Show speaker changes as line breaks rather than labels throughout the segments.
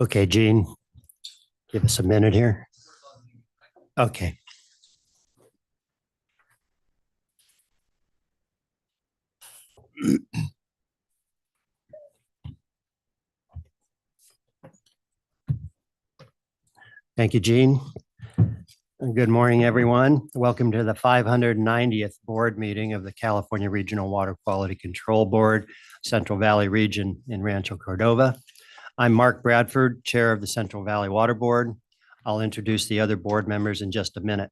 Okay, Gene, give us a minute here. Okay. Thank you, Gene. Good morning, everyone. Welcome to the 590th board meeting of the California Regional Water Quality Control Board, Central Valley Region in Rancho Cordova. I'm Mark Bradford, Chair of the Central Valley Water Board. I'll introduce the other board members in just a minute.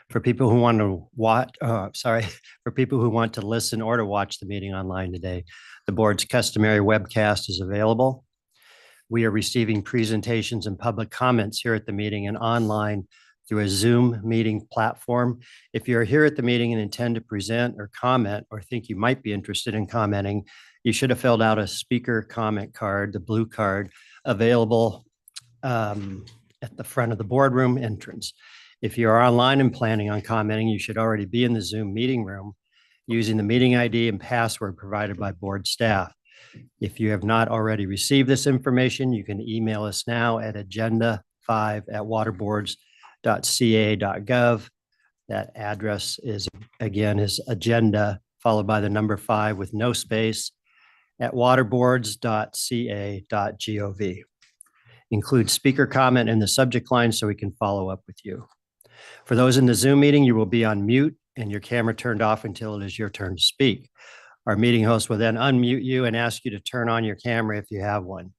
For people who want to for people who want to listen or to watch the meeting online today, the board's customary webcast is available. We are receiving presentations and public comments here at the meeting and online through a Zoom meeting platform. If you're here at the meeting and intend to present or comment or think you might be interested in commenting, you should have filled out a speaker comment card, the blue card, available at the front of the boardroom entrance. If you are online and planning on commenting, you should already be in the Zoom meeting room using the meeting ID and password provided by board staff. If you have not already received this information, you can email us now at agenda5@waterboards.ca.gov. That address is agenda followed by the number 5 with no space at waterboards.ca.gov. Include speaker comment in the subject line so we can follow up with you. For those in the Zoom meeting, you will be on mute and your camera turned off until it is your turn to speak. Our meeting host will then unmute you and ask you to turn on your camera if you have one.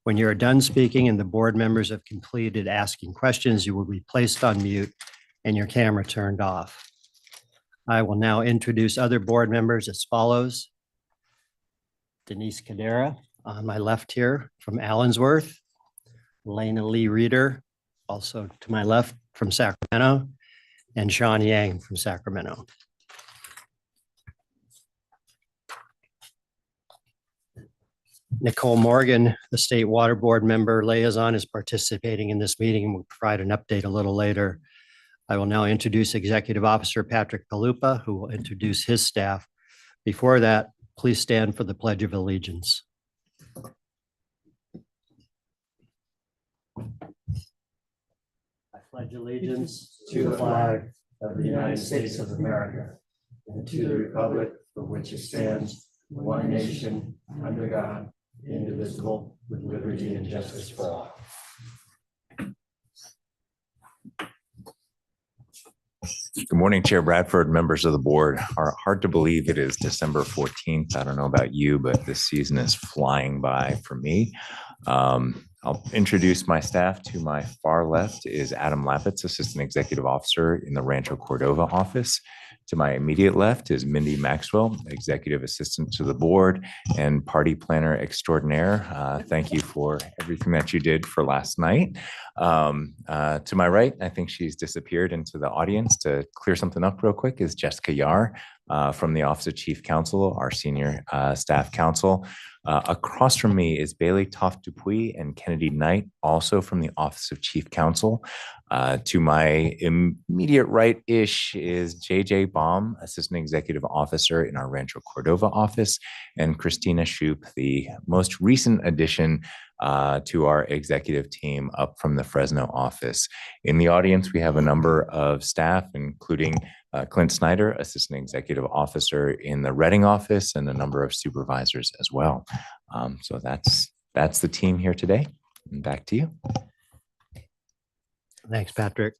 When you are done speaking and the board members have completed asking questions, you will be placed on mute and your camera turned off. I will now introduce other board members as follows. Denise Cadera on my left here from Allensworth. Lena Lee Reeder, also to my left from Sacramento, and Sean Yang from Sacramento. Nicole Morgan, the State Water Board member liaison, is participating in this meeting and will provide an update a little later. I will now introduce Executive Officer Patrick Palupa, who will introduce his staff. Before that, please stand for the Pledge of Allegiance. I pledge allegiance to the flag of the United States of America and to the republic for which it stands, one nation, under God, indivisible, with liberty and justice for all.
Good morning, Chair Bradford, members of the board. Hard to believe it is December 14th. I don't know about you, but this season is flying by for me. I'll introduce my staff. To my far left is Adam Lapitz, Assistant Executive Officer in the Rancho Cordova office. To my immediate left is Mindy Maxwell, Executive Assistant to the board and Party Planner Extraordinaire. Thank you for everything that you did for last night. To my right, I think she's disappeared into the audience. To clear something up real quick is Jessica Yar from the Office of Chief Counsel, our senior staff counsel. Across from me is Bailey Toft Dupuis and Kennedy Knight, also from the Office of Chief Counsel. To my immediate right-ish is JJ Baum, Assistant Executive Officer in our Rancho Cordova office, and Christina Shoup, the most recent addition to our executive team up from the Fresno office. In the audience, we have a number of staff, including Clint Snyder, Assistant Executive Officer in the Reading office, and a number of supervisors as well. So that's the team here today. And back to you.
Thanks, Patrick.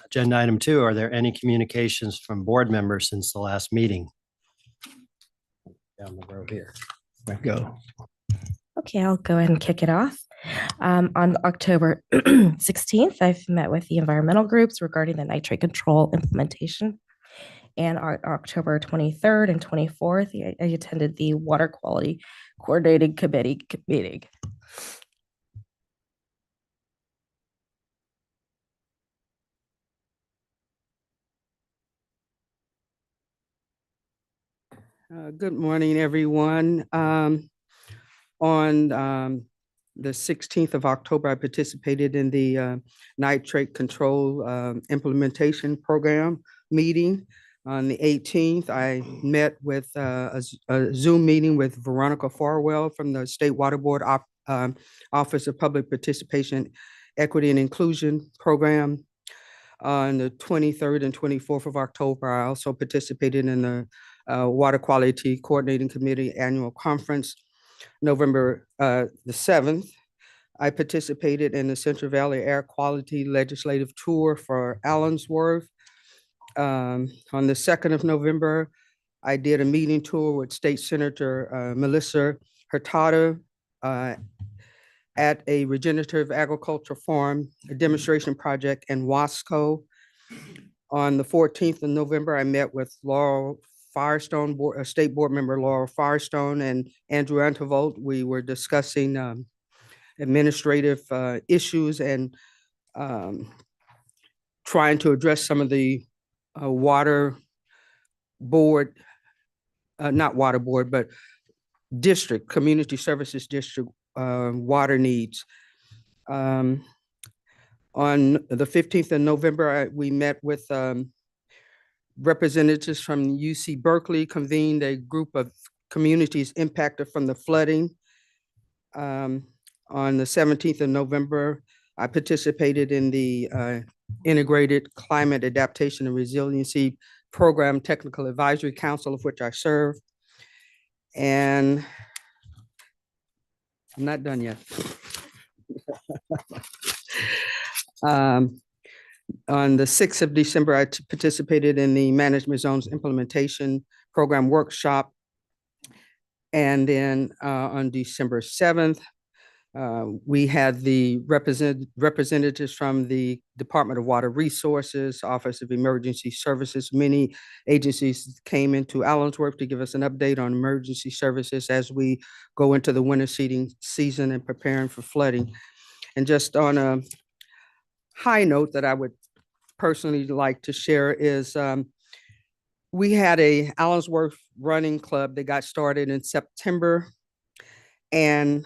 Agenda item 2, are there any communications from board members since the last meeting? Down the road here. There we go.
Okay, I'll go ahead and kick it off. On October 16th, I've met with the environmental groups regarding the nitrate control implementation. And on October 23rd and 24th, I attended the Water Quality Coordinating Committee meeting.
Good morning, everyone. On the 16th of October, I participated in the nitrate control implementation program meeting. On the 18th, I met with a Zoom meeting with Veronica Farwell from the State Water Board Office of Public Participation, Equity and Inclusion Program. On the 23rd and 24th of October, I also participated in the Water Quality Coordinating Committee Annual Conference. November the 7th, I participated in the Central Valley Air Quality Legislative Tour for Allensworth. On the 2nd of November, I did a meeting tour with State Senator Melissa Hurtado at a regenerative agriculture farm, a demonstration project in Wasco. On the 14th of November, I met with Laurel Firestone, State Board Member Laurel Firestone and Andrew Antevolt. We were discussing administrative issues and trying to address some of the water board, not water board, but district, community services district water needs. On the 15th of November, we met with representatives from UC Berkeley, convened a group of communities impacted from the flooding. On the 17th of November, I participated in the Integrated Climate Adaptation and Resiliency Program Technical Advisory Council, of which I serve. And I'm not done yet. On the 6th of December, I participated in the Management Zones Implementation Program Workshop. And then on December 7th, we had the representatives from the Department of Water Resources, Office of Emergency Services. Many agencies came into Allensworth to give us an update on emergency services as we go into the winter season and preparing for flooding. And just on a high note that I would personally like to share is we had a Allensworth running club that got started in September, and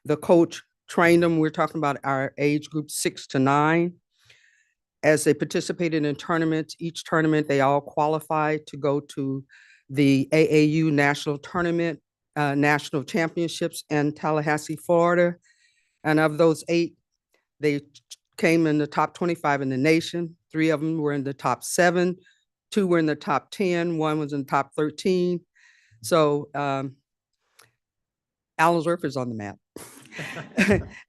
the coach trained them. We're talking about our age group 6 to 9. As they participated in tournaments, each tournament, they all qualified to go to the AAU National Tournament, National Championships in Tallahassee, Florida. And of those 8, they came in the top 25 in the nation. 3 of them were in the top 7, 2 were in the top 10, 1 was in the top 13. So Allensworth is on the map.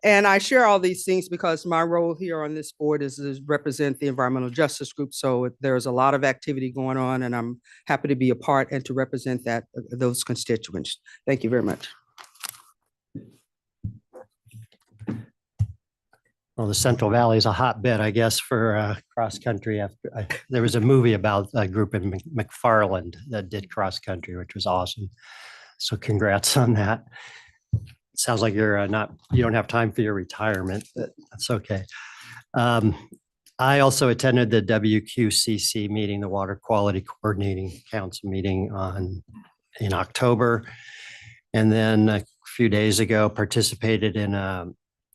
And I share all these things because my role here on this board is to represent the environmental justice group. So there's a lot of activity going on, and I'm happy to be a part and to represent those constituents. Thank you very much.
Well, the Central Valley is a hotbed, I guess, for cross country. There was a movie about a group in McFarland that did cross country, which was awesome. So congrats on that. Sounds like you don't have time for your retirement, but that's okay. I also attended the WQCC meeting, the Water Quality Coordinating Council meeting in October. And then a few days ago, participated in a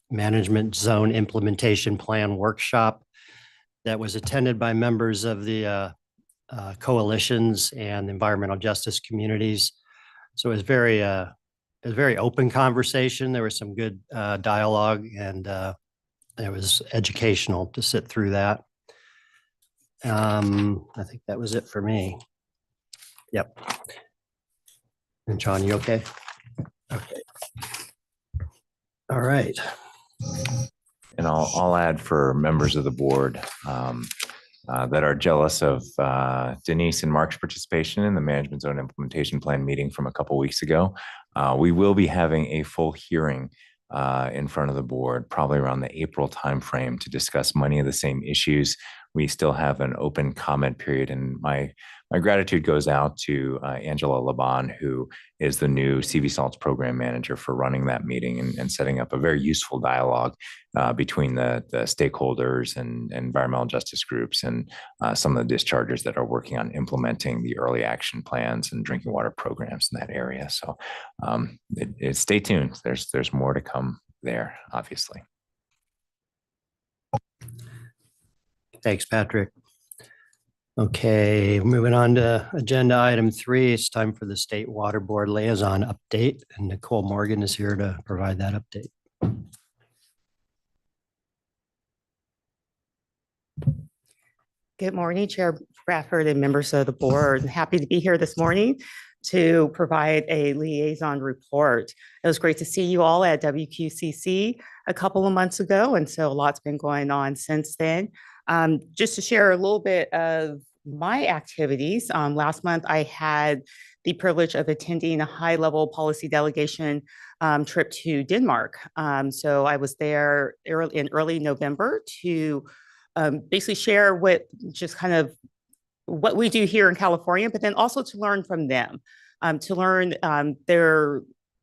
Management Zone Implementation Plan workshop that was attended by members of the coalitions and environmental justice communities. So it was very open conversation. There was some good dialogue, and it was educational to sit through that. I think that was it for me. Yep. And John, you okay? Okay. All right.
And I'll add for members of the board that are jealous of Denise and Mark's participation in the Management Zone Implementation Plan meeting from a couple weeks ago. We will be having a full hearing in front of the board, probably around the April timeframe, to discuss many of the same issues. We still have an open comment period, and my gratitude goes out to Angela Laban, who is the new CV Salts program manager, for running that meeting and setting up a very useful dialogue between the stakeholders and environmental justice groups and some of the dischargers that are working on implementing the early action plans and drinking water programs in that area. So stay tuned. There's more to come there, obviously.
Thanks, Patrick. Okay, moving on to agenda item 3, it's time for the State Water Board Liaison update, and Nicole Morgan is here to provide that update.
Good morning, Chair Bradford and members of the board. Happy to be here this morning to provide a liaison report. It was great to see you all at WQCC a couple of months ago, and so a lot's been going on since then. Just to share a little bit of my activities, last month I had the privilege of attending a high-level policy delegation trip to Denmark. So I was there in early November to basically share what just kind of what we do here in California, but then also to learn from them, to learn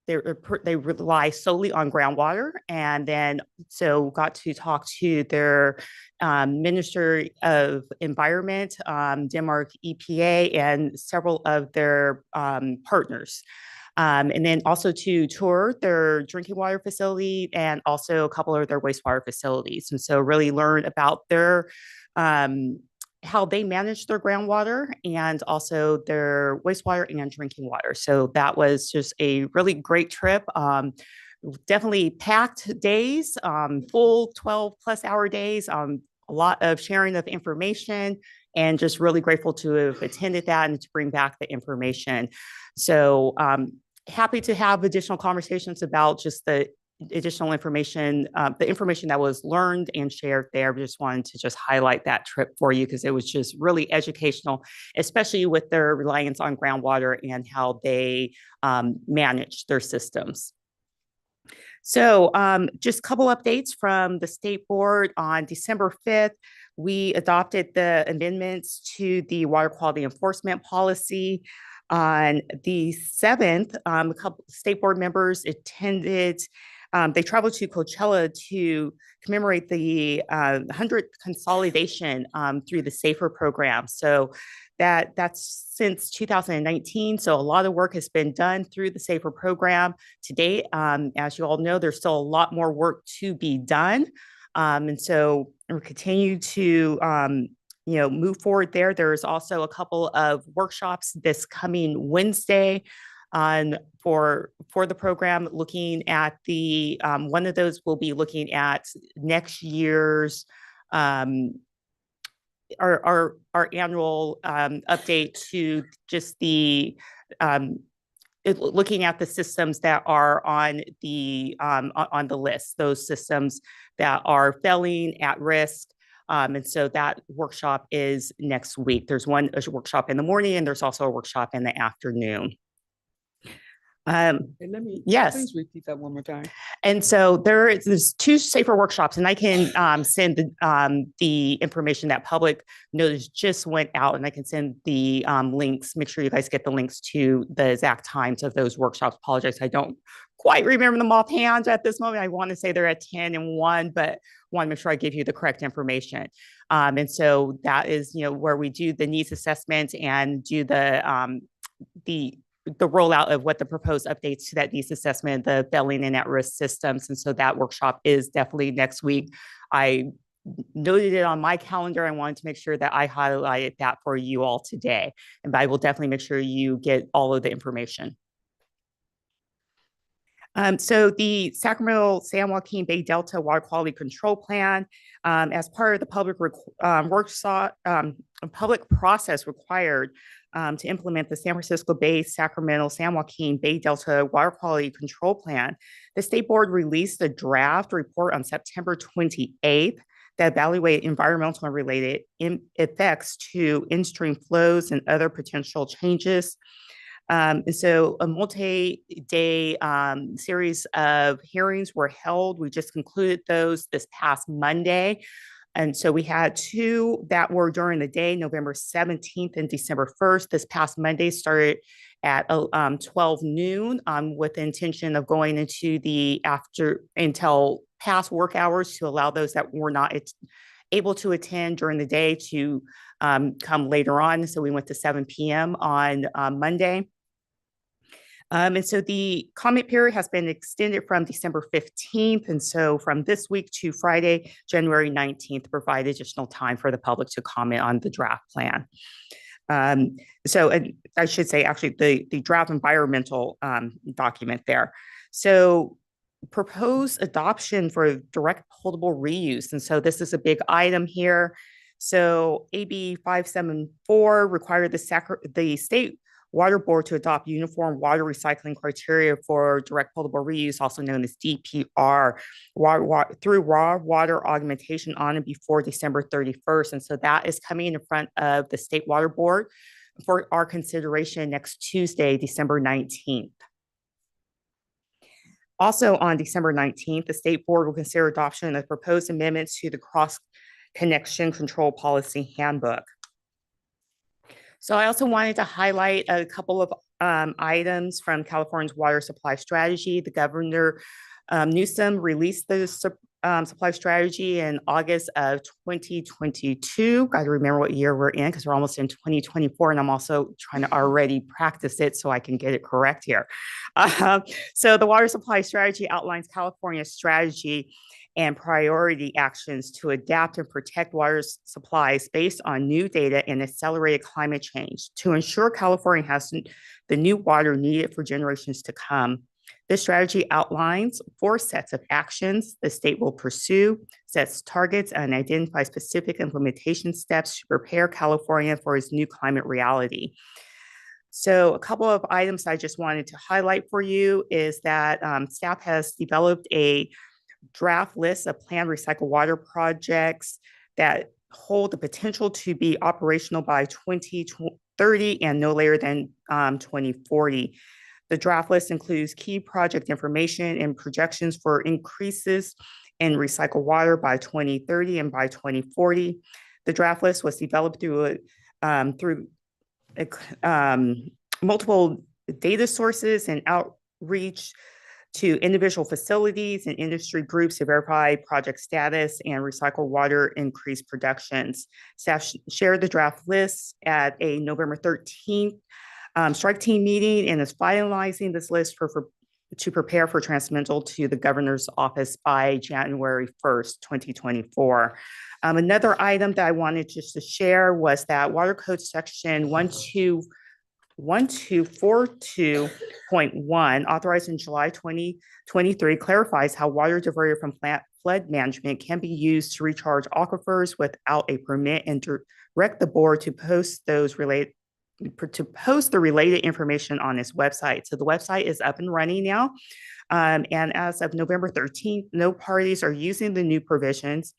they rely solely on groundwater, and then so got to talk to their Minister of Environment, Denmark EPA, and several of their partners. And then also to tour their drinking water facility and also a couple of their wastewater facilities. And so really learn about their how they manage their groundwater and also their wastewater and drinking water. So that was just a really great trip. Definitely packed days, full 12+ hour days, a lot of sharing of information, and just really grateful to have attended that and to bring back the information. So happy to have additional conversations about just the additional information, the information that was learned and shared there. We just wanted to just highlight that trip for you because it was just really educational, especially with their reliance on groundwater and how they manage their systems. So just a couple updates from the state board. On December 5th, we adopted the amendments to the water quality enforcement policy. On the 7th, a couple state board members attended. They traveled to Coachella to commemorate the 100th consolidation through the SAFER program. So that's since 2019. So a lot of work has been done through the SAFER program to date. As you all know, there's still a lot more work to be done. And so we continue to move forward there. There's also a couple of workshops this coming Wednesday for the program, looking at the one of those will be looking at next year's our annual update to just the looking at the systems that are on the list, those systems that are failing, at risk. And so that workshop is next week. There's a workshop in the morning, and there's also a workshop in the afternoon.
And let me please repeat that one more time.
And so there's 2 SAFER workshops, and I can send the information. That public notice just went out, and I can send the links. Make sure you guys get the links to the exact times of those workshops. Apologize, I don't quite remember them offhand at this moment. I want to say they're at 10 and 1, but want to make sure I give you the correct information. And so that is where we do the needs assessment and do the rollout of what the proposed updates to that needs assessment, the failing and at-risk systems. And so that workshop is definitely next week. I noted it on my calendar. I wanted to make sure that I highlighted that for you all today. And I will definitely make sure you get all of the information. So the Sacramento San Joaquin Bay Delta Water Quality Control Plan, as part of the public process required to implement the San Francisco Bay, Sacramento, San Joaquin Bay Delta Water Quality Control Plan, the state board released a draft report on September 28th that evaluate environmental and related effects to in-stream flows and other potential changes. And so a multi-day series of hearings were held. We just concluded those this past Monday. And so we had 2 that were during the day, November 17th and December 1st. This past Monday started at 12 noon with the intention of going into the until past work hours to allow those that were not able to attend during the day to come later on. So we went to 7 p.m. on Monday. And so the comment period has been extended from December 15th. And so from this week to Friday, January 19th, to provide additional time for the public to comment on the draft plan. So I should say actually the draft environmental document there. So proposed adoption for direct potable reuse. And so this is a big item here. So AB 574 required the state water board to adopt uniform water recycling criteria for direct potable reuse, also known as DPR, through raw water augmentation on and before December 31st. And so that is coming in front of the state water board for our consideration next Tuesday, December 19th. Also on December 19th, the state board will consider adoption of proposed amendments to the cross connection control policy handbook. So I also wanted to highlight a couple of items from California's water supply strategy. The Governor Newsom released the supply strategy in August of 2022. Got to remember what year we're in because we're almost in 2024, and I'm also trying to already practice it so I can get it correct here. So the water supply strategy outlines California's strategy and priority actions to adapt and protect water supplies based on new data and accelerated climate change to ensure California has the new water needed for generations to come. This strategy outlines 4 sets of actions the state will pursue, sets targets, and identifies specific implementation steps to prepare California for its new climate reality. So a couple of items I just wanted to highlight for you is that staff has developed a draft list of planned recycled water projects that hold the potential to be operational by 2030 and no later than 2040. The draft list includes key project information and projections for increases in recycled water by 2030 and by 2040. The draft list was developed through multiple data sources and outreach to individual facilities and industry groups to verify project status and recycled water increase productions. Staff shared the draft list at a November 13th strike team meeting and is finalizing this list to prepare for transmittal to the governor's office by January 1st, 2024. Another item that I wanted just to share was that Water Code Section 1242.1, authorized in July 2023, clarifies how water diverted from flood management can be used to recharge aquifers without a permit and direct the board to post the related information on its website. So the website is up and running now. And as of November 13th, no parties are using the new provisions.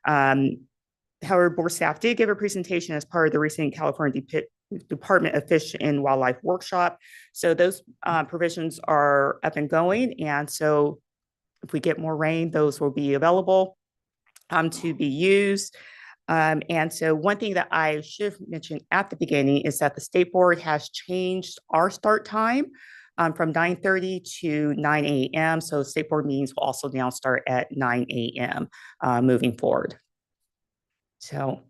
However, board staff did give a presentation as part of the recent California Department of Fish and Wildlife workshop. So those provisions are up and going. And so if we get more rain, those will be available to be used. And so one thing that I should have mentioned at the beginning is that the state board has changed our start time from 9:30 to 9 a.m. So state board meetings will also now start at 9 a.m. Moving forward. So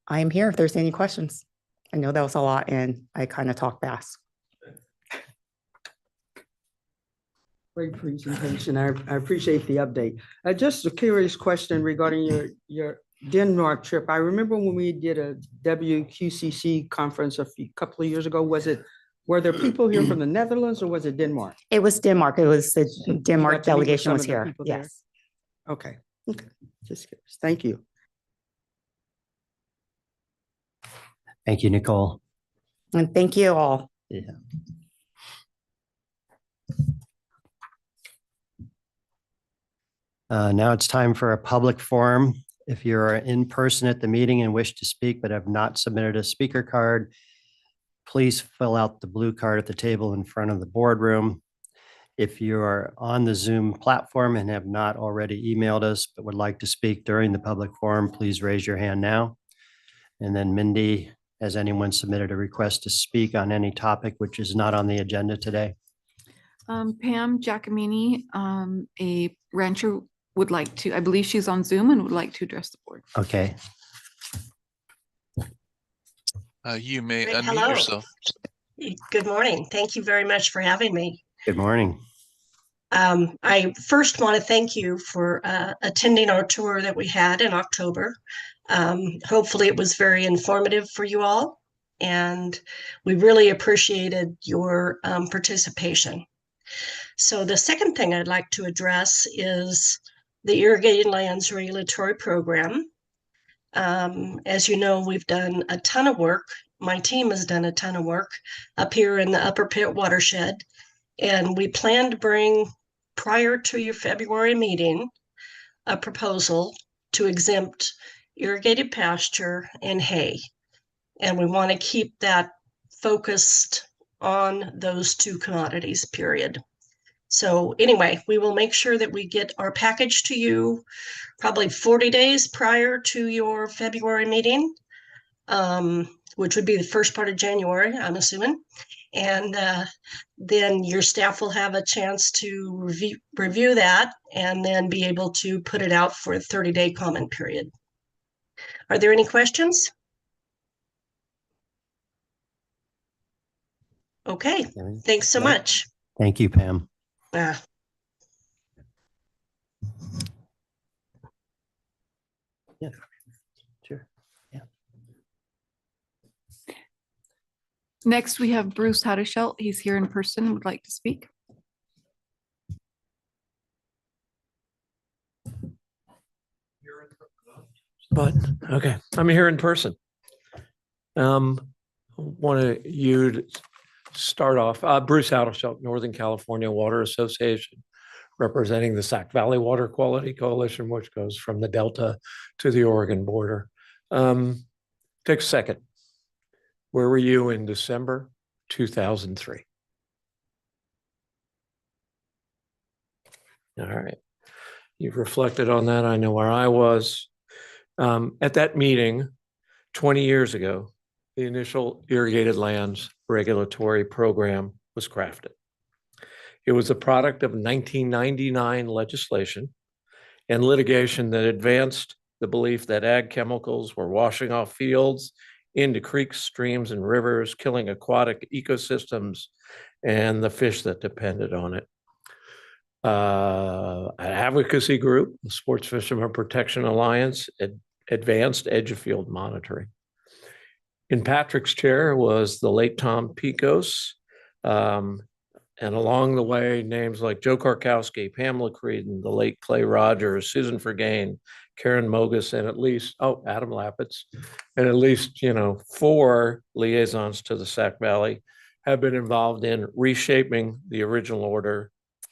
I am here if there's any questions. I know that was a lot and I kind of talked fast.
Great presentation. I appreciate the update. Just a curious question regarding your Denmark trip. I remember when we did a WQCC conference a couple of years ago, were there people here from the Netherlands or was it Denmark?
It was Denmark. It was the Denmark
got to meet with
delegation
some
was
of the
here.
people there?
Yes.
Okay. Just curious. Thank you.
Thank you, Nicole.
And thank you all.
Yeah. Now it's time for a public forum. If you're in person at the meeting and wish to speak but have not submitted a speaker card, please fill out the blue card at the table in front of the boardroom. If you are on the Zoom platform and have not already emailed us but would like to speak during the public forum, please raise your hand now. And then Mindy, has anyone submitted a request to speak on any topic which is not on the agenda today?
Pam Giacomini, a rancher, would like to, I believe she's on Zoom and would like to address the board.
Okay.
You may
Great.
unmute
Hello.
yourself.
Good morning. Thank you very much for having me.
Good morning.
I first want to thank you for attending our tour that we had in October. Hopefully it was very informative for you all, and we really appreciated your participation. So the second thing I'd like to address is the Irrigated Lands Regulatory Program. As you know, we've done a ton of work. My team has done a ton of work up here in the Upper Pitt watershed, and we plan to bring, prior to your February meeting, a proposal to exempt irrigated pasture and hay. And we want to keep that focused on those two commodities, period. So anyway, we will make sure that we get our package to you probably 40 days prior to your February meeting, which would be the first part of January, I'm assuming. And then your staff will have a chance to review that and then be able to put it out for a 30-day comment period. Are there any questions? Okay, thanks so much.
Thank you, Pam.
Yeah.
Sure. Yeah.
Next, we have Bruce Haddishelt. He's here in person and would like to speak.
But okay, I'm here in person. Want you to start off. Bruce Haddishelt, Northern California Water Association, representing the Sac Valley Water Quality Coalition, which goes from the Delta to the Oregon border. Take a second. Where were you in December 2003? All right. You've reflected on that. I know where I was. At that meeting 20 years ago, the initial Irrigated Lands Regulatory Program was crafted. It was a product of 1999 legislation and litigation that advanced the belief that ag chemicals were washing off fields into creeks, streams, and rivers, killing aquatic ecosystems and the fish that depended on it. An advocacy group, the Sports Fishermen Protection Alliance, advanced edge of field monitoring. In Patrick's chair was the late Tom Pecos, and along the way, names like Joe Karkowski, Pamela Creedon, the late Clay Rogers, Susan Fergain, Karen Mogus, and at least, Adam Lappitz, and at least, 4 liaisons to the Sac Valley have been involved in reshaping the original order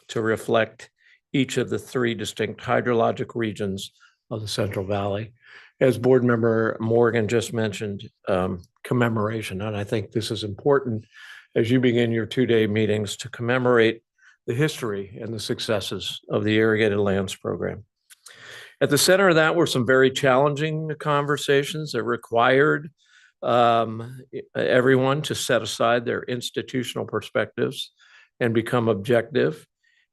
to reflect each of the 3 distinct hydrologic regions of the Central Valley. As Board Member Morgan just mentioned, commemoration, and I think this is important as you begin your 2-day meetings to commemorate the history and the successes of the Irrigated Lands Program. At the center of that were some very challenging conversations that required everyone to set aside their institutional perspectives and become objective,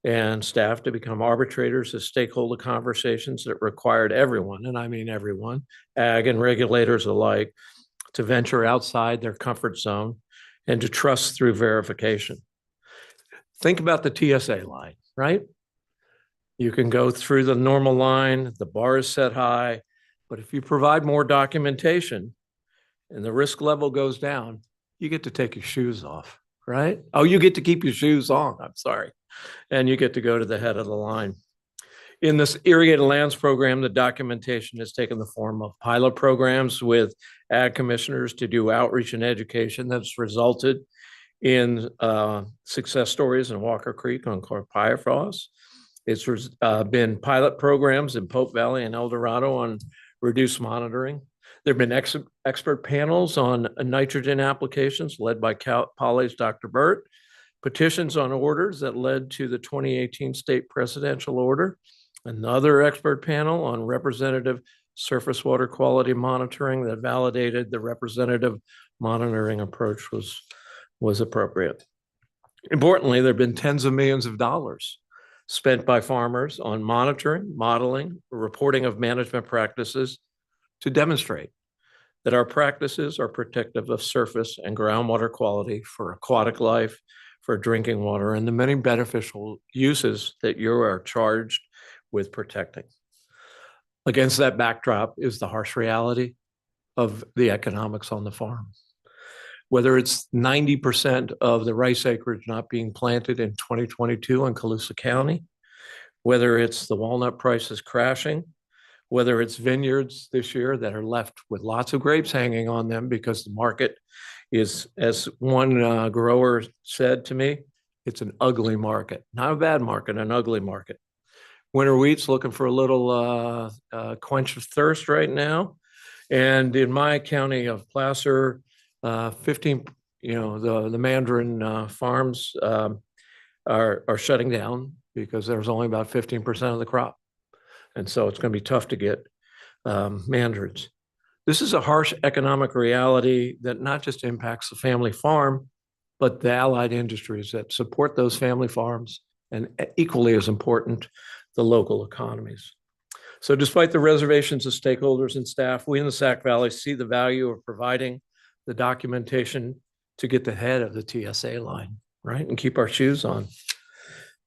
and staff to become arbitrators of stakeholder conversations that required everyone, and I mean everyone, ag and regulators alike, to venture outside their comfort zone and to trust through verification. Think about the TSA line, right? You can go through the normal line, the bar is set high, but if you provide more documentation and the risk level goes down, you get to take your shoes off, right? Oh, you get to keep your shoes on, I'm sorry. And you get to go to the head of the line. In this Irrigated Lands Program, the documentation has taken the form of pilot programs with ag commissioners to do outreach and education that's resulted in success stories in Walker Creek on Carpiafos. It's been pilot programs in Pope Valley and El Dorado on reduced monitoring. There have been expert panels on nitrogen applications led by Cal Poly's Dr. Burt, petitions on orders that led to the 2018 state presidential order, another expert panel on representative surface water quality monitoring that validated the representative monitoring approach was appropriate. Importantly, there have been tens of millions of dollars spent by farmers on monitoring, modeling, reporting of management practices to demonstrate that our practices are protective of surface and groundwater quality for aquatic life, for drinking water and the many beneficial uses that you are charged with protecting. Against that backdrop is the harsh reality of the economics on the farm. Whether it's 90% of the rice acreage not being planted in 2022 in Colusa County, whether it's the walnut prices crashing, whether it's vineyards this year that are left with lots of grapes hanging on them because the market is, as one grower said to me, it's an ugly market, not a bad market, an ugly market. Winter wheat's looking for a little quench of thirst right now. And in my county of Placer, 15, the mandarin farms are shutting down because there's only about 15% of the crop. And so it's going to be tough to get mandarins. This is a harsh economic reality that not just impacts the family farm, but the allied industries that support those family farms, and equally as important, the local economies. So despite the reservations of stakeholders and staff, we in the Sac Valley see the value of providing the documentation to get the head of the TSA line, right? And keep our shoes on.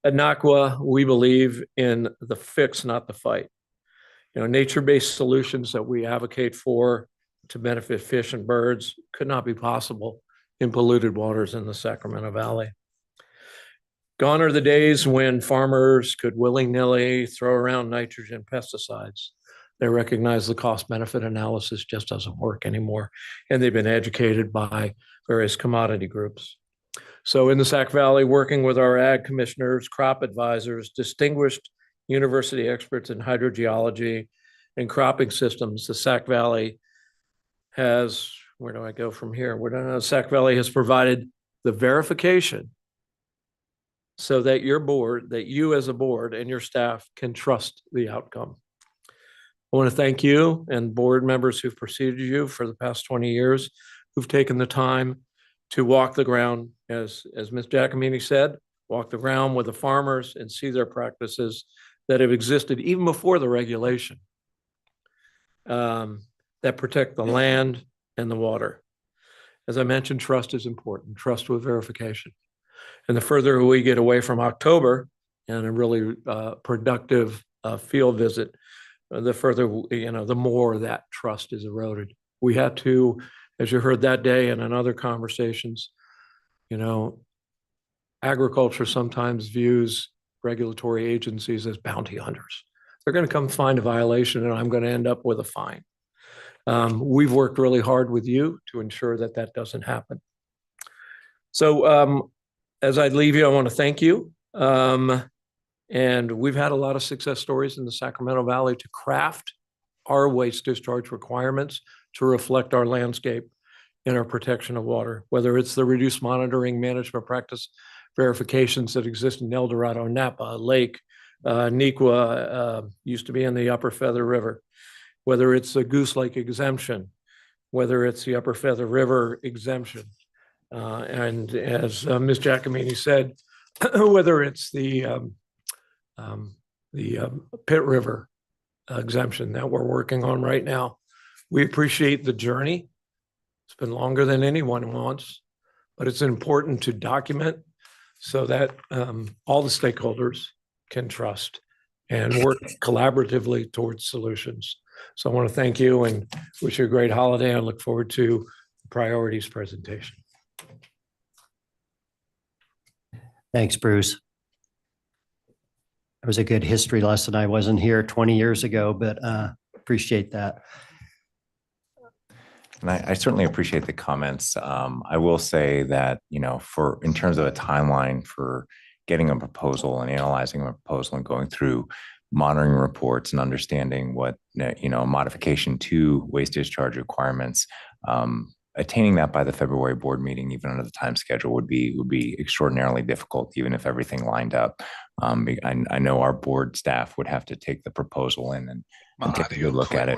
At NACWA, we believe in the fix, not the fight. Nature-based solutions that we advocate for to benefit fish and birds could not be possible in polluted waters in the Sacramento Valley. Gone are the days when farmers could willy-nilly throw around nitrogen pesticides. They recognize the cost-benefit analysis just doesn't work anymore, and they've been educated by various commodity groups. So in the Sac Valley, working with our ag commissioners, crop advisors, distinguished university experts in hydrogeology and cropping systems, the Sac Valley has, where do I go from here? Sac Valley has provided the verification so that your board, that you as a board and your staff can trust the outcome. I want to thank you and board members who've preceded you for the past 20 years, who've taken the time to walk the ground, as Ms. Giacomini said, walk the ground with the farmers and see their practices that have existed even before the regulation that protect the land and the water. As I mentioned, trust is important, trust with verification. And the further we get away from October and a really productive field visit, the further, the more that trust is eroded. We had to, as you heard that day and in other conversations, agriculture sometimes views regulatory agencies as bounty hunters. They're going to come find a violation and I'm going to end up with a fine. We've worked really hard with you to ensure that that doesn't happen. So as I leave you, I want to thank you. And we've had a lot of success stories in the Sacramento Valley to craft our waste discharge requirements to reflect our landscape and our protection of water, whether it's the reduced monitoring management practice verifications that exist in El Dorado, Napa, Lake, Neuqua, used to be in the Upper Feather River, whether it's a Goose Lake exemption, whether it's the Upper Feather River exemption. And as Ms. Giacomini said, whether it's the Pitt River exemption that we're working on right now. We appreciate the journey. It's been longer than anyone wants, but it's important to document so that all the stakeholders can trust and work collaboratively towards solutions. So I want to thank you and wish you a great holiday. I look forward to the priorities presentation.
Thanks, Bruce. It was a good history lesson. I wasn't here 20 years ago, but appreciate that.
And I certainly appreciate the comments. I will say that, in terms of a timeline for getting a proposal and analyzing a proposal and going through monitoring reports and understanding what, modification to waste discharge requirements, attaining that by the February board meeting, even under the time schedule, would be extraordinarily difficult, even if everything lined up. I know our board staff would have to take the proposal in and take a good look at it.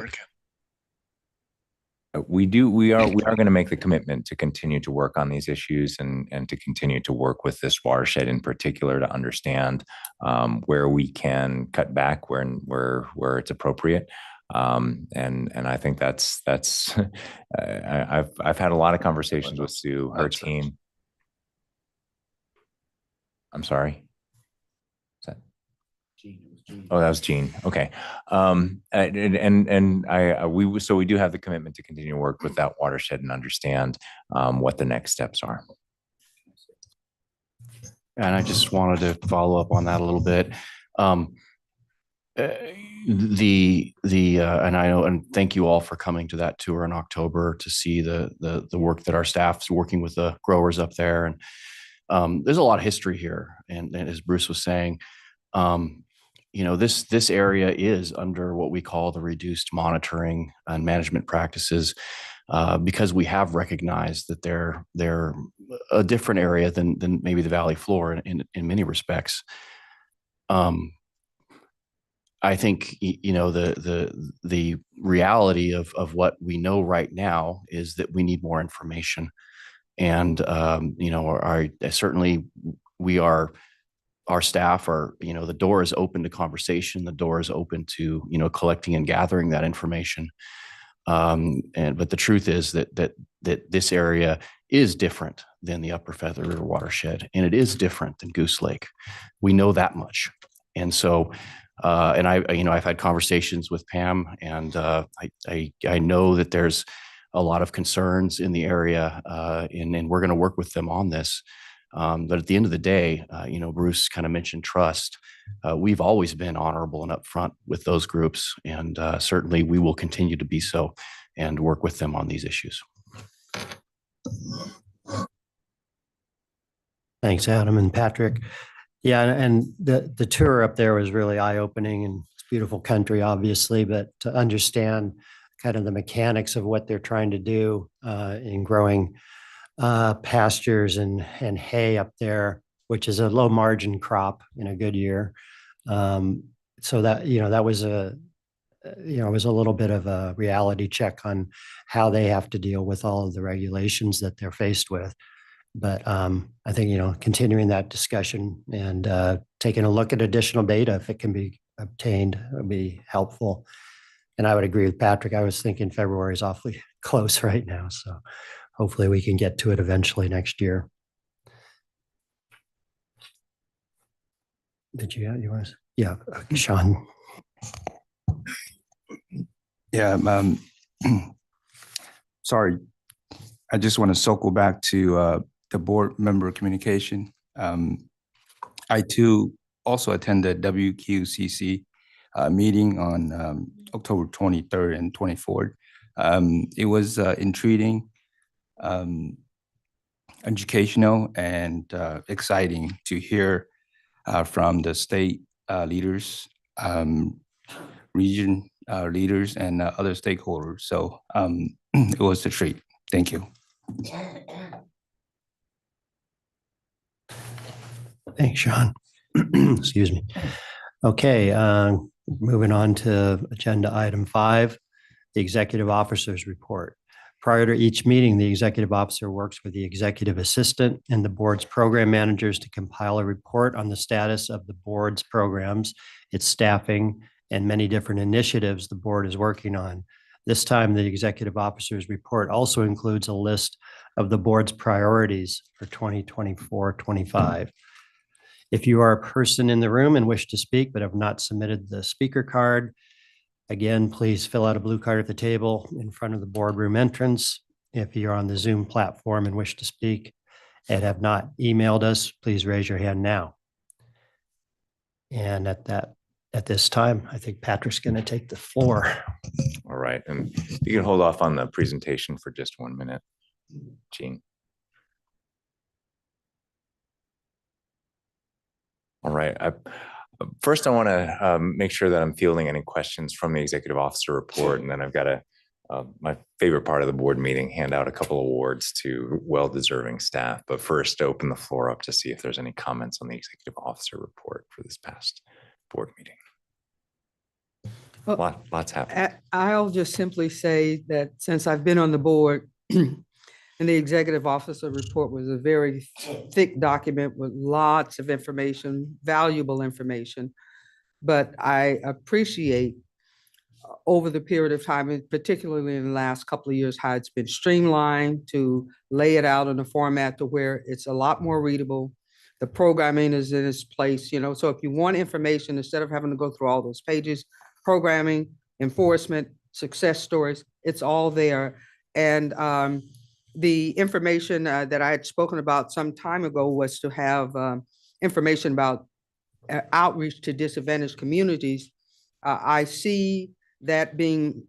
We are going to make the commitment to continue to work on these issues and to continue to work with this watershed in particular to understand where we can cut back where it's appropriate. And I think that's I've had a lot of conversations with Sue, her team. I'm sorry. Is that? Oh, that was Jean. Okay. So we do have the commitment to continue to work with that watershed and understand what the next steps are.
And I just wanted to follow up on that a little bit. And I know, and thank you all for coming to that tour in October to see the work that our staff's working with the growers up there. And there's a lot of history here. And as Bruce was saying, this area is under what we call the reduced monitoring and management practices, because we have recognized that they're a different area than maybe the valley floor in many respects. I think the reality of what we know right now is that we need more information, and certainly our staff are, the door is open to conversation. The door is open to, collecting and gathering that information. But the truth is that this area is different than the Upper Feather River watershed, and it is different than Goose Lake. We know that much. And so, I've had conversations with Pam, and I know that there's a lot of concerns in the area, and we're going to work with them on this. But at the end of the day, Bruce kind of mentioned trust. We've always been honorable and upfront with those groups, and certainly we will continue to be so and work with them on these issues.
Thanks, Adam and Patrick. Yeah, and the tour up there was really eye-opening, and it's beautiful country, obviously, but to understand kind of the mechanics of what they're trying to do in growing pastures and hay up there, which is a low margin crop in a good year. So that, that was it was a little bit of a reality check on how they have to deal with all of the regulations that they're faced with. But I think, continuing that discussion and taking a look at additional data, if it can be obtained, would be helpful. And I would agree with Patrick. I was thinking February is awfully close right now. So hopefully we can get to it eventually next year. Did you want to? Yeah, Sean.
Yeah, sorry. I just want to circle back to the board member communication. I too also attended WQCC meeting on October 23rd and 24th. It was intriguing, educational, and exciting to hear from the state leaders, region leaders, and other stakeholders. So it was a treat. Thank you.
Thanks, Sean. Excuse me. Okay, moving on to agenda item 5, the executive officer's report. Prior to each meeting, the executive officer works with the executive assistant and the board's program managers to compile a report on the status of the board's programs, its staffing, and many different initiatives the board is working on. This time, the executive officer's report also includes a list of the board's priorities for 2024-25. If you are a person in the room and wish to speak but have not submitted the speaker card, again, please fill out a blue card at the table in front of the boardroom entrance. If you're on the Zoom platform and wish to speak and have not emailed us, please raise your hand now. And at this time, I think Patrick's going to take the floor.
All right. And you can hold off on the presentation for just 1 minute, Jean. All right. First, I want to make sure that I'm fielding any questions from the executive officer report. And then I've got my favorite part of the board meeting, hand out a couple of awards to well-deserving staff. But first, to open the floor up to see if there's any comments on the executive officer report for this past board meeting.
Well,
Lots happening.
I'll just simply say that since I've been on the board, and the executive officer report was a very thick document with lots of information, valuable information. But I appreciate over the period of time, and particularly in the last couple of years, how it's been streamlined to lay it out in a format to where it's a lot more readable, The programming is in its place, so if you want information, instead of having to go through all those pages, programming, enforcement, success stories, it's all there. And the information that I had spoken about some time ago was to have information about outreach to disadvantaged communities. I see that being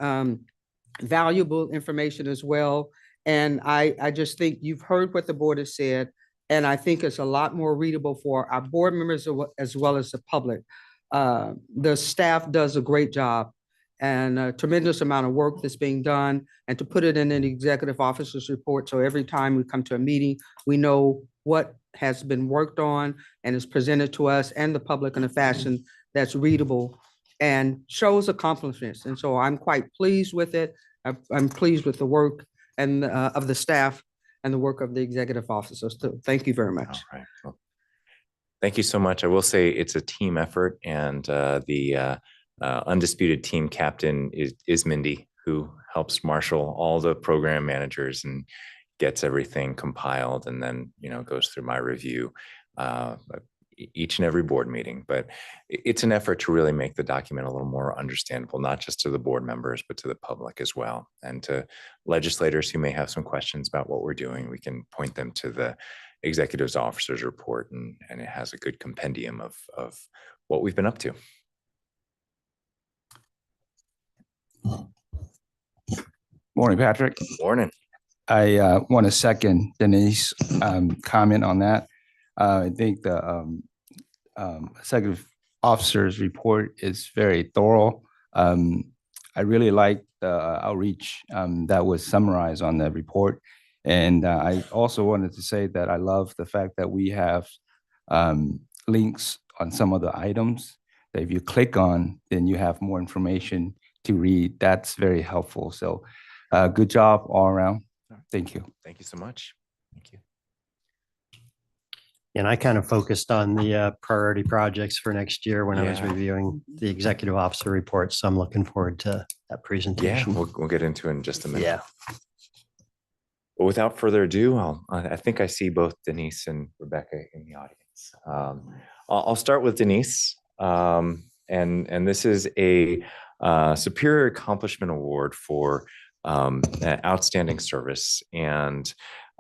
valuable information as well. And I just think you've heard what the board has said, and I think it's a lot more readable for our board members as well as the public. The staff does a great job and a tremendous amount of work that's being done, and to put it in an executive officer's report. So every time we come to a meeting, we know what has been worked on and is presented to us and the public in a fashion that's readable and shows accomplishments. And so I'm quite pleased with it. I'm pleased with the work and of the staff and the work of the executive officers too. Thank you very much.
All right. Well, thank you so much. I will say it's a team effort, and the undisputed team captain is Mindy, who helps marshal all the program managers and gets everything compiled, and then goes through my review each and every board meeting. But it's an effort to really make the document a little more understandable, not just to the board members, but to the public as well. And to legislators who may have some questions about what we're doing, we can point them to the executive officer's report, and it has a good compendium of what we've been up to.
Morning, Patrick.
Morning.
I want to second Denise comment on that. I think the executive officer's report is very thorough. I really like the outreach that was summarized on the report. And I also wanted to say that I love the fact that we have links on some of the items that if you click on, then you have more information to read. That's very helpful. So good job all around. Thank you.
Thank you so much. Thank you.
And I kind of focused on the priority projects for next year when I was
Yeah.
reviewing the executive officer report. So I'm looking forward to that
Yeah,
presentation.
we'll get into it in just a minute.
Yeah.
But without further ado, I think I see both Denise and Rebecca in the audience. I'll start with Denise. And this is a Superior Accomplishment Award for outstanding service. And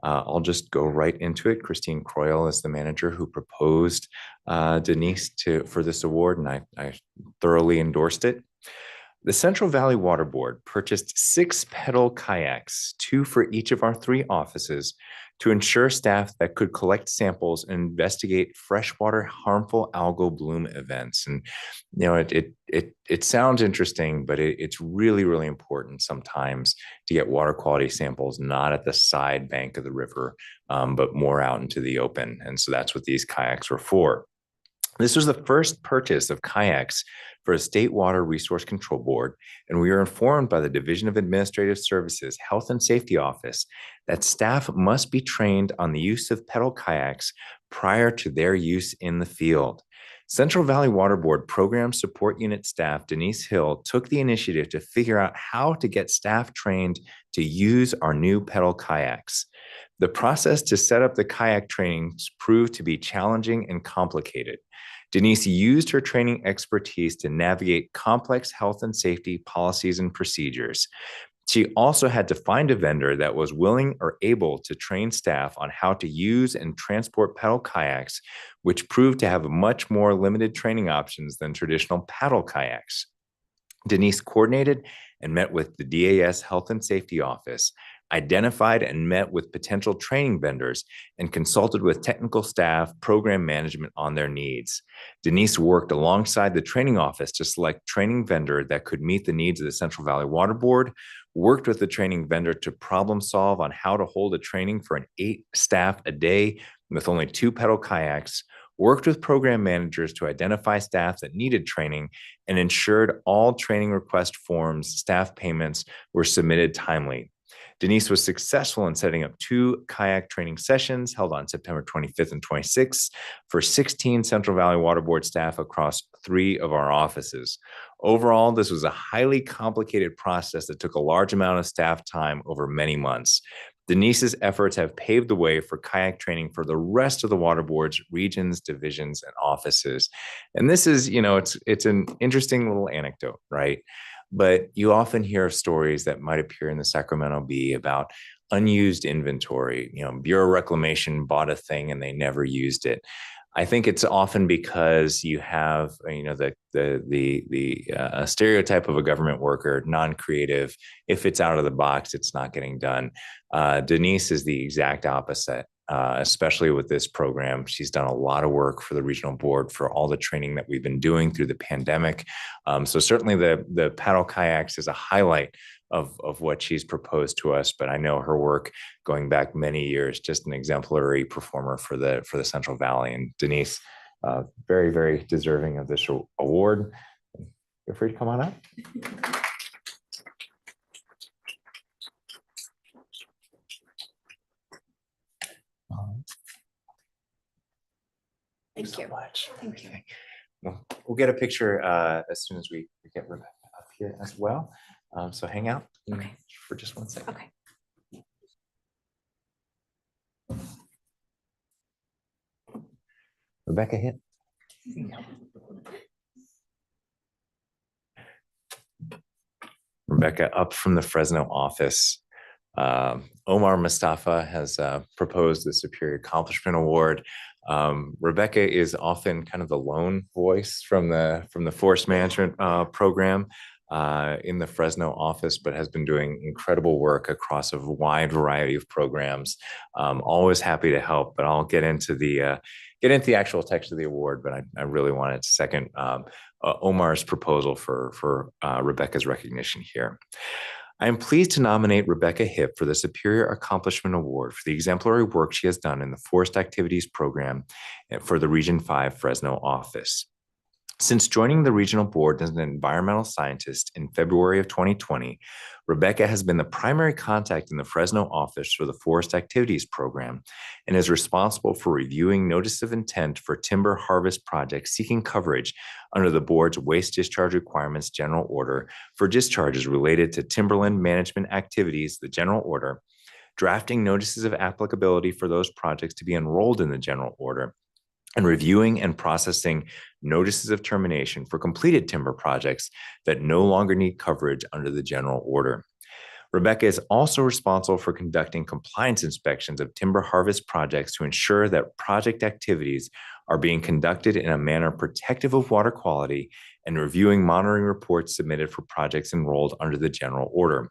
I'll just go right into it. Christine Croyle is the manager who proposed Denise for this award, and I thoroughly endorsed it. The Central Valley Water Board purchased 6 pedal kayaks, 2 for each of our 3 offices, to ensure staff that could collect samples and investigate freshwater harmful algal bloom events. And it sounds interesting, but it's really, really important sometimes to get water quality samples not at the side bank of the river, but more out into the open. And so that's what these kayaks were for. This was the first purchase of kayaks for a state water resource control board, and we were informed by the Division of Administrative Services Health and Safety Office that staff must be trained on the use of pedal kayaks prior to their use in the field. Central Valley Water Board Program Support Unit staff Denise Hill took the initiative to figure out how to get staff trained to use our new pedal kayaks. The process to set up the kayak trainings proved to be challenging and complicated. Denise used her training expertise to navigate complex health and safety policies and procedures. She also had to find a vendor that was willing or able to train staff on how to use and transport pedal kayaks, which proved to have much more limited training options than traditional paddle kayaks. Denise coordinated and met with the DAS Health and Safety Office, identified and met with potential training vendors, and consulted with technical staff, program management on their needs. Denise worked alongside the training office to select training vendor that could meet the needs of the Central Valley Water Board, worked with the training vendor to problem solve on how to hold a training for an 8 staff a day with only 2 pedal kayaks, worked with program managers to identify staff that needed training, and ensured all training request forms, staff payments were submitted timely. Denise was successful in setting up 2 kayak training sessions held on September 25th and 26th for 16 Central Valley Water Board staff across 3 of our offices. Overall, this was a highly complicated process that took a large amount of staff time over many months. Denise's efforts have paved the way for kayak training for the rest of the water boards, regions, divisions, and offices. And this is, it's an interesting little anecdote, right? But you often hear stories that might appear in the Sacramento Bee about unused inventory. Bureau of Reclamation bought a thing and they never used it. I think it's often because you have, the stereotype of a government worker, non-creative. If it's out of the box, it's not getting done. Denise is the exact opposite. Especially with this program. She's done a lot of work for the regional board for all the training that we've been doing through the pandemic. So certainly the paddle kayaks is a highlight of what she's proposed to us, but I know her work going back many years, just an exemplary performer for the Central Valley. And Denise, very, very deserving of this award. Feel free to come on up. Thank you so much. Thank you. We'll get a picture as soon as we get Rebecca up here as well. So hang out for just 1 second.
Okay.
Rebecca, hit. Rebecca, up from the Fresno office. Omar Mustafa has proposed the Superior Accomplishment Award. Rebecca is often kind of the lone voice from the forest management program in the Fresno office, but has been doing incredible work across a wide variety of programs. Always happy to help, but I'll get into the actual text of the award. But I really wanted to second Omar's proposal for Rebecca's recognition here. I am pleased to nominate Rebecca Hipp for the Superior Accomplishment Award for the exemplary work she has done in the Forest Activities Program for the Region 5 Fresno office. Since joining the regional board as an environmental scientist in February of 2020, Rebecca has been the primary contact in the Fresno office for the Forest Activities Program and is responsible for reviewing notice of intent for timber harvest projects seeking coverage under the board's waste discharge requirements general order for discharges related to timberland management activities, the general order, drafting notices of applicability for those projects to be enrolled in the general order, and reviewing and processing notices of termination for completed timber projects that no longer need coverage under the general order. Rebecca is also responsible for conducting compliance inspections of timber harvest projects to ensure that project activities are being conducted in a manner protective of water quality and reviewing monitoring reports submitted for projects enrolled under the general order.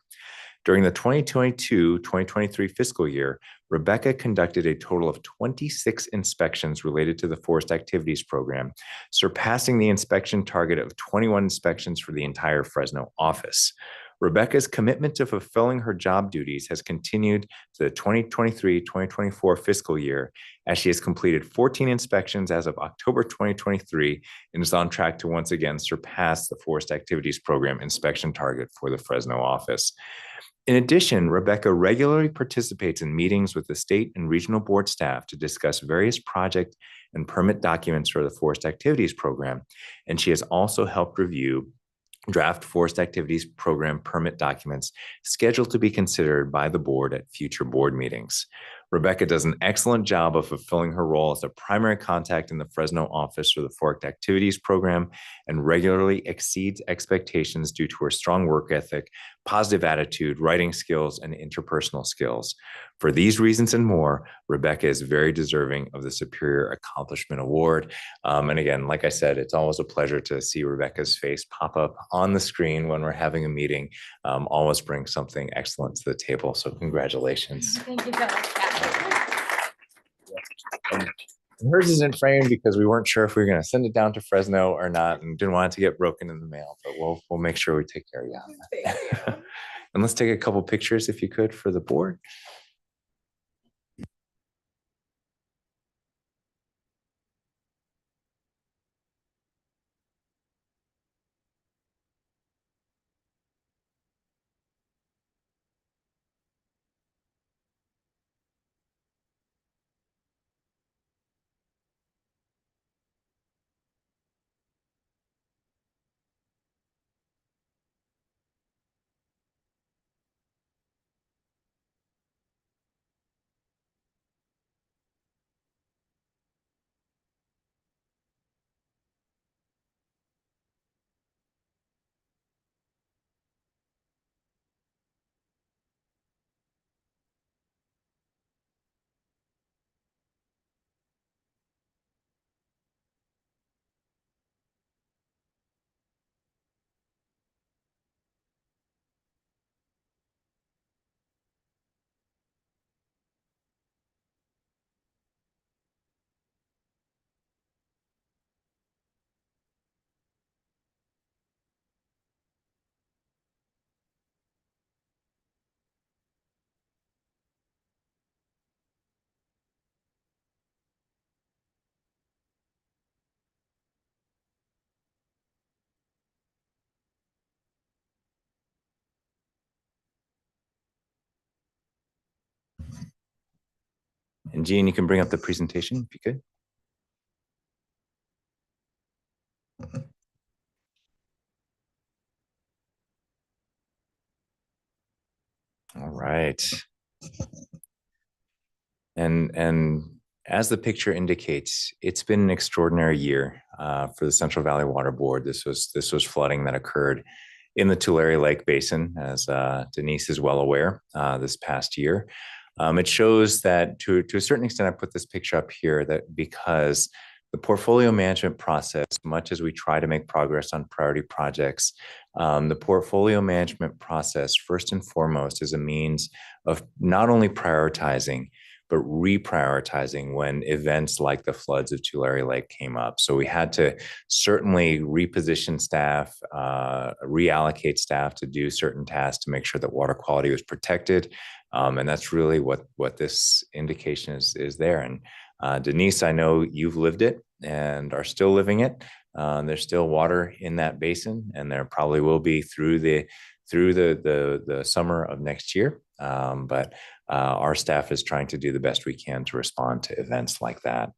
During the 2022-2023 fiscal year, Rebecca conducted a total of 26 inspections related to the Forest Activities Program, surpassing the inspection target of 21 inspections for the entire Fresno office. Rebecca's commitment to fulfilling her job duties has continued to the 2023-2024 fiscal year, as she has completed 14 inspections as of October 2023 and is on track to once again surpass the Forest Activities Program inspection target for the Fresno office. In addition, Rebecca regularly participates in meetings with the state and regional board staff to discuss various project and permit documents for the Forest Activities Program, and she has also helped review draft Forest Activities Program permit documents scheduled to be considered by the board at future board meetings. Rebecca does an excellent job of fulfilling her role as a primary contact in the Fresno office for the Forest Activities Program and regularly exceeds expectations due to her strong work ethic, positive attitude, writing skills, and interpersonal skills. For these reasons and more, Rebecca is very deserving of the Superior Accomplishment Award. And again, like I said, it's always a pleasure to see Rebecca's face pop up on the screen when we're having a meeting. Always brings something excellent to the table. So congratulations.
Thank you so much.
And hers isn't framed because we weren't sure if we were going to send it down to Fresno or not, and didn't want it to get broken in the mail. But we'll make sure we take care of you. Thank you. And let's take a couple pictures, if you could, for the board. And Jean, you can bring up the presentation if you could. All right. And as the picture indicates, it's been an extraordinary year for the Central Valley Water Board. This was flooding that occurred in the Tulare Lake Basin, as Denise is well aware, this past year. It shows that to a certain extent, I put this picture up here that because the portfolio management process, much as we try to make progress on priority projects, the portfolio management process, first and foremost, is a means of not only prioritizing, but reprioritizing when events like the floods of Tulare Lake came up. So we had to certainly reposition staff, reallocate staff to do certain tasks to make sure that water quality was protected. And that's really what this indication is there. And Denise, I know you've lived it and are still living it. There's still water in that basin, and there probably will be through the summer of next year. But our staff is trying to do the best we can to respond to events like that.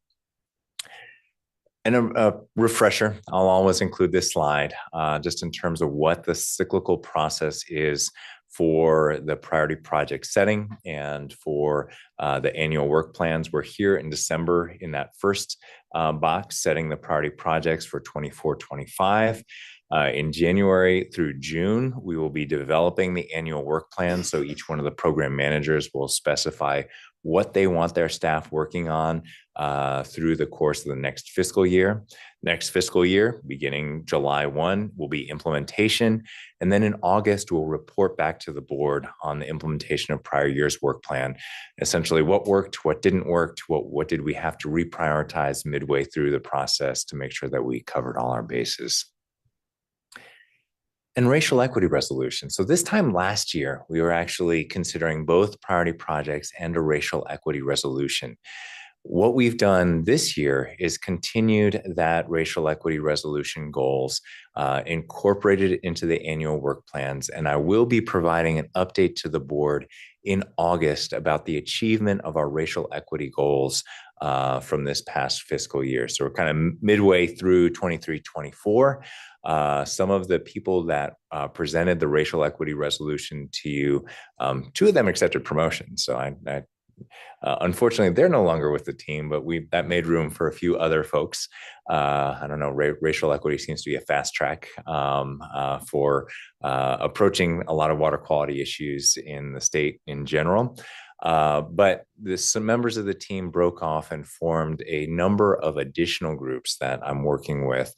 And a refresher, I'll always include this slide just in terms of what the cyclical process is for the priority project setting and for the annual work plans. We're here in December in that first box, setting the priority projects for 24-25. In January through June, we will be developing the annual work plan. So each one of the program managers will specify what they want their staff working on through the course of the next fiscal year. Next fiscal year, beginning July 1, will be implementation. And then in August, we'll report back to the board on the implementation of prior year's work plan. Essentially, what worked, what didn't work, what did we have to reprioritize midway through the process to make sure that we covered all our bases. And racial equity resolution. So this time last year, we were actually considering both priority projects and a racial equity resolution. What we've done this year is continued that racial equity resolution goals, incorporated into the annual work plans. And I will be providing an update to the board in August about the achievement of our racial equity goals from this past fiscal year. So we're kind of midway through 23-24. Some of the people that presented the racial equity resolution to you, two of them accepted promotion. So unfortunately, they're no longer with the team, but that made room for a few other folks. I don't know, racial equity seems to be a fast track for approaching a lot of water quality issues in the state in general. But some members of the team broke off and formed a number of additional groups that I'm working with.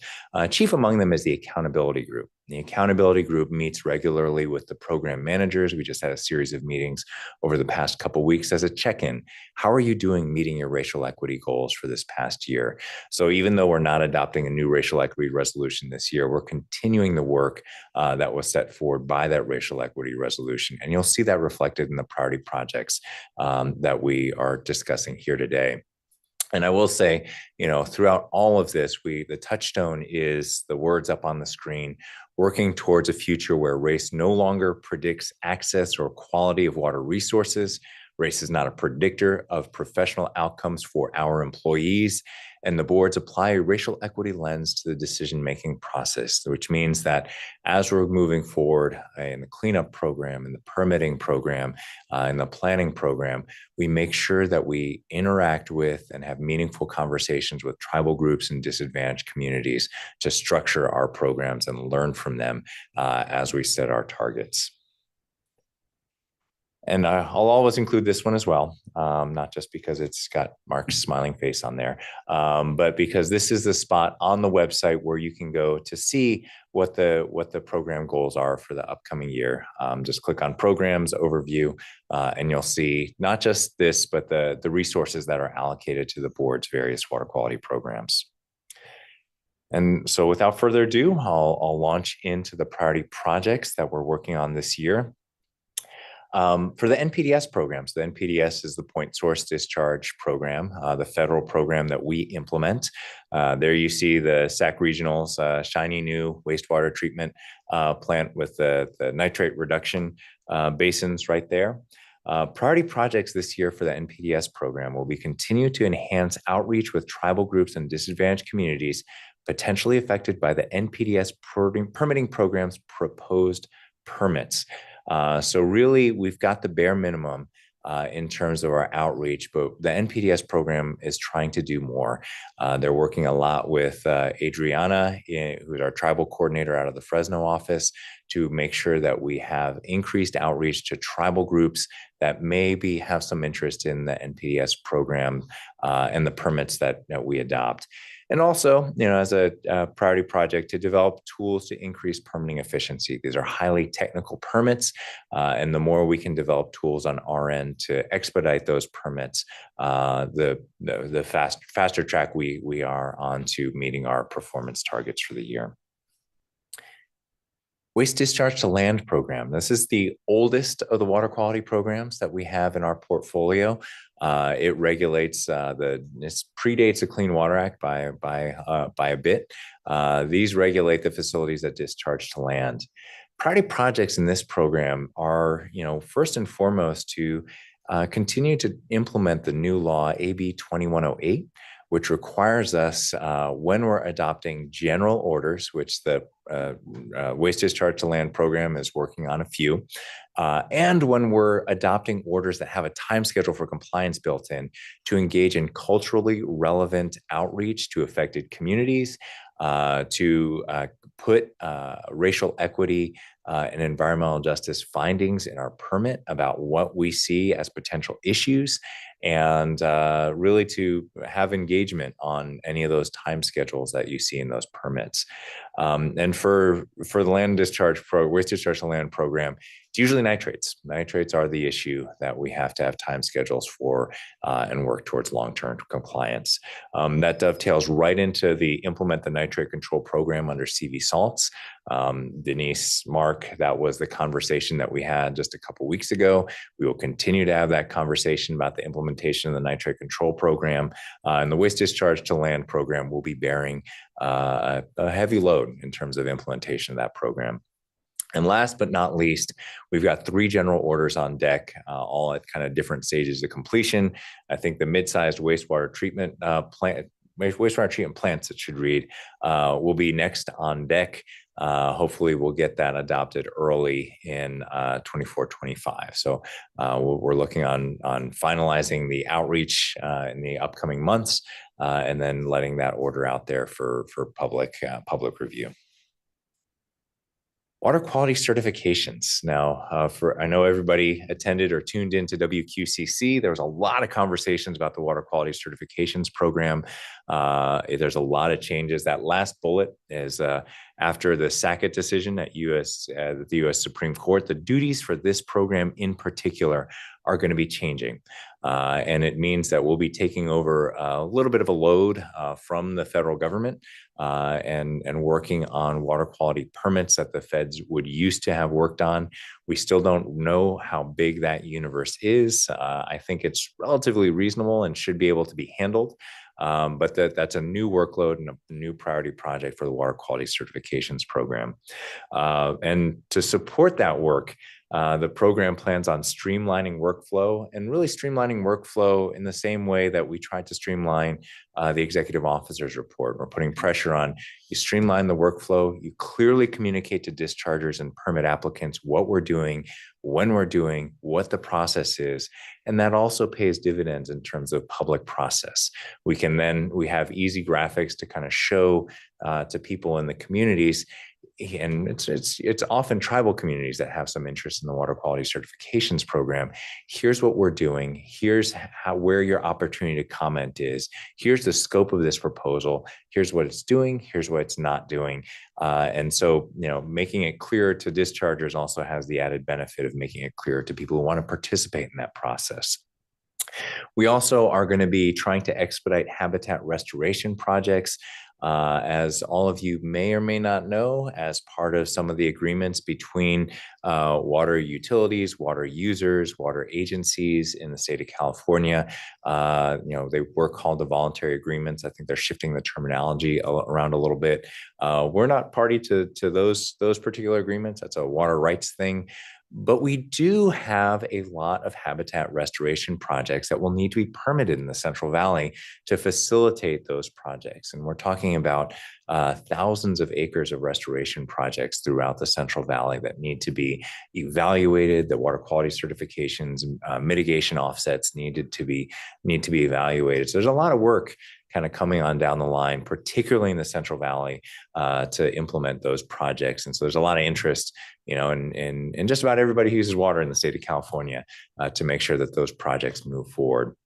Chief among them is the accountability group. The accountability group meets regularly with the program managers. We just had a series of meetings over the past couple of weeks as a check-in. How are you doing meeting your racial equity goals for this past year? So even though we're not adopting a new racial equity resolution this year, we're continuing the work that was set forward by that racial equity resolution. And you'll see that reflected in the priority projects that we are discussing here today. And I will say, throughout all of this, the touchstone is the words up on the screen, working towards a future where race no longer predicts access or quality of water resources. Race is not a predictor of professional outcomes for our employees. And the boards apply a racial equity lens to the decision-making process, which means that as we're moving forward in the cleanup program, in the permitting program, in the planning program, we make sure that we interact with and have meaningful conversations with tribal groups and disadvantaged communities to structure our programs and learn from them as we set our targets. And I'll always include this one as well, not just because it's got Mark's smiling face on there, but because this is the spot on the website where you can go to see what the program goals are for the upcoming year. Just click on Programs Overview, and you'll see not just this, but the resources that are allocated to the board's various water quality programs. And so without further ado, I'll launch into the priority projects that we're working on this year. For the NPDES programs, the NPDES is the Point Source Discharge Program, the federal program that we implement. There you see the Sac Regional's shiny new wastewater treatment plant with the nitrate reduction basins right there. Priority projects this year for the NPDES program will be continue to enhance outreach with tribal groups and disadvantaged communities potentially affected by the NPDES permitting program's proposed permits. So really, we've got the bare minimum in terms of our outreach, but the NPDES program is trying to do more. They're working a lot with Adriana, who's our tribal coordinator out of the Fresno office, to make sure that we have increased outreach to tribal groups that maybe have some interest in the NPDES program and the permits that we adopt. And also, as a priority project, to develop tools to increase permitting efficiency. These are highly technical permits, and the more we can develop tools on our end to expedite those permits, the faster track we are on to meeting our performance targets for the year. Waste discharge to land program. This is the oldest of the water quality programs that we have in our portfolio. It regulates this predates the Clean Water Act by a bit. These regulate the facilities that discharge to land. Priority projects in this program are, first and foremost to continue to implement the new law AB 2108, which requires us when we're adopting general orders, which the Waste Discharge to Land program is working on a few, and when we're adopting orders that have a time schedule for compliance built in, to engage in culturally relevant outreach to affected communities, to put racial equity and environmental justice findings in our permit about what we see as potential issues, and really to have engagement on any of those time schedules that you see in those permits. And for the land discharge waste discharge to land program, it's usually nitrates. Nitrates are the issue that we have to have time schedules for and work towards long-term compliance. That dovetails right into the implement the nitrate control program under CV salts. Denise, Mark, that was the conversation that we had just a couple weeks ago. We will continue to have that conversation about the implementation of the nitrate control program, and the waste discharge to land program will be bearing a heavy load in terms of implementation of that program. And last but not least, we've got 3 general orders on deck, all at kind of different stages of completion. I think the mid-sized wastewater treatment wastewater treatment plants, it should read, will be next on deck. Hopefully we'll get that adopted early in 24-25. So we're looking on finalizing the outreach in the upcoming months, and then letting that order out there for public review. Water quality certifications. Now, I know everybody attended or tuned into WQCC. There was a lot of conversations about the water quality certifications program. There's a lot of changes. That last bullet is after the Sackett decision at the U.S. Supreme Court. The duties for this program in particular are going to be changing. And it means that we'll be taking over a little bit of a load from the federal government and working on water quality permits that the feds would used to have worked on. We still don't know how big that universe is. I think it's relatively reasonable and should be able to be handled. But that's a new workload and a new priority project for the water quality certifications program. And to support that work, the program plans on streamlining workflow and really streamlining workflow in the same way that we tried to streamline the executive officer's report. We're putting pressure on you streamline the workflow, you clearly communicate to dischargers and permit applicants what we're doing, when we're doing, what the process is. And that also pays dividends in terms of public process. We have easy graphics to kind of show to people in the communities. And it's often tribal communities that have some interest in the water quality certifications program. Here's what we're doing. Here's where your opportunity to comment is. Here's the scope of this proposal. Here's what it's doing. Here's what it's not doing. And so, making it clear to dischargers also has the added benefit of making it clear to people who want to participate in that process. We also are going to be trying to expedite habitat restoration projects. As all of you may or may not know, as part of some of the agreements between water utilities, water users, water agencies in the state of California, they were called the voluntary agreements. I think they're shifting the terminology around a little bit. We're not party to those particular agreements. That's a water rights thing. But we do have a lot of habitat restoration projects that will need to be permitted in the Central Valley to facilitate those projects. And we're talking about thousands of acres of restoration projects throughout the Central Valley that need to be evaluated. The water quality certifications, mitigation offsets need to be evaluated. So there's a lot of work kind of coming on down the line, particularly in the Central Valley, to implement those projects. And so there's a lot of interest, in just about everybody who uses water in the state of California to make sure that those projects move forward.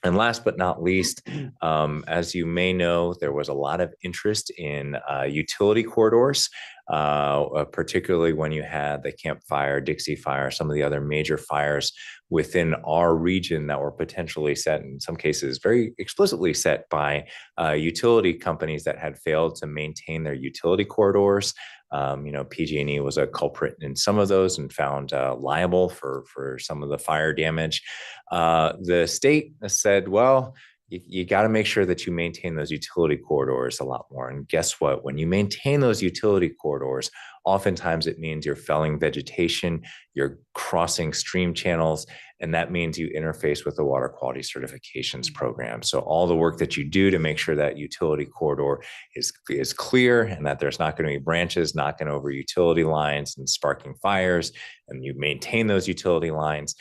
And last but not least, as you may know, there was a lot of interest in utility corridors, particularly when you had the Camp Fire, Dixie Fire, some of the other major fires within our region that were potentially set, in some cases very explicitly set by utility companies that had failed to maintain their utility corridors. PG&E was a culprit in some of those and found liable for some of the fire damage. The state said, well, you got to make sure that you maintain those utility corridors a lot more. And guess what? When you maintain those utility corridors, oftentimes it means you're felling vegetation, you're crossing stream channels, and that means you interface with the water quality certifications program. So all the work that you do to make sure that utility corridor is clear and that there's not going to be branches knocking over utility lines and sparking fires, and you maintain those utility lines,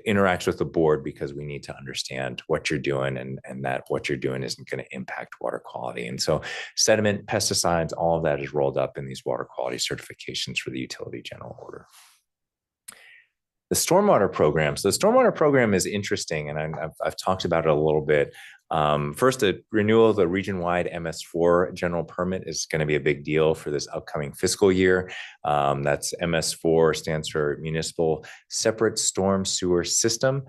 interacts with the board because we need to understand what you're doing and that what you're doing isn't going to impact water quality. And so sediment, pesticides, all of that is rolled up in these water quality certifications for the utility general order. The stormwater program. So the stormwater program is interesting, and I've talked about it a little bit. First, the renewal of the region-wide MS4 general permit is going to be a big deal for this upcoming fiscal year. That's MS4 stands for Municipal Separate Storm Sewer System.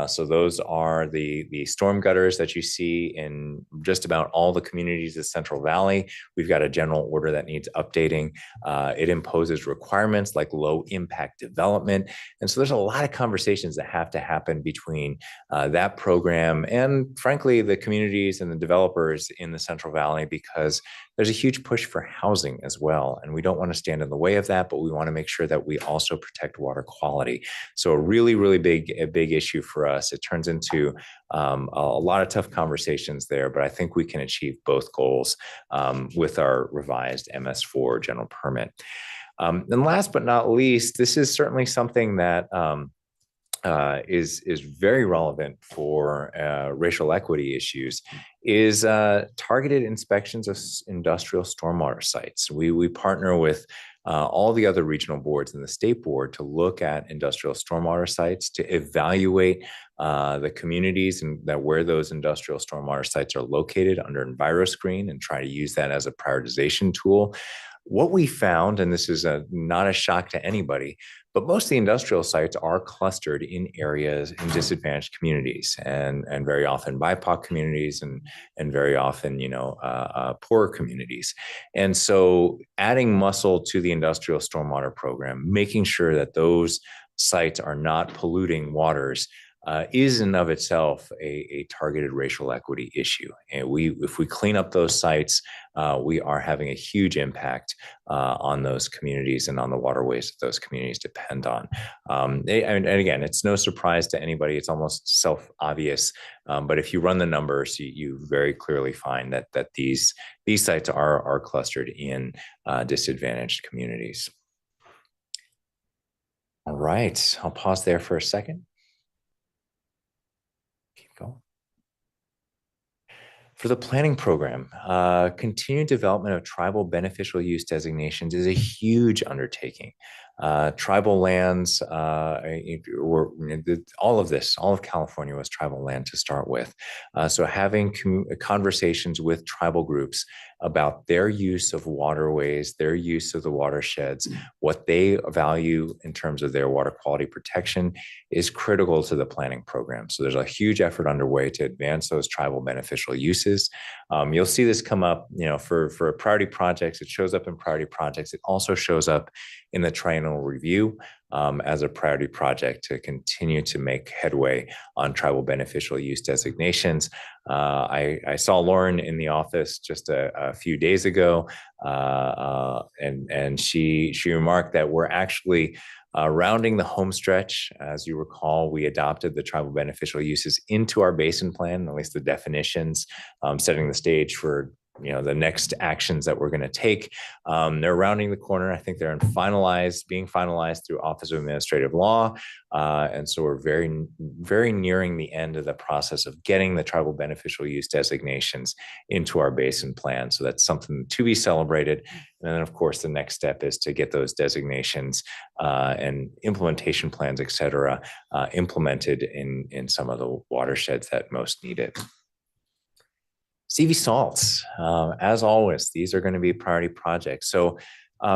So those are the storm gutters that you see in just about all the communities of Central Valley. We've got a general order that needs updating. It imposes requirements like low impact development. And so there's a lot of conversations that have to happen between that program and, frankly, the communities and the developers in the Central Valley, because there's a huge push for housing as well. And we don't want to stand in the way of that, but we want to make sure that we also protect water quality. So a really big issue for us. It turns into a lot of tough conversations there, but I think we can achieve both goals with our revised MS4 general permit. And last but not least, this is certainly something that is very relevant for racial equity issues, is targeted inspections of industrial stormwater sites. We partner with all the other regional boards and the state board to look at industrial stormwater sites, to evaluate the communities and where those industrial stormwater sites are located under EnviroScreen, and try to use that as a prioritization tool. What we found, and this is not a shock to anybody, but most of the industrial sites are clustered in areas in disadvantaged communities, and very often BIPOC communities, and very often, poorer communities. And so adding muscle to the industrial stormwater program, making sure that those sites are not polluting waters, is in of itself a targeted racial equity issue. And if we clean up those sites, we are having a huge impact on those communities and on the waterways that those communities depend on. And again, it's no surprise to anybody. It's almost self-obvious. But if you run the numbers, you very clearly find that these sites are clustered in disadvantaged communities. All right, I'll pause there for a second. For the planning program, continued development of tribal beneficial use designations is a huge undertaking. Tribal lands, all of California was tribal land to start with. So having conversations with tribal groups about their use of waterways, their use of the watersheds, what they value in terms of their water quality protection is critical to the planning program. So there's a huge effort underway to advance those tribal beneficial uses. You'll see this come up, for priority projects. It shows up in priority projects. It also shows up in the triennial review. as a priority project to continue to make headway on tribal beneficial use designations. I saw Lauren in the office just a few days ago, and she remarked that we're actually rounding the home stretch. As you recall, we adopted the tribal beneficial uses into our basin plan, at least the definitions, setting the stage for the next actions that we're going to take. They're rounding the corner. I think they're being finalized through Office of Administrative Law. And so we're very nearing the end of the process of getting the tribal beneficial use designations into our basin plan. So that's something to be celebrated. And then, of course, the next step is to get those designations and implementation plans, et cetera, implemented in some of the watersheds that most need it. CV salts, as always, these are going to be priority projects. So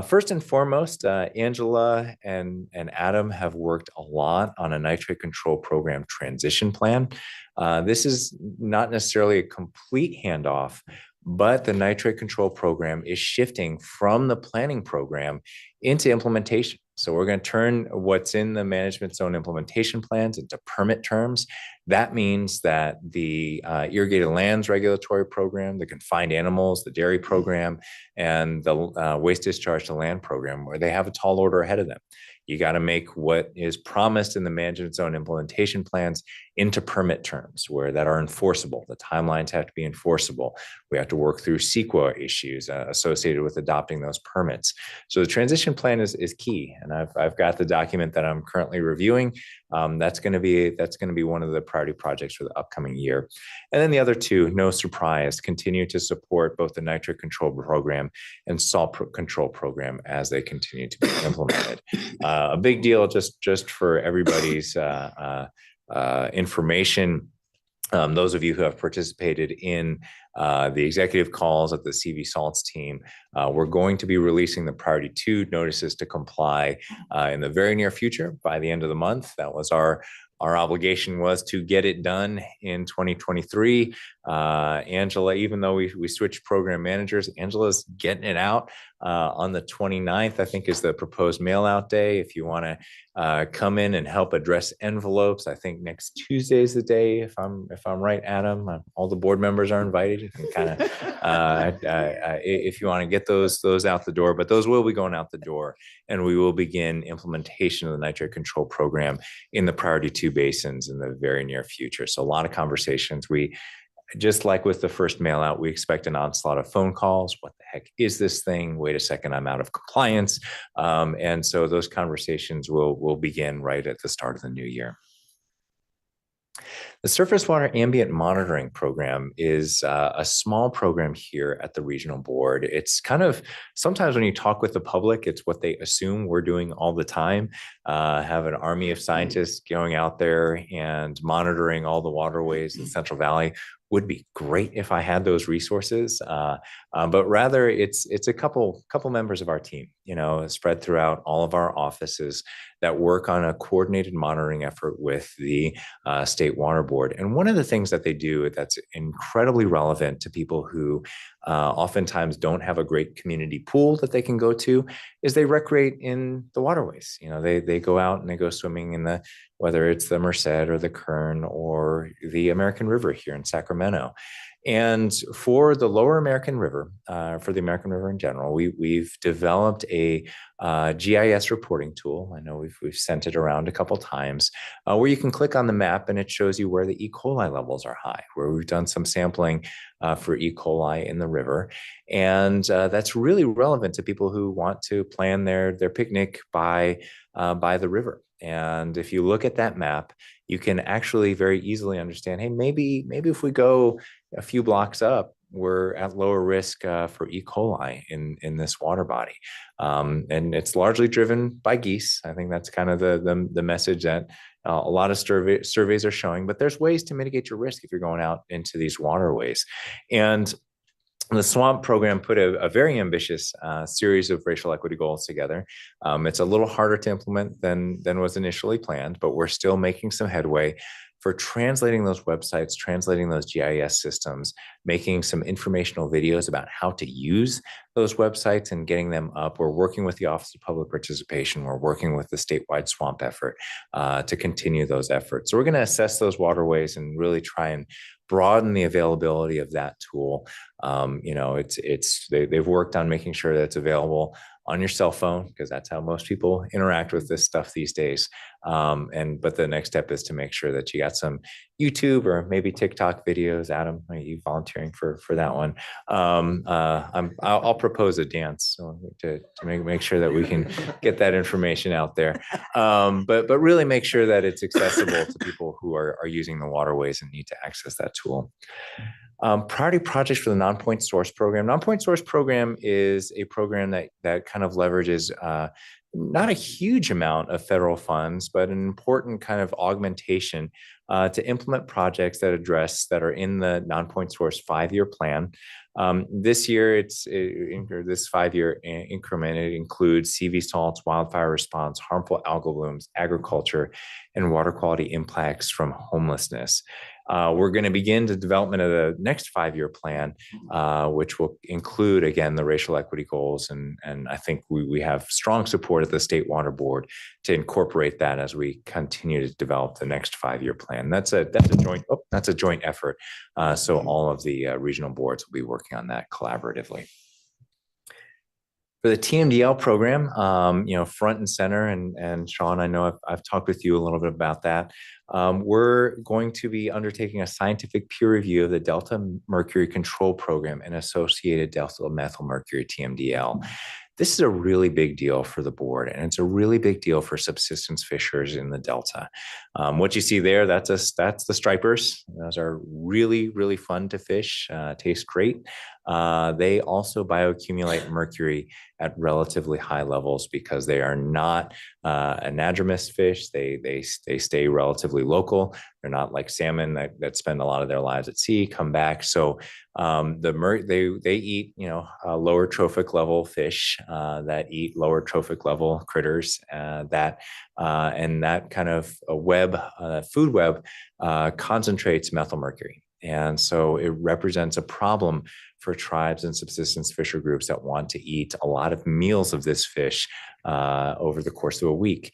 first and foremost, Angela and Adam have worked a lot on a nitrate control program transition plan. This is not necessarily a complete handoff, but the nitrate control program is shifting from the planning program into implementation. So we're going to turn what's in the management zone implementation plans into permit terms. That means that the irrigated lands regulatory program, the confined animals, the dairy program, and the waste discharge to land program, where they have a tall order ahead of them. You got to make what is promised in the management zone implementation plans into permit terms that are enforceable. The timelines have to be enforceable. We have to work through CEQA issues associated with adopting those permits. So the transition plan is key. And I've got the document that I'm currently reviewing. That's going to be one of the priority projects for the upcoming year. And then the other two, no surprise, continue to support both the nitrate control program and salt control program as they continue to be implemented. A big deal just for everybody's information. Those of you who have participated in the executive calls of the CV Salts team, we're going to be releasing the Priority 2 notices to comply in the very near future by the end of the month. That was our obligation, was to get it done in 2023. Angela, even though we switched program managers, Angela's getting it out on the 29th, I think, is the proposed mail out day. If you want to come in and help address envelopes, I think next Tuesday is the day, if I'm right, Adam. All the board members are invited. You can kind of if you want to get those out the door, but those will be going out the door, and we will begin implementation of the nitrate control program in the Priority 2 basins in the very near future. So a lot of conversations. We, just like with the first mail out, we expect an onslaught of phone calls. What the heck is this thing? Wait a second, I'm out of compliance. And so those conversations will begin right at the start of the new year. The surface water ambient monitoring program is a small program here at the regional board. It's kind of, sometimes when you talk with the public, it's what they assume we're doing all the time. Have an army of scientists going out there and monitoring all the waterways in Central Valley. Would be great if I had those resources, but rather it's a couple members of our team, spread throughout all of our offices that work on a coordinated monitoring effort with the State Water Board. And one of the things that they do that's incredibly relevant to people who oftentimes don't have a great community pool that they can go to is they recreate in the waterways. They go out and they go swimming in whether it's the Merced or the Kern or the American River here in Sacramento. And for the lower American River, for the American River in general, we've developed a GIS reporting tool. I know we've sent it around a couple times, where you can click on the map and it shows you where the E. coli levels are high, where we've done some sampling for E. coli in the river. And that's really relevant to people who want to plan their picnic by the river. And if you look at that map, you can actually very easily understand, hey, maybe if we go a few blocks up, we're at lower risk for E. coli in this water body. And it's largely driven by geese. I think that's kind of the message that a lot of surveys are showing, but there's ways to mitigate your risk if you're going out into these waterways. And the SWAMP program put a very ambitious series of racial equity goals together. It's a little harder to implement than was initially planned, but we're still making some headway. for translating those websites, translating those GIS systems, making some informational videos about how to use those websites and getting them up. We're working with the Office of Public Participation. We're working with the statewide swamp effort to continue those efforts. So we're going to assess those waterways and really try and broaden the availability of that tool. You know, they've worked on making sure that it's available on your cell phone, because that's how most people interact with this stuff these days. But the next step is to make sure that you got some YouTube or maybe TikTok videos. Adam, are you volunteering for that one? I'll propose a dance to make sure that we can get that information out there. But really make sure that it's accessible to people who are using the waterways and need to access that tool. Priority projects for the Non-Point Source Program. Non-Point Source Program is a program that kind of leverages not a huge amount of federal funds, but an important kind of augmentation to implement projects that are in the Non-Point Source 5-year plan. This year, this 5-year increment, it includes CV salts, wildfire response, harmful algal blooms, agriculture, and water quality impacts from homelessness. We're going to begin the development of the next 5-year plan, which will include, again, the racial equity goals. And I think we have strong support at the State Water Board to incorporate that as we continue to develop the next 5-year plan. That's a joint effort. So all of the regional boards will be working on that collaboratively. For the TMDL program, you know, front and center, and Sean, I know I've talked with you a little bit about that. We're going to be undertaking a scientific peer review of the Delta Mercury Control Program and associated delta methyl mercury, TMDL. This is a really big deal for the board, and it's a really big deal for subsistence fishers in the Delta. What you see there, that's the stripers. Those are really, really fun to fish, taste great. They also bioaccumulate mercury at relatively high levels because they are not anadromous fish. They stay relatively local. They're not like salmon that spend a lot of their lives at sea, come back. So they eat, you know, lower trophic level fish that eat lower trophic level critters and that kind of food web concentrates methyl mercury. And so it represents a problem for tribes and subsistence fisher groups that want to eat a lot of meals of this fish over the course of a week.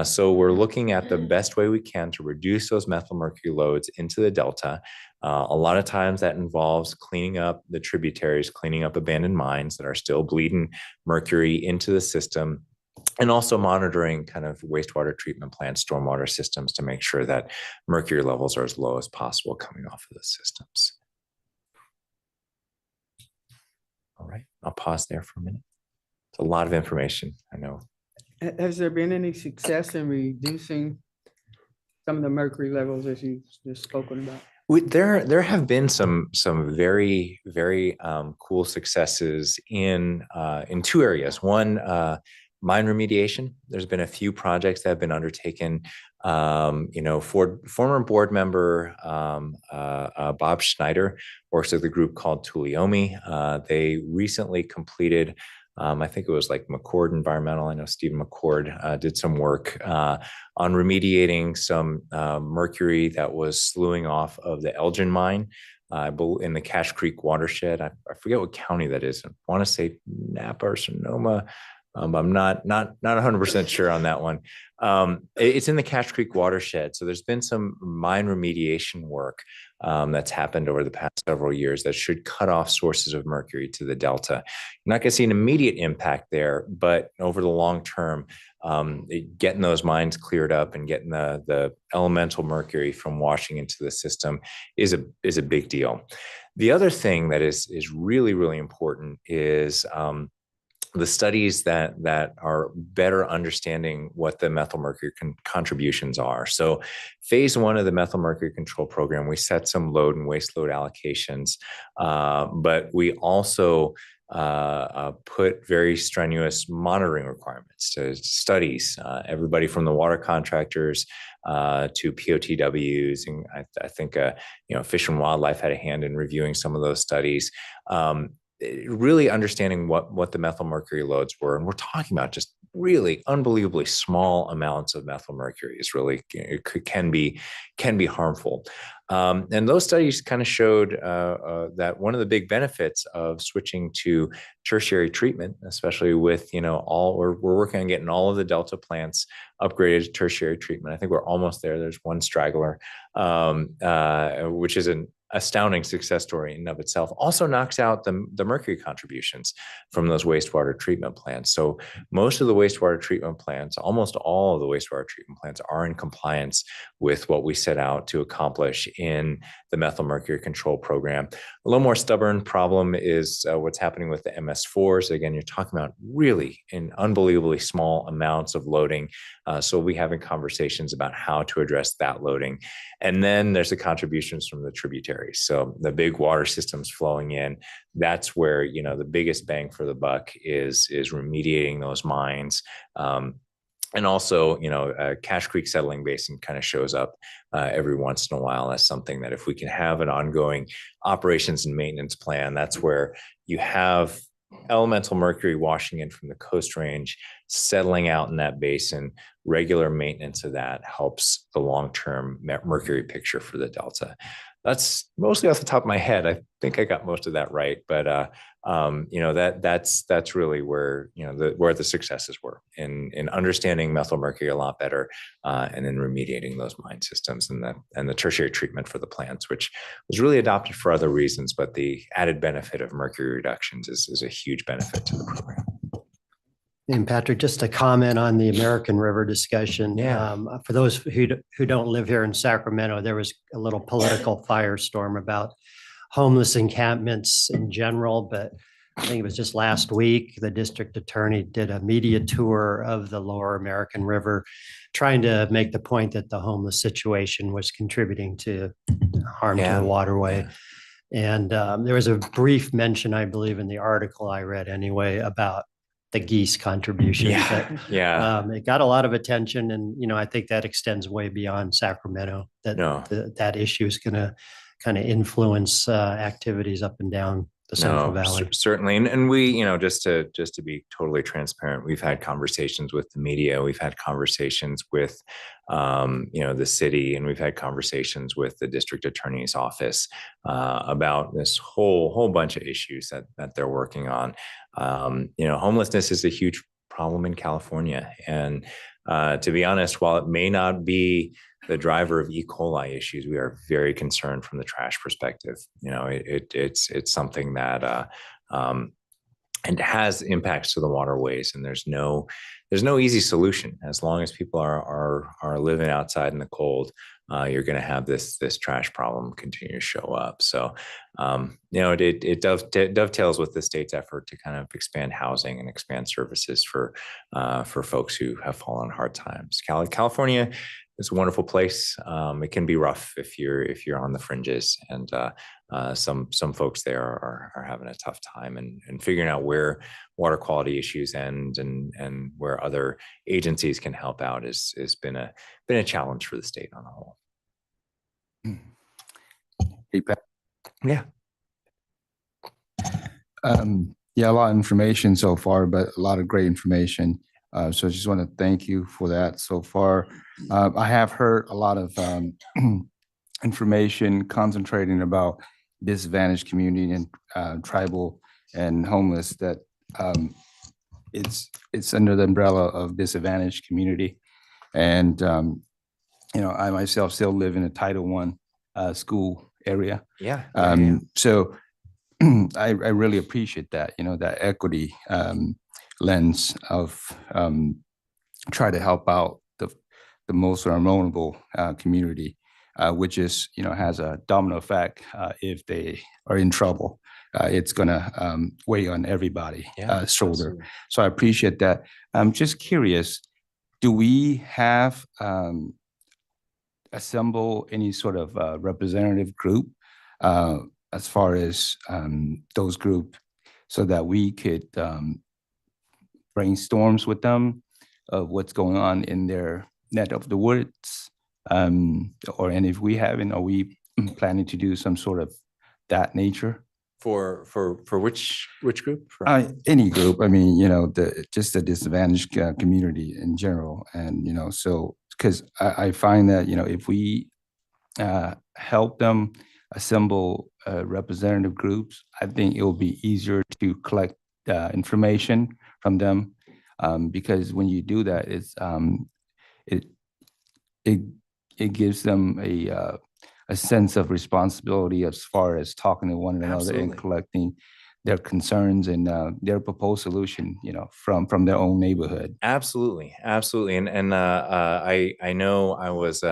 So we're looking at the best way we can to reduce those methyl mercury loads into the Delta. A lot of times that involves cleaning up the tributaries, cleaning up abandoned mines that are still bleeding mercury into the system, and also monitoring kind of wastewater treatment plants, stormwater systems to make sure that mercury levels are as low as possible coming off of the systems. All right, I'll pause there for a minute. It's a lot of information, I know.
Has there been any success in reducing some of the mercury levels as you've just spoken about?
There have been some very, very cool successes in 2 areas. One, mine remediation. There's been a few projects that have been undertaken. You know, former board member Bob Schneider works with a group called Tuolumne. They recently completed, I think it was like McCord Environmental. I know Stephen McCord did some work on remediating some mercury that was slewing off of the Elgin mine in the Cache Creek watershed. I forget what county that is. I want to say Napa or Sonoma. I'm not 100% sure on that one. It's in the Cache Creek watershed. So there's been some mine remediation work that's happened over the past several years that should cut off sources of mercury to the Delta. You're not going to see an immediate impact there, but over the long term, getting those mines cleared up and getting the elemental mercury from washing into the system is a big deal. The other thing that is really, really important is the studies that are better understanding what the methyl mercury contributions are. So phase 1 of the methyl mercury control program, we set some load and waste load allocations, but we also put very strenuous monitoring requirements to studies, everybody from the water contractors to POTWs. And I think, you know, Fish and Wildlife had a hand in reviewing some of those studies. Really understanding what the methyl mercury loads were. And we're talking about just really unbelievably small amounts of methyl mercury is really, can be harmful. And those studies kind of showed that one of the big benefits of switching to tertiary treatment, especially with, we're working on getting all of the Delta plants upgraded to tertiary treatment. I think we're almost there. There's one straggler, which is an astounding success story in and of itself. Also knocks out the mercury contributions from those wastewater treatment plants. So most of the wastewater treatment plants, almost all of the wastewater treatment plants, are in compliance with what we set out to accomplish in the methyl mercury control program. A little more stubborn problem is what's happening with the MS4s. Again, you're talking about really in unbelievably small amounts of loading. So we'll be having conversations about how to address that loading. And then there's the contributions from the tributaries. So the big water systems flowing in, that's where, the biggest bang for the buck is remediating those mines. And also, Cache Creek Settling Basin kind of shows up every once in a while as something that if we can have an ongoing operations and maintenance plan, that's where you have elemental mercury washing in from the Coast Range, settling out in that basin. Regular maintenance of that helps the long-term mercury picture for the Delta. That's mostly off the top of my head. I think I got most of that right, but that's really where where the successes were in understanding methyl mercury a lot better, and in remediating those mine systems and the tertiary treatment for the plants, which was really adopted for other reasons, but the added benefit of mercury reductions is a huge benefit to the program.
And Patrick, just a comment on the American River discussion.
Yeah.
For those who don't live here in Sacramento, there was a little political firestorm about homeless encampments in general, but I think it was just last week, the district attorney did a media tour of the lower American River, trying to make the point that the homeless situation was contributing to harm to the waterway. And there was a brief mention, I believe, in the article I read anyway, about the geese contribution. It got a lot of attention, and I think that extends way beyond Sacramento. That issue is going to kind of influence activities up and down the Central Valley.
Certainly, and we, just to be totally transparent, we've had conversations with the media, we've had conversations with, the city, and we've had conversations with the district attorney's office about this whole bunch of issues that they're working on. Homelessness is a huge problem in California, and to be honest, while it may not be the driver of E. coli issues, we are very concerned from the trash perspective. It's something that and has impacts to the waterways, and there's no easy solution. As long as people are living outside in the cold, you're going to have this trash problem continue to show up. So, it dovetails with the state's effort to kind of expand housing and expand services for folks who have fallen on hard times. California is a wonderful place. It can be rough if you're on the fringes, and some folks there are having a tough time and figuring out where water quality issues end and where other agencies can help out has been a challenge for the state on the whole.
Hey, Pat.
Yeah.
A lot of information so far, but a lot of great information. So I just want to thank you for that so far. I have heard a lot of information concentrating about disadvantaged community and tribal and homeless, that it's under the umbrella of disadvantaged community. And, I myself still live in a Title I school area. So I really appreciate that, that equity lens of try to help out the most vulnerable community, which is, has a domino effect. If they are in trouble, it's going to weigh on everybody's shoulder. Absolutely. So I appreciate that. I'm just curious, do we have assemble any sort of representative group as far as those groups, so that we could brainstorms with them of what's going on in their neck of the woods, and if we haven't, are we planning to do some sort of that nature?
For which group? For-
Any group, I mean, just the disadvantaged community in general. And, so, because I find that, if we help them assemble representative groups, I think it will be easier to collect information from them. Because when you do that, it gives them a sense of responsibility as far as talking to one another
Absolutely.
and collecting their concerns and their proposed solution, from their own neighborhood.
Absolutely, absolutely, and I know I was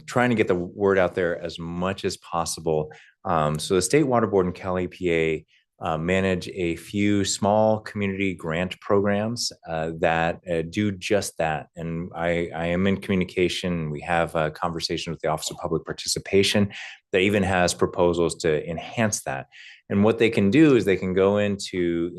trying to get the word out there as much as possible. So the State Water Board and Cal EPA manage a few small community grant programs that do just that. And I am in communication. We have a conversation with the Office of Public Participation that even has proposals to enhance that. And what they can do is they can go into,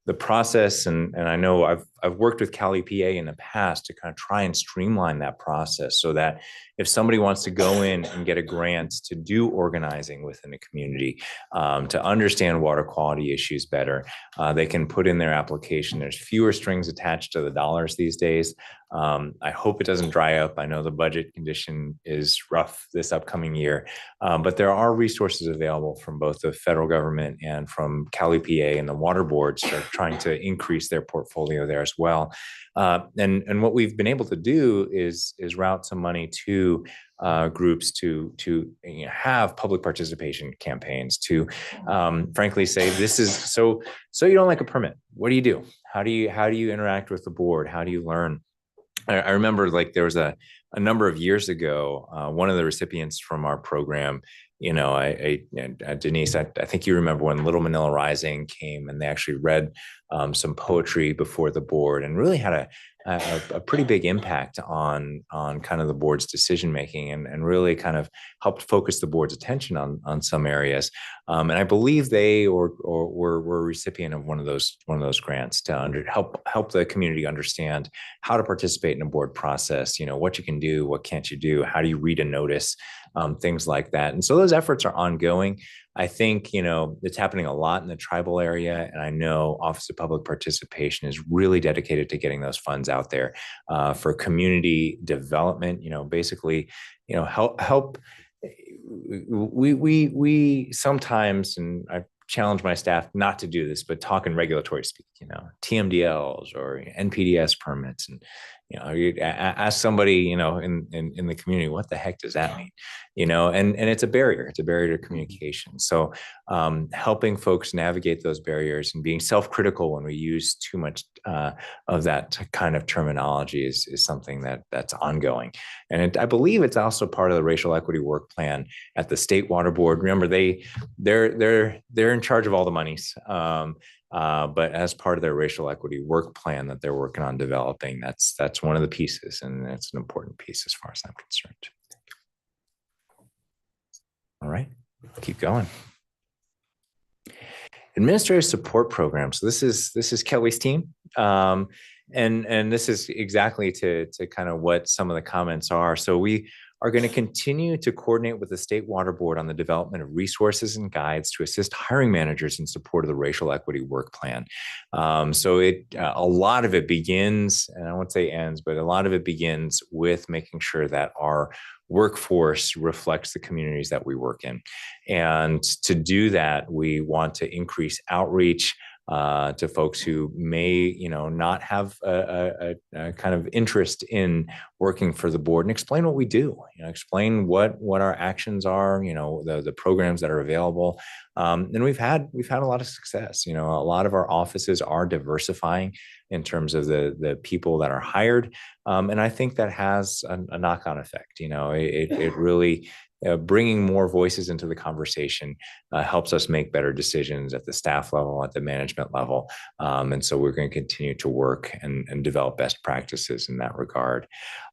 the process, and I know I've worked with Cal EPA in the past to kind of try and streamline that process so that if somebody wants to go in and get a grant to do organizing within a community, to understand water quality issues better, they can put in their application. There's fewer strings attached to the dollars these days. I hope it doesn't dry up. I know the budget condition is rough this upcoming year, but there are resources available from both the federal government and from Cal EPA, and the water boards are trying to increase their portfolio there as well. And what we've been able to do is route some money to groups to have public participation campaigns to frankly say, this is so you don't like a permit. What do you do? How do you interact with the board? How do you learn? I remember, like, there was a number of years ago, one of the recipients from our program, Denise, I think you remember when Little Manila Rising came and they actually read some poetry before the board and really had a pretty big impact on kind of the board's decision making, and really kind of helped focus the board's attention on some areas. And I believe they were a recipient of one of those grants to help the community understand how to participate in a board process. What you can do, what can't you do, how do you read a notice, things like that. And so those efforts are ongoing. I think, it's happening a lot in the tribal area, and I know Office of Public Participation is really dedicated to getting those funds out there for community development. Basically, help. We sometimes, and I've challenged my staff not to do this, but talk in regulatory speak. TMDLs or NPDES permits, and you ask somebody, in the community, what the heck does that mean? And it's a barrier. It's a barrier to communication. So helping folks navigate those barriers and being self-critical when we use too much of that kind of terminology is something that's ongoing. And I believe it's also part of the racial equity work plan at the State Water Board. Remember, they're in charge of all the monies. But as part of their racial equity work plan that they're working on developing, that's one of the pieces, and it's an important piece as far as I'm concerned. All right, keep going. Administrative support program. So this is Kelly's team, and this is exactly to kind of what some of the comments are. So we are going to continue to coordinate with the State Water Board on the development of resources and guides to assist hiring managers in support of the racial equity work plan. So a lot of it begins, and I won't say ends, but a lot of it begins with making sure that our workforce reflects the communities that we work in. And to do that, we want to increase outreach to folks who may, not have a kind of interest in working for the board, and explain what we do. Explain what our actions are. The programs that are available. And we've had a lot of success. A lot of our offices are diversifying in terms of the people that are hired, and I think that has a knock-on effect. It really. Bringing more voices into the conversation helps us make better decisions at the staff level, at the management level. And so we're going to continue to work and develop best practices in that regard.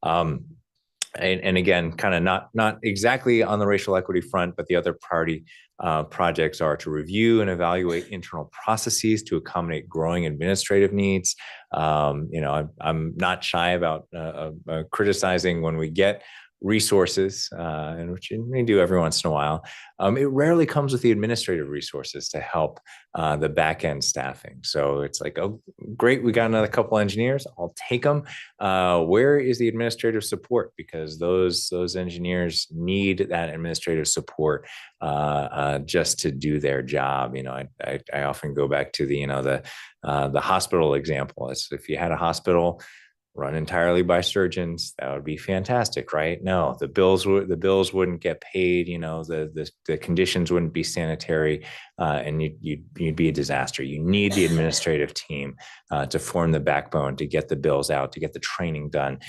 And again, kind of not exactly on the racial equity front, but the other priority projects are to review and evaluate internal processes to accommodate growing administrative needs. I'm not shy about criticizing when we get resources, and which you may do every once in a while, it rarely comes with the administrative resources to help the back end staffing. So it's like, oh, great, we got another couple engineers, I'll take them. Where is the administrative support? Because those engineers need that administrative support just to do their job. You know, I often go back to the hospital example. It's if you had a hospital run entirely by surgeons, that would be fantastic, right? No, the bills wouldn't get paid. You know, the conditions wouldn't be sanitary, and you'd be a disaster. You need the administrative team to form the backbone, to get the bills out, to get the training done,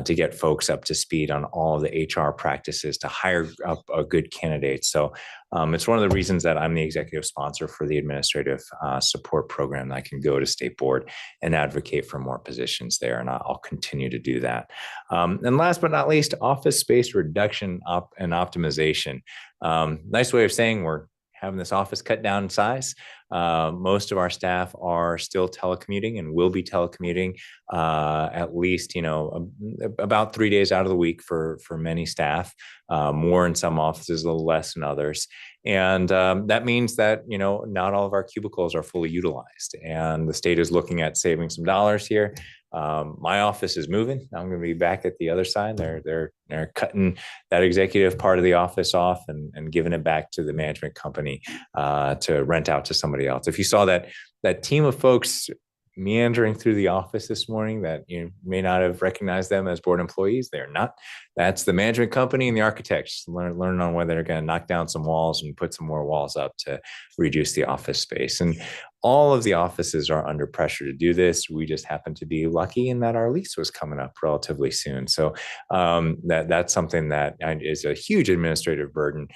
to get folks up to speed on all the HR practices, to hire up a good candidate. So it's one of the reasons that I'm the executive sponsor for the administrative support program. That I can go to state board and advocate for more positions there, and I'll continue to do that. And last but not least, office space reduction and optimization. Nice way of saying we're having this office cut down in size. Most of our staff are still telecommuting and will be telecommuting at least, about 3 days out of the week for many staff, more in some offices, a little less in others. And that means that, not all of our cubicles are fully utilized, and the state is looking at saving some dollars here. My office is moving. I'm going to be back at the other side. They're cutting that executive part of the office off and giving it back to the management company to rent out to somebody else. If you saw that team of folks meandering through the office this morning, that you may not have recognized them as board employees, they're not. That's the management company and the architects learning on whether they're going to knock down some walls and put some more walls up to reduce the office space. And all of the offices are under pressure to do this. We just happen to be lucky in that our lease was coming up relatively soon. So that's something that is a huge administrative burden.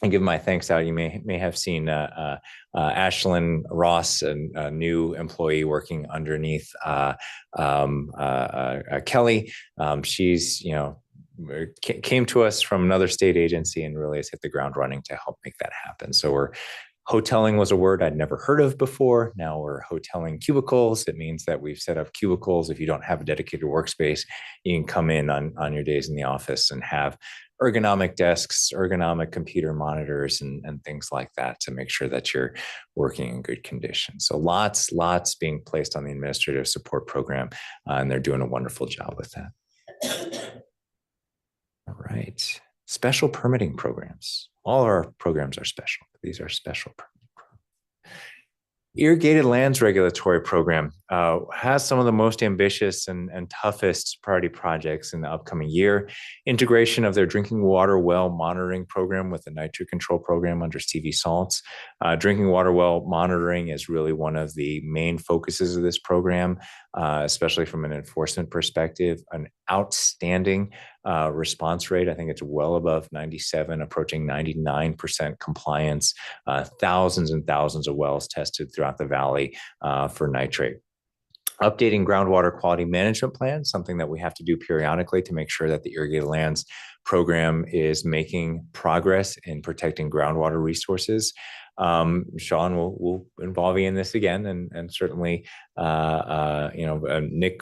And give my thanks out. You may have seen Ashlyn Ross, a new employee working underneath Kelly. She's came to us from another state agency and really has hit the ground running to help make that happen. So hoteling was a word I'd never heard of before. Now we're hoteling cubicles. It means that we've set up cubicles. If you don't have a dedicated workspace, you can come in on your days in the office and have ergonomic desks, ergonomic computer monitors, and things like that to make sure that you're working in good condition. So lots being placed on the administrative support program, and they're doing a wonderful job with that. All right. Special permitting programs. All of our programs are special. These are special permitting programs. Irrigated Lands Regulatory Program has some of the most ambitious and toughest priority projects in the upcoming year. Integration of their drinking water well monitoring program with the nitrate control program under CV Salts. Drinking water well monitoring is really one of the main focuses of this program, especially from an enforcement perspective. An outstanding response rate. I think it's well above 97, approaching 99% compliance. Thousands and thousands of wells tested throughout the valley for nitrate. Updating groundwater quality management plans, something that we have to do periodically to make sure that the Irrigated Lands program is making progress in protecting groundwater resources. Sean will involve you in this again, and certainly, Nick,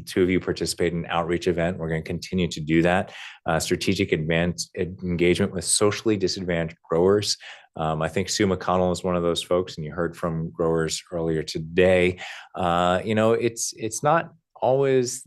two of you participate in an outreach event. We're going to continue to do that. Strategic engagement with socially disadvantaged growers. I think Sue McConnell is one of those folks, and you heard from growers earlier today. It's not always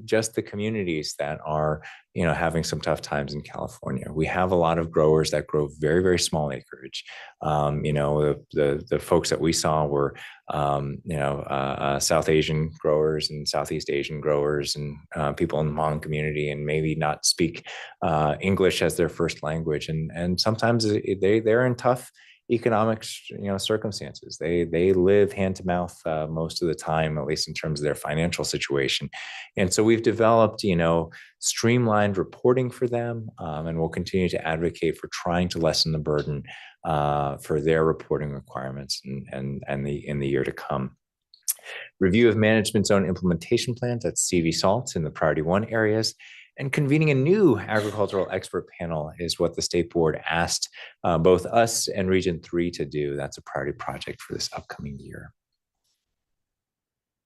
just the communities that are having some tough times in California. We have a lot of growers that grow very, very small acreage. The folks that we saw were South Asian growers and Southeast Asian growers and people in the Hmong community, and maybe not speak English as their first language, and sometimes they're in tough economic circumstances. They live hand to mouth most of the time, at least in terms of their financial situation. And so we've developed streamlined reporting for them, and we'll continue to advocate for trying to lessen the burden for their reporting requirements and in the year to come. Review of management zone implementation plans at CV Salts in the priority 1 areas. And convening a new agricultural expert panel is what the state board asked both us and Region 3 to do. That's a priority project for this upcoming year.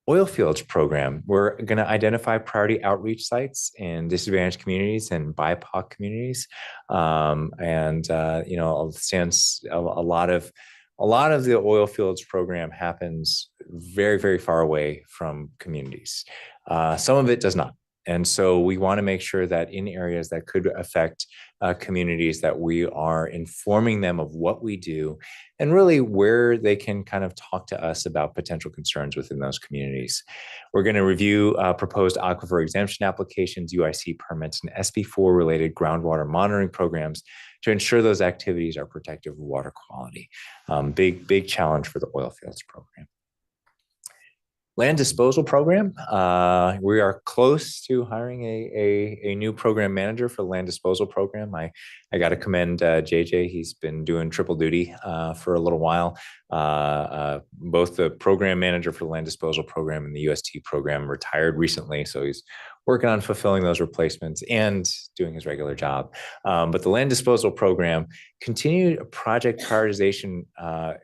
oil fields program. We're going to identify priority outreach sites in disadvantaged communities and BIPOC communities. Since a lot of the oil fields program happens very, very far away from communities. Some of it does not. And so we want to make sure that in areas that could affect communities, that we are informing them of what we do and really where they can kind of talk to us about potential concerns within those communities. We're going to review proposed aquifer exemption applications, UIC permits, and SB4 related groundwater monitoring programs to ensure those activities are protective of water quality. Big challenge for the oil fields program. Land disposal program. We are close to hiring a new program manager for the land disposal program. I got to commend JJ. He's been doing triple duty for a little while. Both the program manager for the land disposal program and the UST program retired recently, so he's working on fulfilling those replacements and doing his regular job. But the land disposal program continued project prioritization,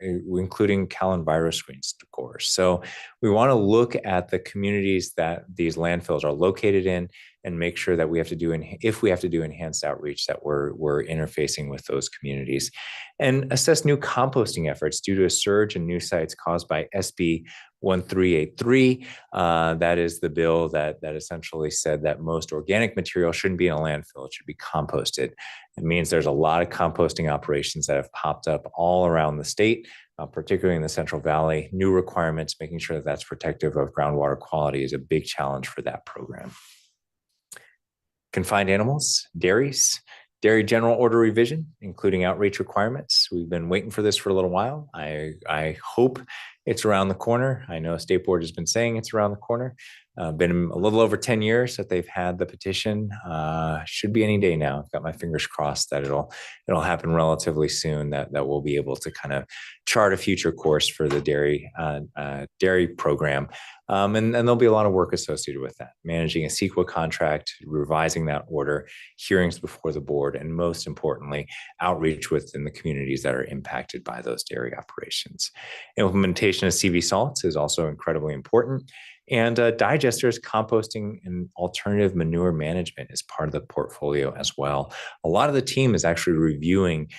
including CalEnviro scores. So we want to look at the communities that these landfills are located in and make sure that we have to do, if we have to do enhanced outreach, that we're interfacing with those communities, and assess new composting efforts due to a surge in new sites caused by SB 1383. That is the bill that essentially said that most organic material shouldn't be in a landfill, it should be composted. It means there's a lot of composting operations that have popped up all around the state, particularly in the Central Valley. New requirements, making sure that that's protective of groundwater quality is a big challenge for that program. Confined animals, dairies, dairy general order revision, including outreach requirements. We've been waiting for this for a little while. I hope it's around the corner. I know State Board has been saying it's around the corner. Been a little over 10 years that they've had the petition. Should be any day now. I've got my fingers crossed that it'll happen relatively soon, that we'll be able to kind of chart a future course for the dairy program. And there'll be a lot of work associated with that, managing a CEQA contract, revising that order, hearings before the board, and most importantly, outreach within the communities that are impacted by those dairy operations. Implementation of CV salts is also incredibly important. And digesters, composting, and alternative manure management is part of the portfolio as well. A lot of the team is actually reviewing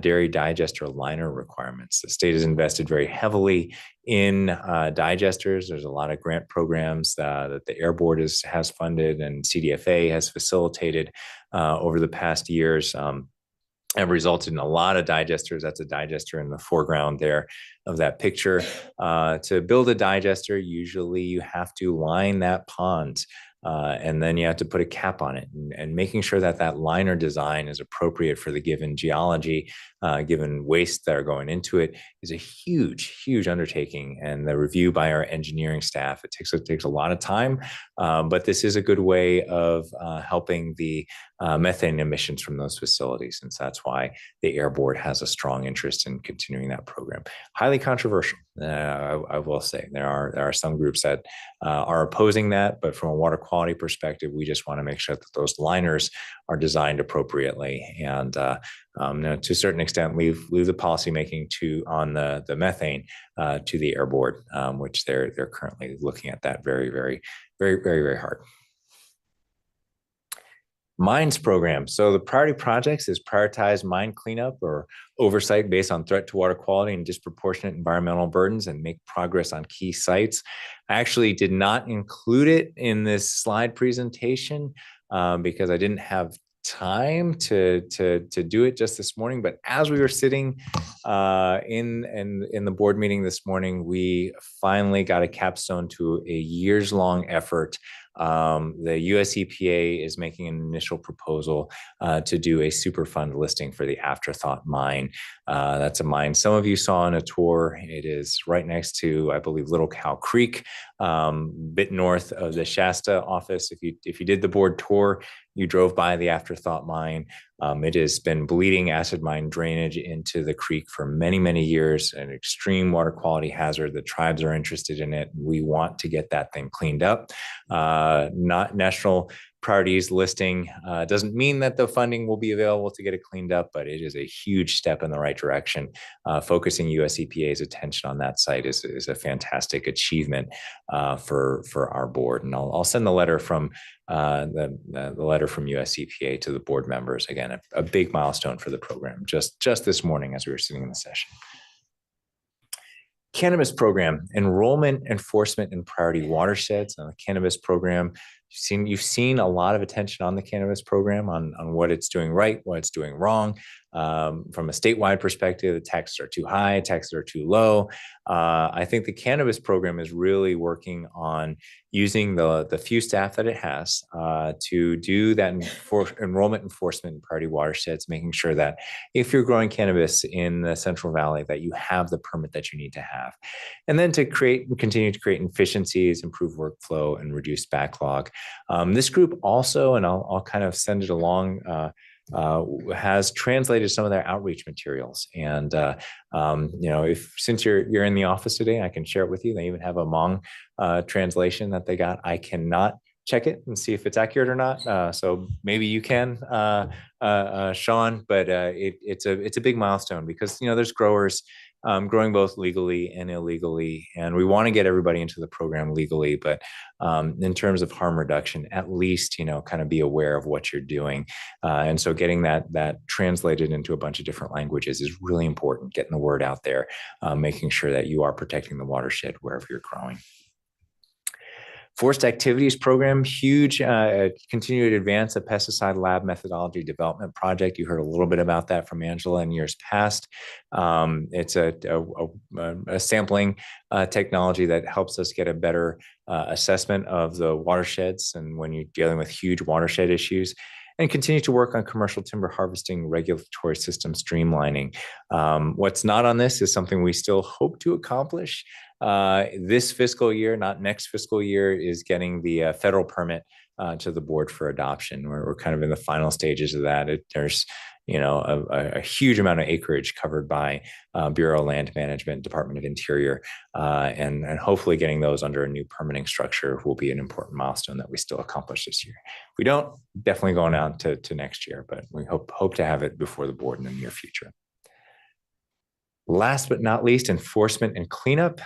dairy digester liner requirements. The state has invested very heavily in digesters. There's a lot of grant programs that the Air Board has funded and CDFA has facilitated over the past years. And resulted in a lot of digesters. That's a digester in the foreground there of that picture. To build a digester, usually you have to line that pond, and then you have to put a cap on it, and making sure that that liner design is appropriate for the given geology, given wastes that are going into it, is a huge undertaking. And the review by our engineering staff, it takes a lot of time, but this is a good way of helping the methane emissions from those facilities. And so that's why the Air Board has a strong interest in continuing that program. Highly controversial, I will say. There are some groups that are opposing that, but from a water quality perspective, we just want to make sure that those liners are designed appropriately, and to a certain extent leave the policymaking on the methane to the Air Board, which they're currently looking at that very hard. Mines program. So the priority projects is prioritized mine cleanup or oversight based on threat to water quality and disproportionate environmental burdens, and make progress on key sites. I actually did not include it in this slide presentation because I didn't have time to do it just this morning. But as we were sitting in the board meeting this morning, we finally got a capstone to a years-long effort. The US EPA is making an initial proposal to do a Superfund listing for the Afterthought mine. That's a mine some of you saw on a tour. It is right next to, I believe, Little Cow Creek, bit north of the Shasta office. If you did the board tour, you drove by the Afterthought mine. It has been bleeding acid mine drainage into the creek for many years, an extreme water quality hazard. The tribes are interested in it. We want to get that thing cleaned up. Not National priorities listing doesn't mean that the funding will be available to get it cleaned up, but it is a huge step in the right direction. Focusing US EPA's attention on that site is a fantastic achievement for our board. And I'll send the letter from the letter from US EPA to the board members. Again, a big milestone for the program just this morning as we were sitting in the session. Cannabis program, enrollment, enforcement, and priority watersheds. On the cannabis program, you've seen a lot of attention on the cannabis program, on what it's doing right, what it's doing wrong. From a statewide perspective, the taxes are too high, taxes are too low. I think the cannabis program is really working on using the few staff that it has to do that enrollment enforcement and priority watersheds, making sure that if you're growing cannabis in the Central Valley, that you have the permit that you need to have. And then to continue to create efficiencies, improve workflow, and reduce backlog. This group also, and I'll kind of send it along, has translated some of their outreach materials. And, since you're in the office today, I can share it with you. They even have a Hmong translation that they got. I cannot check it and see if it's accurate or not. So maybe you can, Sean, but it's a big milestone because, there's growers growing both legally and illegally. And we want to get everybody into the program legally, but in terms of harm reduction, at least, kind of be aware of what you're doing. And so getting that translated into a bunch of different languages is really important, getting the word out there, making sure that you are protecting the watershed wherever you're growing. Forest Activities Program, huge, continue to advance a pesticide lab methodology development project. You heard a little bit about that from Angela in years past. It's a sampling technology that helps us get a better assessment of the watersheds and when you're dealing with huge watershed issues, and continue to work on commercial timber harvesting regulatory system streamlining. What's not on this is something we still hope to accomplish. This fiscal year, not next fiscal year, is getting the federal permit to the board for adoption. We're kind of in the final stages of that. There's a huge amount of acreage covered by Bureau of Land Management, Department of Interior, and hopefully getting those under a new permitting structure will be an important milestone that we still accomplish this year. If we don't, definitely going out to next year, but we hope to have it before the board in the near future. Last but not least, enforcement and cleanup.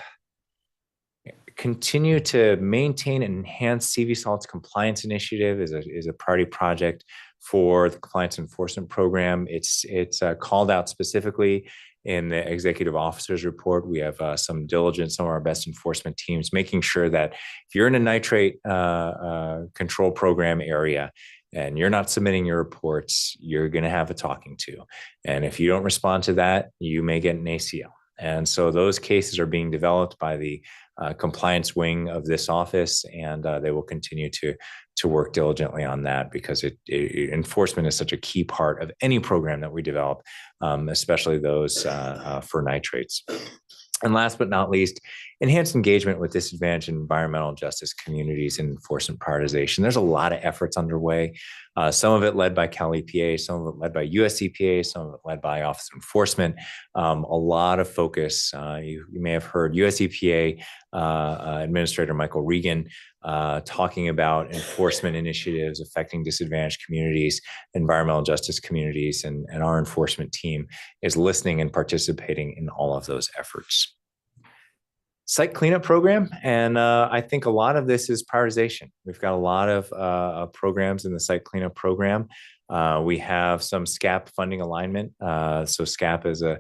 Continue to maintain and enhance CV Salt's compliance initiative is a priority project for the compliance enforcement program. It's called out specifically in the executive officer's report. We have some diligence, some of our best enforcement teams, making sure that if you're in a nitrate control program area and you're not submitting your reports, you're going to have a talking to. And if you don't respond to that, you may get an ACL. And so those cases are being developed by the compliance wing of this office, and they will continue to work diligently on that because enforcement is such a key part of any program that we develop, especially those for nitrates. And last but not least, enhanced engagement with disadvantaged environmental justice communities and enforcement prioritization. There's a lot of efforts underway, some of it led by Cal EPA, some of it led by US EPA, some of it led by Office of Enforcement. A lot of focus. You may have heard US EPA Administrator Michael Regan talking about enforcement initiatives affecting disadvantaged communities, environmental justice communities, and our enforcement team is listening and participating in all of those efforts. Site cleanup program, and I think a lot of this is prioritization. We've got a lot of programs in the site cleanup program. We have some SCAP funding alignment. So SCAP is a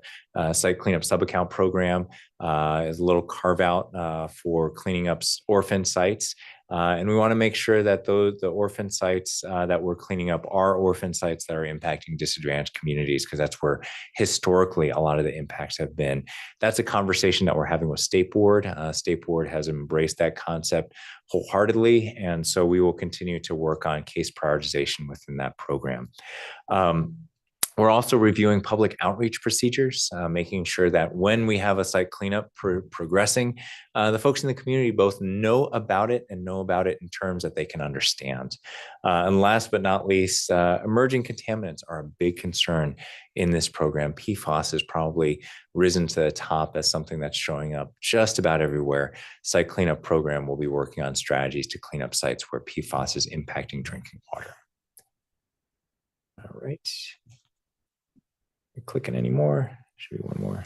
site cleanup subaccount program, is a little carve out for cleaning up orphan sites. And we want to make sure that the orphan sites that we're cleaning up are orphan sites that are impacting disadvantaged communities, because that's where historically a lot of the impacts have been. That's a conversation that we're having with State Board. State Board has embraced that concept wholeheartedly, and so we will continue to work on case prioritization within that program. We're also reviewing public outreach procedures, making sure that when we have a site cleanup progressing, the folks in the community both know about it and know about it in terms that they can understand. And last but not least, emerging contaminants are a big concern in this program. PFAS has probably risen to the top as something that's showing up just about everywhere. Site cleanup program will be working on strategies to clean up sites where PFAS is impacting drinking water. All right. Clicking anymore. Should be one more.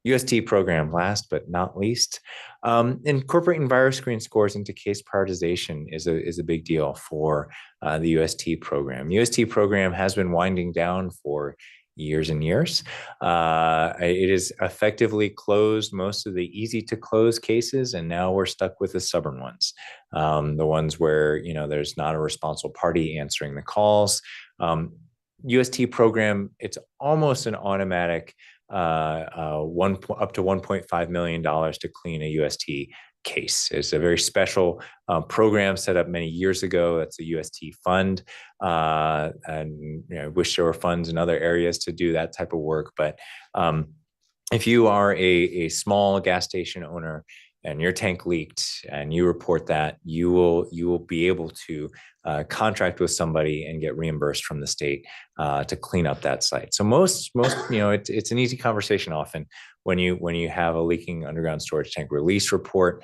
UST program, last but not least. Incorporating virus screen scores into case prioritization is a big deal for the UST program. UST program has been winding down for years and years. It has effectively closed most of the easy to close cases, and now we're stuck with the stubborn ones. The ones where, there's not a responsible party answering the calls. UST program, it's almost an automatic up to $1.5 million to clean a UST case. It's a very special program set up many years ago. That's a UST fund. And I wish there were funds in other areas to do that type of work. But if you are a small gas station owner and your tank leaked and you report that, you will be able to contract with somebody and get reimbursed from the state to clean up that site. So most it's an easy conversation often when you have a leaking underground storage tank release report,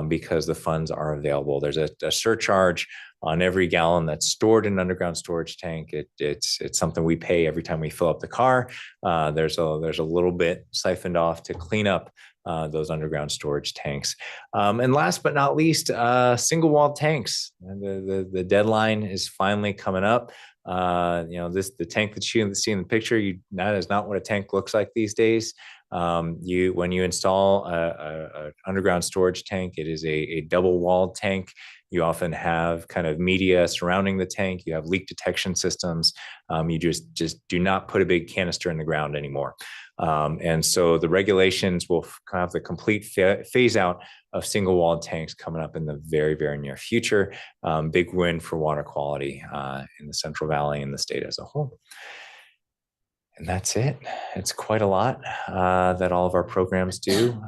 because the funds are available. There's a surcharge on every gallon that's stored in an underground storage tank. It's something we pay every time we fill up the car. There's a little bit siphoned off to clean up those underground storage tanks. And last but not least, single wall tanks. The deadline is finally coming up. The tank that you see in the picture, that is not what a tank looks like these days. When you install a underground storage tank, it is a double walled tank. You often have kind of media surrounding the tank. You have leak detection systems. You just do not put a big canister in the ground anymore. And so the regulations will have the complete phase out of single walled tanks coming up in the very, very near future. Big win for water quality in the Central Valley and the state as a whole. And that's it. It's quite a lot that all of our programs do.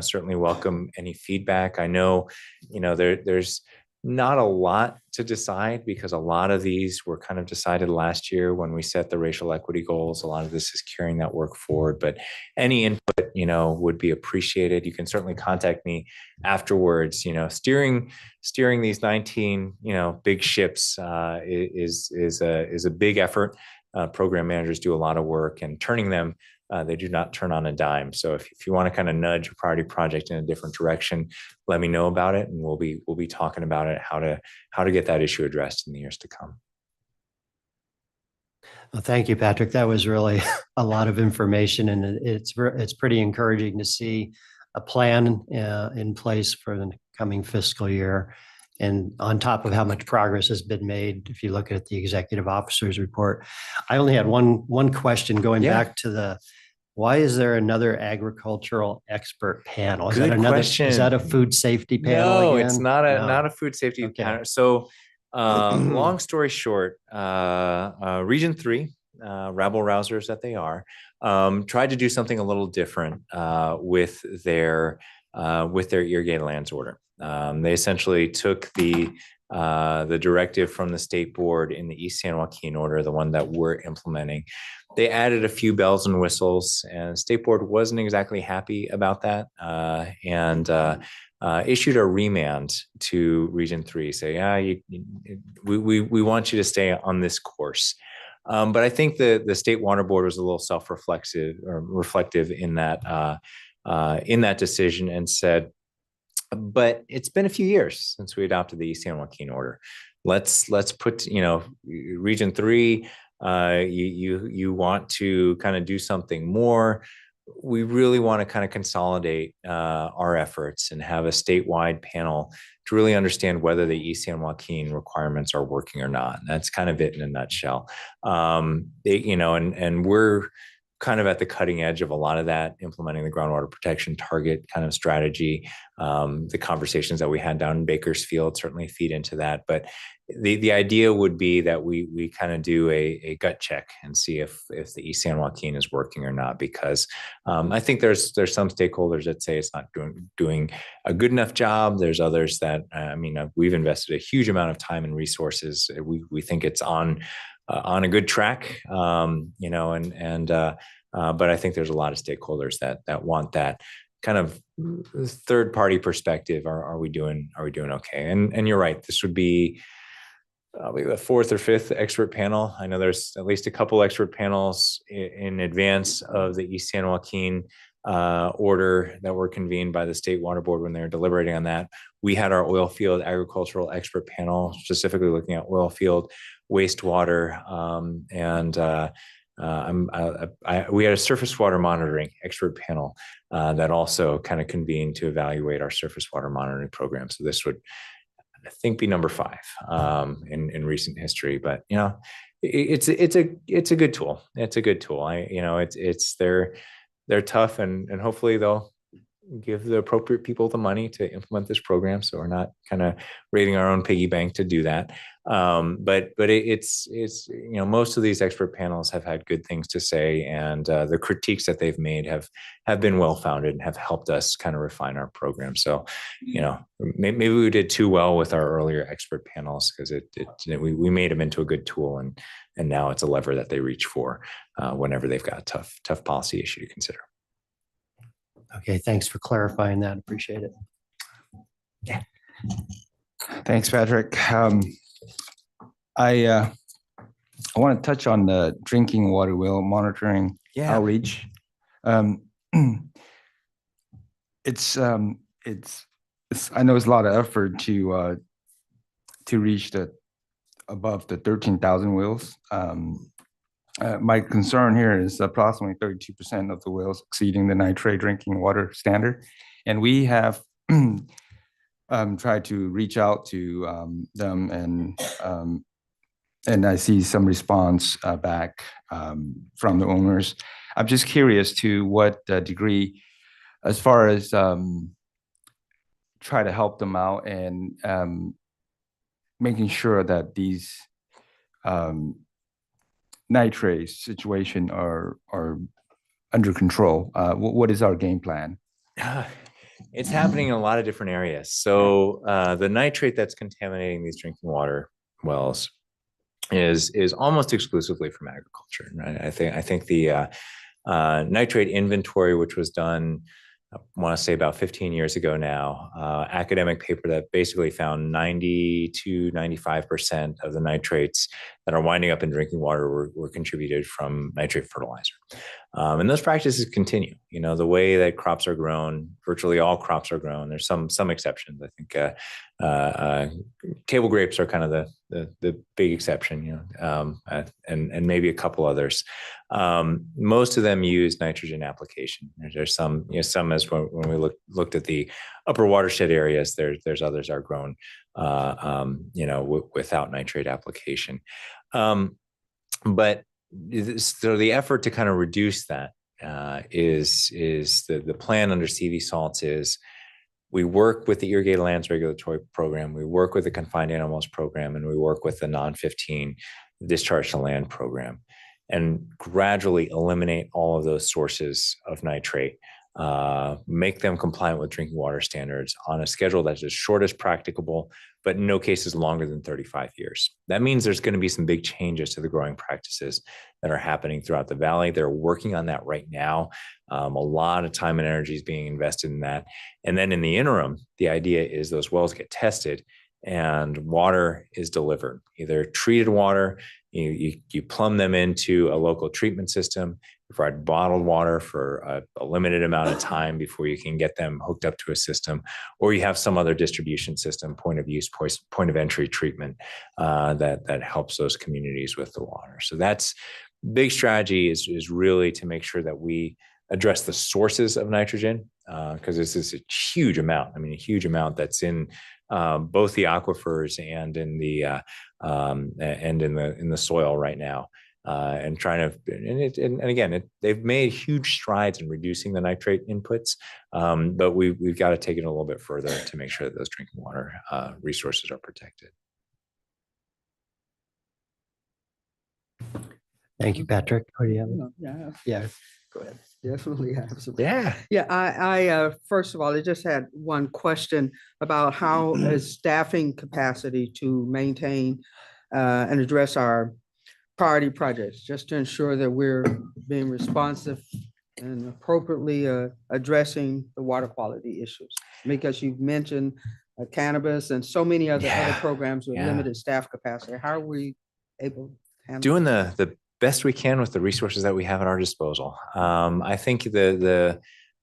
Certainly welcome any feedback. I know, there's not a lot to decide because a lot of these were kind of decided last year when we set the racial equity goals. A lot of this is carrying that work forward, but any input, would be appreciated. You can certainly contact me afterwards. Steering these 19, big ships is a big effort. Program managers do a lot of work, and turning them, they do not turn on a dime. So if you want to kind of nudge a priority project in a different direction, let me know about it, and we'll be talking about it, how to get that issue addressed in the years to come.
Well, thank you, Patrick. That was really a lot of information, and it's pretty encouraging to see a plan in place for the coming fiscal year. And on top of how much progress has been made, if you look at the executive officer's report, I only had one question going back to why is there another agricultural expert panel?
Good question.
Is that a food safety panel?
No,
again?
it's not a food safety panel. So long story short, Region 3, rabble rousers that they are, tried to do something a little different with their irrigated lands order. They essentially took the directive from the state board in the East San Joaquin order, the one that we're implementing. They added a few bells and whistles, and the state board wasn't exactly happy about that, and issued a remand to Region 3, say, we want you to stay on this course. But I think the state water board was a little reflective in that decision, and said, but it's been a few years since we adopted the East San Joaquin order. Let's put, Region 3, you want to kind of do something more. We really want to kind of consolidate our efforts and have a statewide panel to really understand whether the East San Joaquin requirements are working or not. And that's kind of it in a nutshell. And we're kind of at the cutting edge of a lot of that, implementing the groundwater protection target kind of strategy. The conversations that we had down in Bakersfield certainly feed into that. But the idea would be that we kind of do a gut check and see if the East San Joaquin is working or not, because I think there's some stakeholders that say it's not doing a good enough job. There's others that, we've invested a huge amount of time and resources. We think it's on a good track, but I think there's a lot of stakeholders that want that kind of third party perspective. Are we doing okay? And you're right. This would be the fourth or fifth expert panel. I know there's at least a couple expert panels in advance of the East San Joaquin order that were convened by the State Water Board when they were deliberating on that. We had our oil field agricultural expert panel specifically looking at oil field wastewater, we had a surface water monitoring expert panel that also kind of convened to evaluate our surface water monitoring program. So this would, I think, be number 5 in recent history. But it's a good tool. It's a good tool. They're tough, and hopefully they'll give the appropriate people the money to implement this program. So we're not kind of raiding our own piggy bank to do that. But it's most of these expert panels have had good things to say, and the critiques that they've made have been well founded and have helped us kind of refine our program. So maybe we did too well with our earlier expert panels, because we made them into a good tool, and now it's a lever that they reach for whenever they've got a tough policy issue to consider.
Okay, thanks for clarifying that. Appreciate it.
Yeah. Thanks, Patrick. I want to touch on the drinking water well monitoring outreach. It's I know it's a lot of effort to reach above the 13,000 wells. My concern here is approximately 32% of the wells exceeding the nitrate drinking water standard. And we have tried to reach out to them, and I see some response back from the owners. I'm just curious to what degree, as far as try to help them out and making sure that these nitrate situation are under control. What is our game plan?
It's happening in a lot of different areas. So the nitrate that's contaminating these drinking water wells is almost exclusively from agriculture. Right? I think the nitrate inventory, which was done, I want to say about 15 years ago now, academic paper that basically found 90 to 95% of the nitrates that are winding up in drinking water were contributed from nitrate fertilizer. And those practices continue. The way that crops are grown, virtually all crops are grown. There's some exceptions. I think table grapes are kind of the big exception, and maybe a couple others. Most of them use nitrogen application. There's some, some as when we looked at the upper watershed areas, there's others are grown, without nitrate application. But so the effort to kind of reduce that is the plan under CV salts is we work with the Irrigated Lands Regulatory Program, we work with the Confined Animals Program, and we work with the Non-15 Discharge to Land Program, and gradually eliminate all of those sources of nitrate, make them compliant with drinking water standards on a schedule that's as short as practicable, but in no cases longer than 35 years. That means there's going to be some big changes to the growing practices that are happening throughout the valley. They're working on that right now. A lot of time and energy is being invested in that. And then in the interim, the idea is those wells get tested and water is delivered, either treated water, you plumb them into a local treatment system, you provide bottled water for a limited amount of time before you can get them hooked up to a system, or you have some other distribution system, point of use, point of entry treatment that helps those communities with the water. So that's big strategy is really to make sure that we address the sources of nitrogen, because this is a huge amount. I mean, a huge amount that's in both the aquifers and in the soil right now. and trying to, and again, they've made huge strides in reducing the nitrate inputs, but we've got to take it a little bit further to make sure that those drinking water resources are protected.
Thank you, Patrick. What do you have?
Yeah,
Yeah, go ahead.
definitely have some.
Yeah.
Yeah, I first of all, I just had one question about how is staffing capacity to maintain and address our priority projects, just to ensure that we're being responsive and appropriately addressing the water quality issues. Because you've mentioned cannabis and so many other
Yeah,
programs with
yeah.
limited staff capacity. How are we able to handle?
Doing the best we can with the resources that we have at our disposal. I think the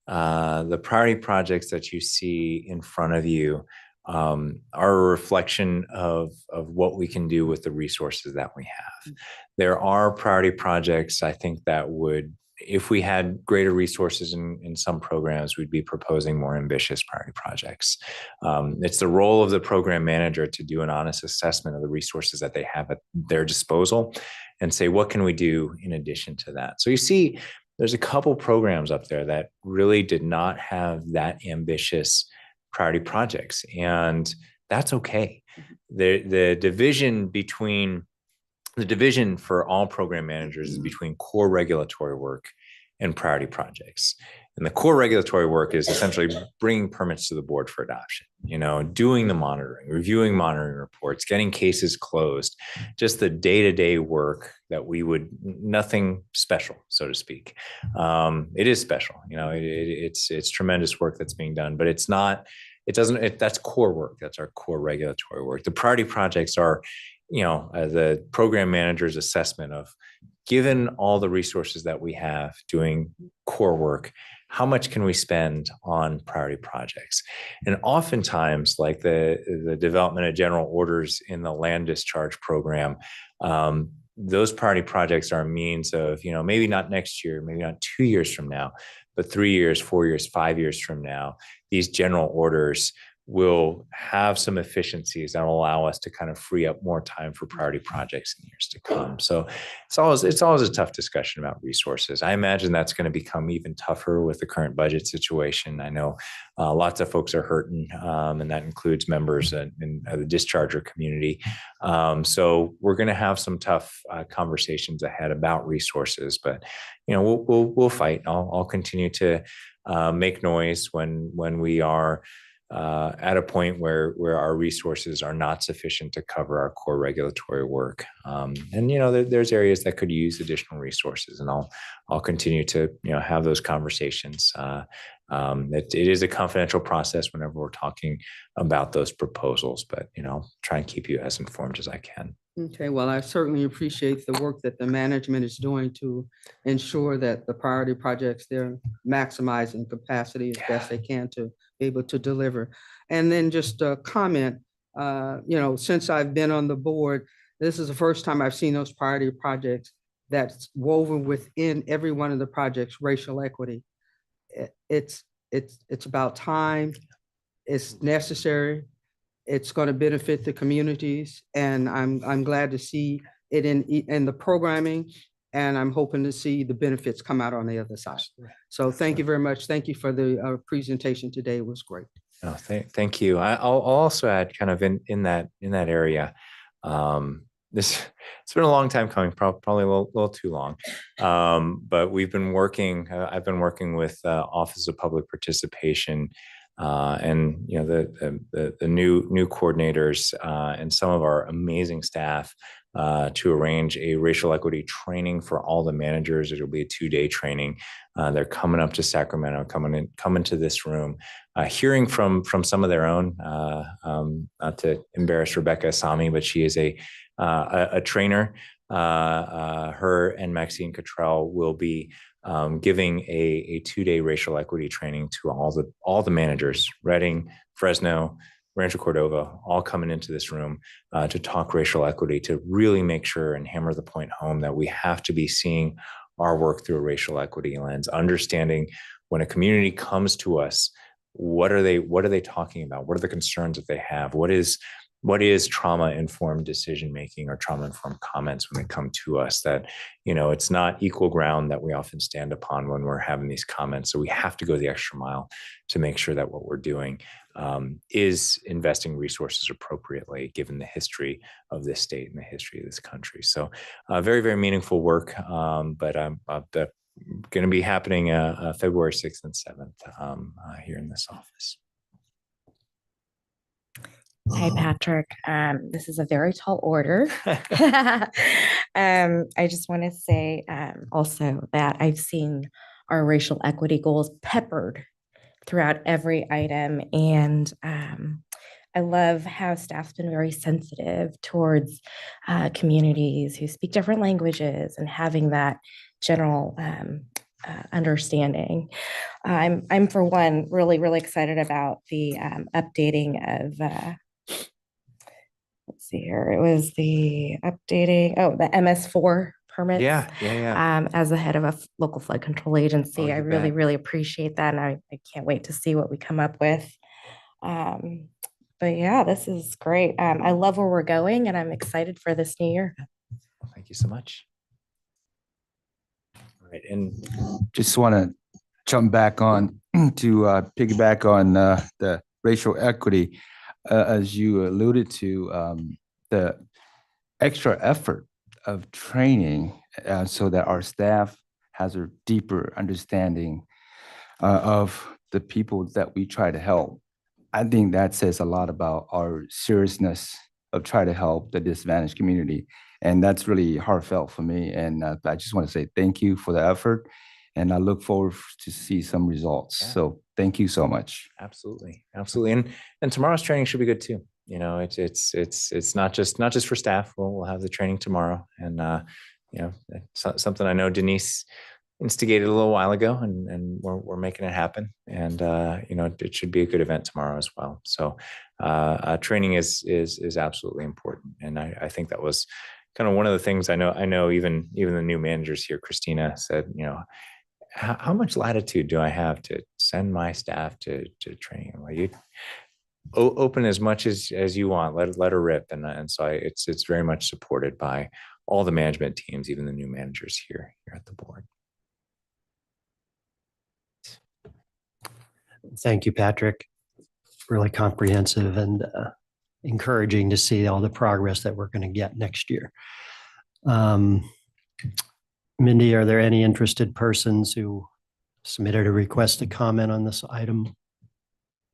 priority projects that you see in front of you are a reflection of what we can do with the resources that we have. There are priority projects, I think, that would, if we had greater resources in some programs, we'd be proposing more ambitious priority projects. It's the role of the program manager to do an honest assessment of the resources that they have at their disposal and say, what can we do in addition to that? So you see, there's a couple programs up there that really did not have that ambitious priority projects, and that's okay. The division for all program managers is between core regulatory work and priority projects. And the core regulatory work is essentially bringing permits to the board for adoption, doing the monitoring, reviewing monitoring reports, getting cases closed, just the day-to-day work that we would, nothing special, so to speak. It is special, it's tremendous work that's being done, but that's core work. That's our core regulatory work. The priority projects are, the program manager's assessment of, given all the resources that we have doing core work, how much can we spend on priority projects? And oftentimes, like the development of general orders in the land discharge program, those priority projects are a means of, maybe not next year, maybe not 2 years from now, but 3 years, 4 years, 5 years from now, these general orders will have some efficiencies that will allow us to kind of free up more time for priority projects in years to come. So it's always a tough discussion about resources. I imagine that's going to become even tougher with the current budget situation. I know lots of folks are hurting, and that includes members in the discharger community. So we're going to have some tough conversations ahead about resources, but we'll fight. I'll continue to make noise when we are at a point where our resources are not sufficient to cover our core regulatory work. And there's areas that could use additional resources, and I'll continue to have those conversations. It is a confidential process whenever we're talking about those proposals, but try and keep you as informed as I can.
Okay, well, I certainly appreciate the work that the management is doing to ensure that the priority projects, they're maximizing capacity as best they can to be able to deliver. And then just a comment, since I've been on the board, this is the first time I've seen those priority projects that's woven within every one of the projects, racial equity. It's about time, it's necessary. It's going to benefit the communities, and I'm glad to see it in the programming, and I'm hoping to see the benefits come out on the other side. So thank you very much. Thank you for the presentation today. It was great.
Oh, thank you. I'll also add, kind of in that area. It's been a long time coming, probably a little too long, but we've been working. I've been working with Office of Public Participation. And the new coordinators and some of our amazing staff to arrange a racial equity training for all the managers. It'll be a 2-day training. They're coming up to Sacramento, coming to this room, hearing from some of their own. Not to embarrass Rebecca Asami, but she is a trainer. Her and Maxine Cottrell will be giving a 2-day racial equity training to all the managers, Redding, Fresno, Rancho Cordova, all coming into this room to talk racial equity, to really make sure and hammer the point home that we have to be seeing our work through a racial equity lens, understanding when a community comes to us, what are they talking about? What are the concerns that they have? What is what is trauma-informed decision-making or trauma-informed comments when they come to us, that, it's not equal ground that we often stand upon when we're having these comments. So we have to go the extra mile to make sure that what we're doing is investing resources appropriately, given the history of this state and the history of this country. So very, very meaningful work, but I'm going to be happening February 6th and 7th here in this office.
Hi, Patrick. This is a very tall order. I just want to say also that I've seen our racial equity goals peppered throughout every item. And I love how staff's been very sensitive towards communities who speak different languages and having that general understanding. I'm for one really excited about the updating of let's see here. It was the updating, the MS4 permits.
Yeah.
As the head of a local flood control agency, I
you
really,
bet.
really appreciate that. And I can't wait to see what we come up with. But yeah, this is great. I love where we're going and I'm excited for this new year.
Well, thank you so much. All right. And
Just want to jump back on to piggyback on the racial equity. As you alluded to, the extra effort of training so that our staff has a deeper understanding of the people that we try to help. I think that says a lot about our seriousness of trying to help the disadvantaged community. And that's really heartfelt for me. And I just want to say thank you for the effort. And I look forward to see some results.
Yeah.
So thank you so much.
Absolutely. And tomorrow's training should be good too. It's not just for staff. We'll have the training tomorrow, and something I know Denise instigated a little while ago, and we're making it happen. And it should be a good event tomorrow as well. So training is absolutely important, and I think that was kind of one of the things I know even the new managers here, Christina, said, how much latitude do I have to send my staff to training? Well, you open as much as you want, let her rip. And so it's very much supported by all the management teams, even the new managers here at the board.
Thank you, Patrick. Really comprehensive and encouraging to see all the progress that we're going to get next year. Mindy, are there any interested persons who submitted a request to comment on this item?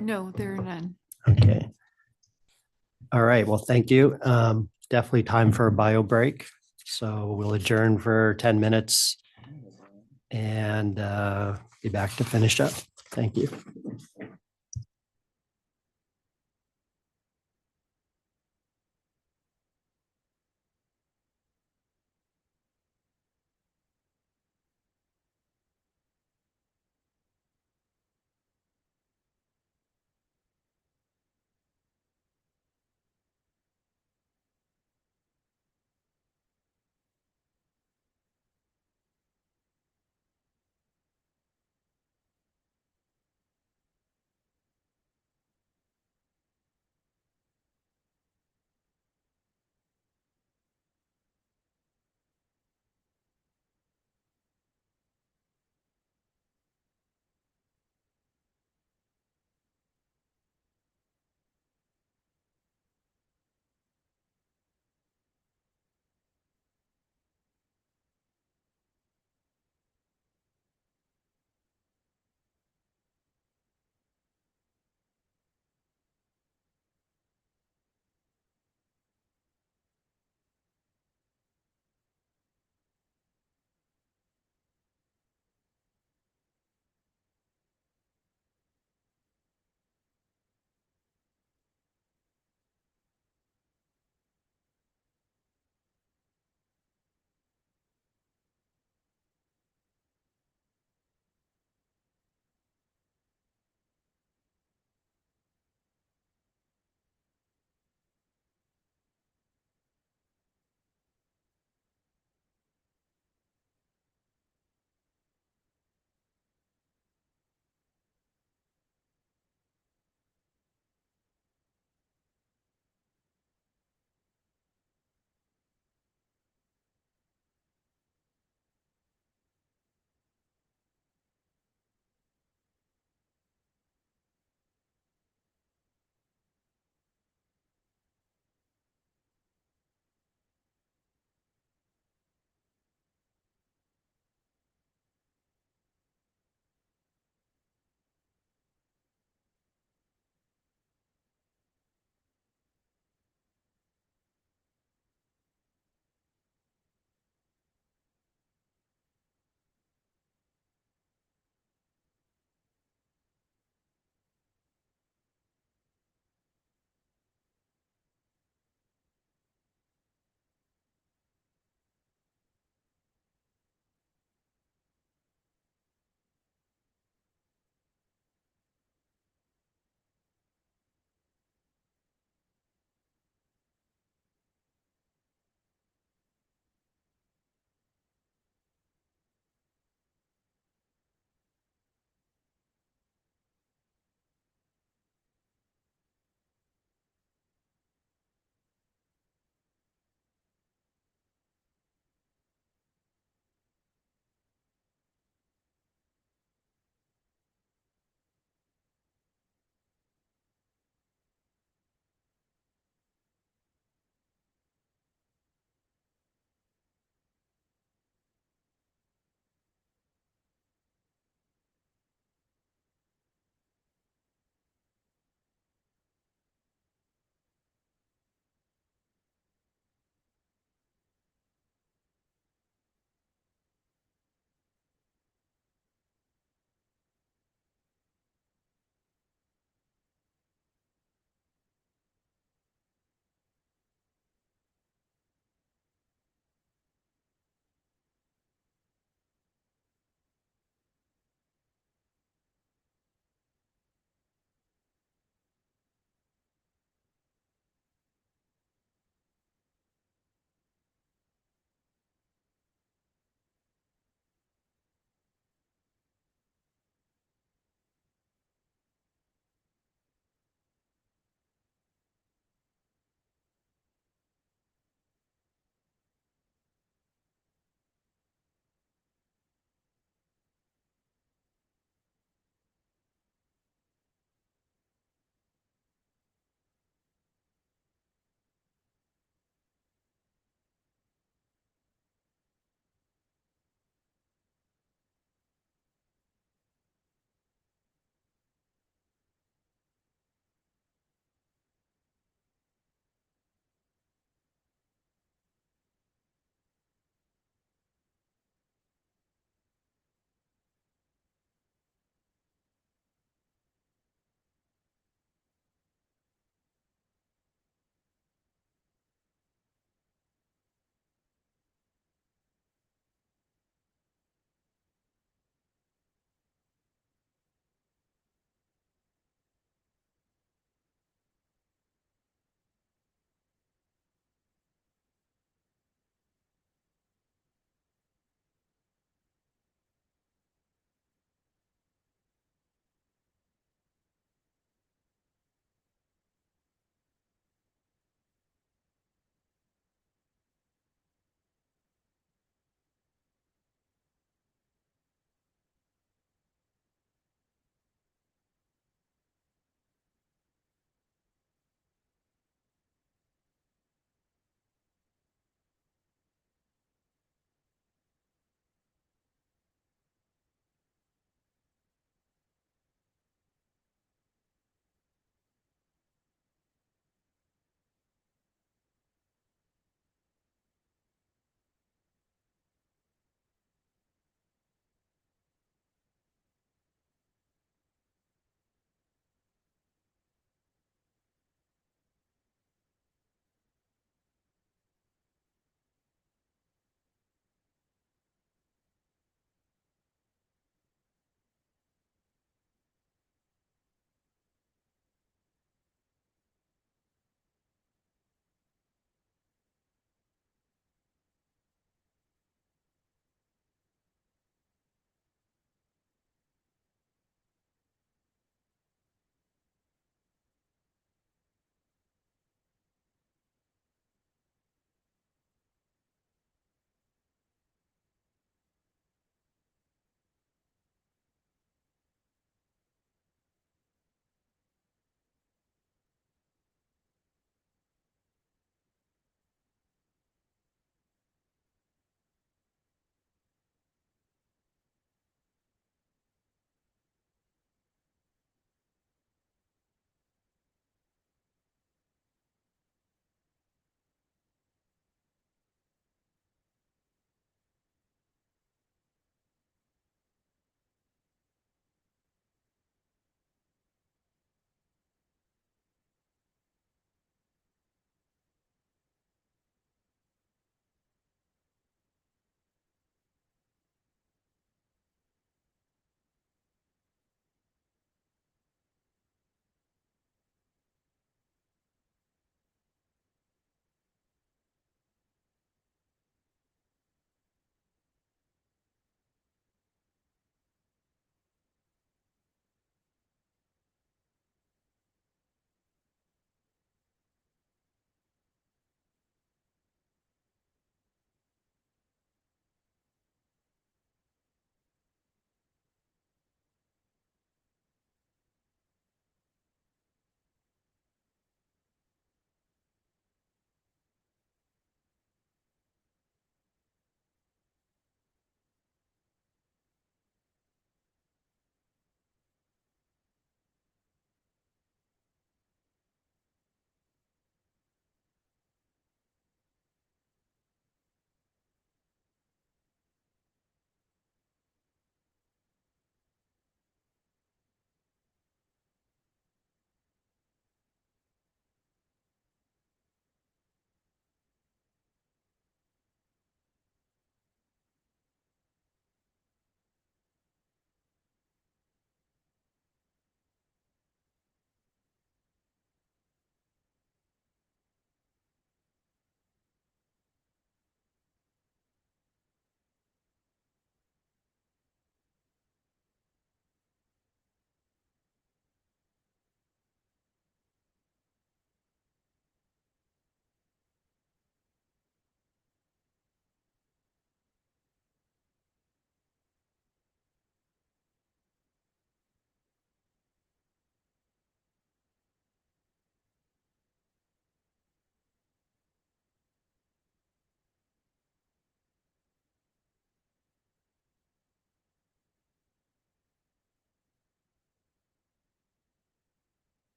No, there are none.
Okay. All right. Well, thank you. Definitely time for a bio break. So we'll adjourn for 10 minutes and be back to finish up. Thank you.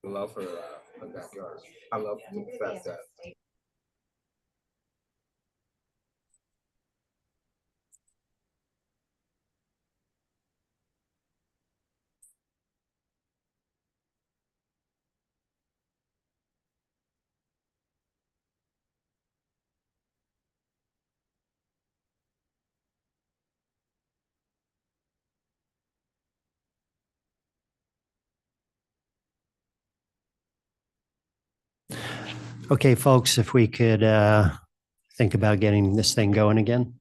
Love her backyard. I love the fact that.
Okay, folks, if we could think about getting this thing going again.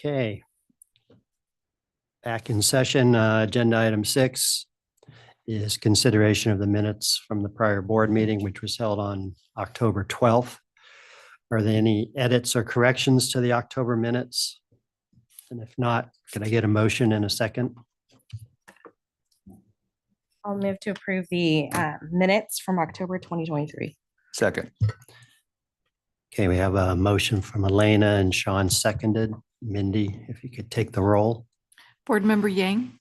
Okay. Back in session, agenda item 6 is consideration of the minutes from the prior board meeting, which was held on October 12th. Are there any edits or corrections to the October minutes? And if not, can I get a motion in a second?
I'll move to approve the minutes from October 2023.
Second.
Okay, we have a motion from Elena and Sean seconded. Mindy, if you could take the roll.
Board Member Yang,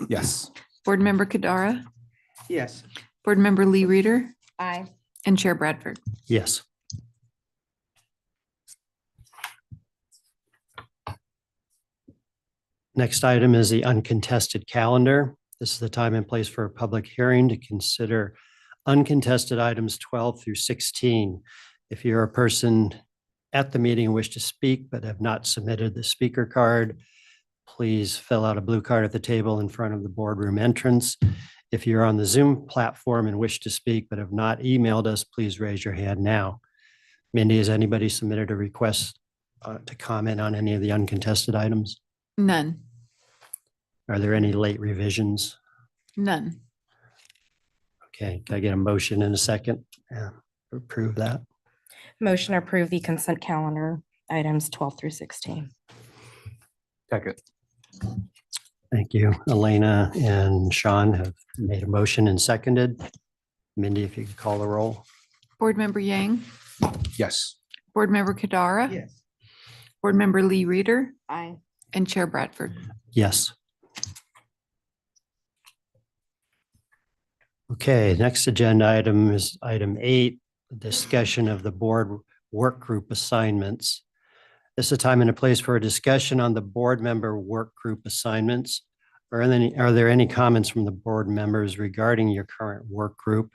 Yes.
Board Member Kadara,
Yes.
Board Member Lee Reader,
Aye.
and Chair Bradford.
Yes. Next item is the uncontested calendar. This is the time and place for a public hearing to consider uncontested items 12 through 16. If you're a person at the meeting and wish to speak but have not submitted the speaker card, please fill out a blue card at the table in front of the boardroom entrance. If you're on the Zoom platform and wish to speak but have not emailed us, please raise your hand now. Mindy, has anybody submitted a request to comment on any of the uncontested items?
None,
Are there any late revisions?
none.
Okay, can I get a motion in a second? Yeah, approve that.
Motion to approve the consent calendar items 12 through 16.
Second.
Thank you. Elena and Sean have made a motion and seconded. Mindy, if you could call the roll.
Board Member Yang,
Yes.
Board Member Kadara,
Yes.
Board Member Lee Reader,
Aye.
and Chair Bradford.
Yes. Okay, next agenda item is item 8, discussion of the board work group assignments. This is a time and a place for a discussion on the board member work group assignments. Are there any comments from the board members regarding your current work group?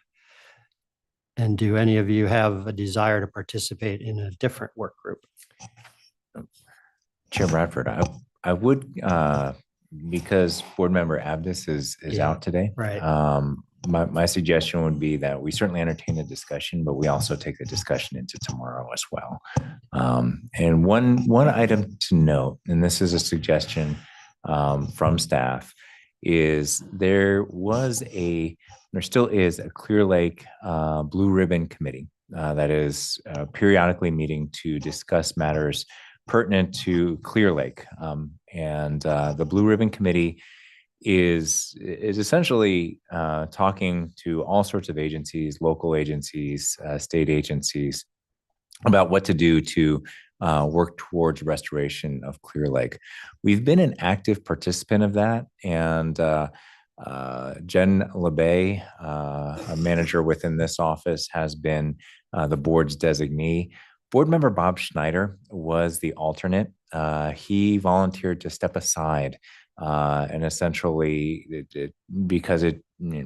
And do any of you have a desire to participate in a different work group?
Chair Bradford, I would, because board member Abdus is
Yeah,
out today.
right.
My suggestion would be that we certainly entertain the discussion, but we also take the discussion into tomorrow as well. And one item to note, and this is a suggestion from staff, is there still is a Clear Lake Blue Ribbon Committee that is periodically meeting to discuss matters pertinent to Clear Lake. And the Blue Ribbon Committee is essentially talking to all sorts of agencies, local agencies, state agencies, about what to do to work towards restoration of Clear Lake. We've been an active participant of that, and Jen LeBay, a manager within this office, has been the board's designee. Board member Bob Schneider was the alternate. He volunteered to step aside and essentially,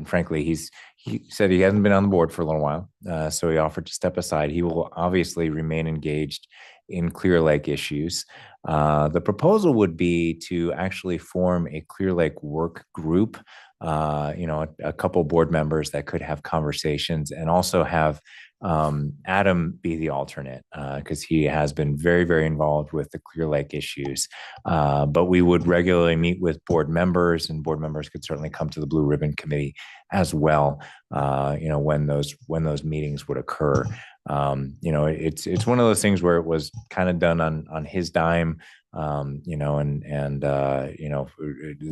frankly, he said he hasn't been on the board for a little while, so he offered to step aside. He will obviously remain engaged in Clear Lake issues. The proposal would be to actually form a Clear Lake work group, a couple board members that could have conversations and also have Adam be the alternate because he has been very, very involved with the Clear Lake issues. But we would regularly meet with board members, and board members could certainly come to the Blue Ribbon Committee as well. When those meetings would occur. It's one of those things where it was kind of done on his dime. The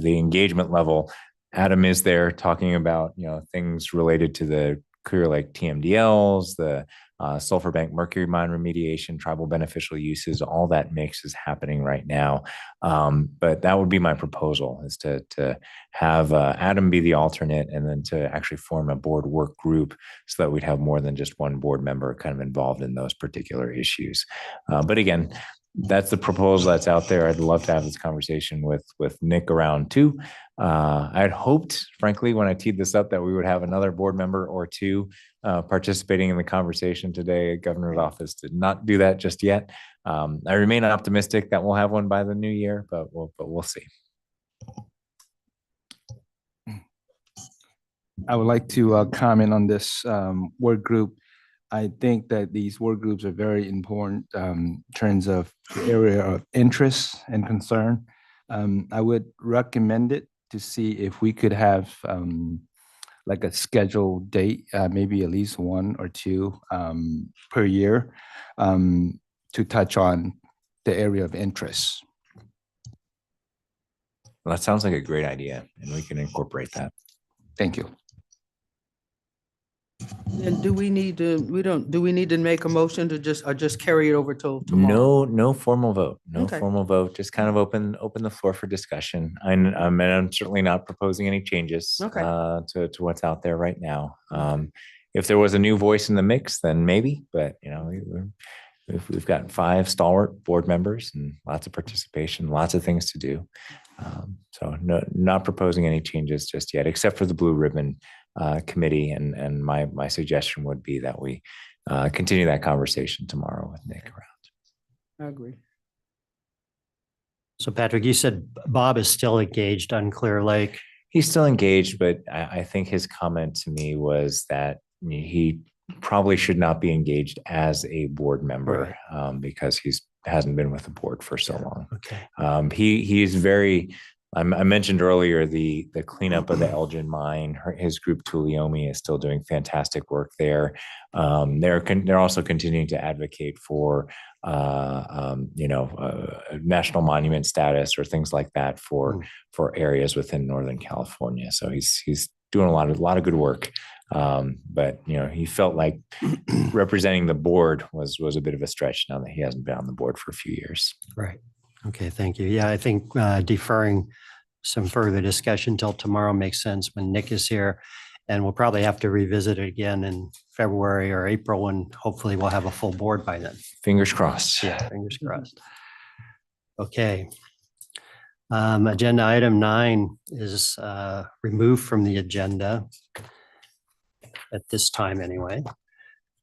engagement level. Adam is there talking about things related to the Clear Lake TMDLs, the Sulphur Bank mercury mine remediation, tribal beneficial uses. All that mix is happening right now. But that would be my proposal: is to have Adam be the alternate, and then to actually form a board work group so that we'd have more than just one board member kind of involved in those particular issues. But again, that's the proposal that's out there. I'd love to have this conversation with Nick around too. I had hoped, frankly, when I teed this up, that we would have another board member or two participating in the conversation today. Governor's office did not do that just yet. I remain optimistic that we'll have one by the new year, but we'll see.
I would like to comment on this work group. I think that these work groups are very important in terms of the area of interest and concern. I would recommend it to see if we could have like a scheduled date, maybe at least one or two per year to touch on the area of interest.
Well, that sounds like a great idea, and we can incorporate that.
Thank you.
And do we need to make a motion to just carry it over till tomorrow?
No formal vote. No
Okay.
formal vote. Just kind of open the floor for discussion. I'm certainly not proposing any changes
Okay.
to what's out there right now. If there was a new voice in the mix, then maybe. But we've got 5 stalwart board members and lots of participation, lots of things to do. So not proposing any changes just yet, except for the Blue Ribbon Committee. And my suggestion would be that we continue that conversation tomorrow with Nick around.
I agree.
So Patrick, you said Bob is still engaged on Clear Lake.
He's still engaged, but I think his comment to me was that he probably should not be engaged as a board member because he hasn't been with the board for so long.
Okay.
He's very. I mentioned earlier the cleanup of the Elgin mine. His group Tuolumne is still doing fantastic work there. They're also continuing to advocate for national monument status or things like that for areas within Northern California. So he's doing a lot of good work. But he felt like representing the board was a bit of a stretch now that he hasn't been on the board for a few years.
Right. Okay, thank you. Yeah, I think deferring some further discussion till tomorrow makes sense when Nick is here. And we'll probably have to revisit it again in February or April, when hopefully we'll have a full board by then.
Fingers crossed.
Yeah, fingers crossed. Okay. Agenda item 9 is removed from the agenda at this time anyway.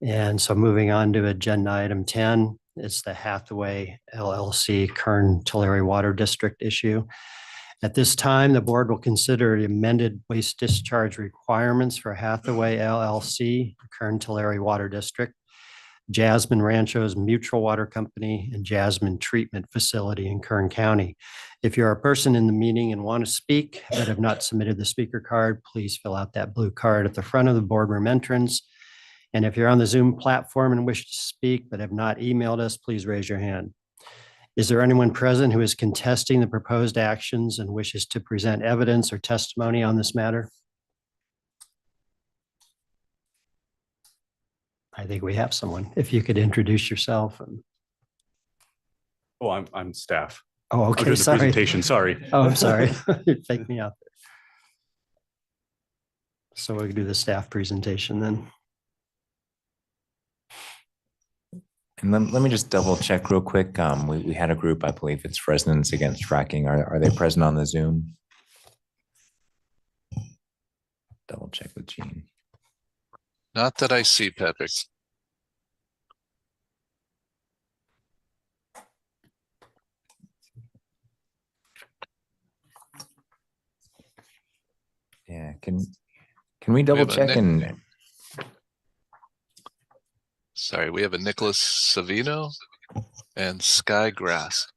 And so moving on to agenda item 10, it's the Hathaway LLC Kern Tulare Water District issue. At this time, the board will consider the amended waste discharge requirements for Hathaway LLC, Kern Tulare Water District, Jasmine Rancho's Mutual Water Company, and Jasmine Treatment Facility in Kern County. If you're a person in the meeting and want to speak but have not submitted the speaker card, please fill out that blue card at the front of the boardroom entrance. And if you're on the Zoom platform and wish to speak but have not emailed us, please raise your hand. Is there anyone present who is contesting the proposed actions and wishes to present evidence or testimony on this matter? I think we have someone. If you could introduce yourself.
Oh, I'm staff.
Oh,
I'll
okay,
do the
sorry.
presentation, sorry.
Oh, I'm sorry. You faked me out there. So we can do the staff presentation then.
And let me just double check real quick. We had a group, I believe it's Residents Against Fracking. Are they present on the Zoom? Double check with Gene.
Not that I see, Patrick.
Yeah, can we double check and
sorry, we have a Nicholas Savino and Sky Grass.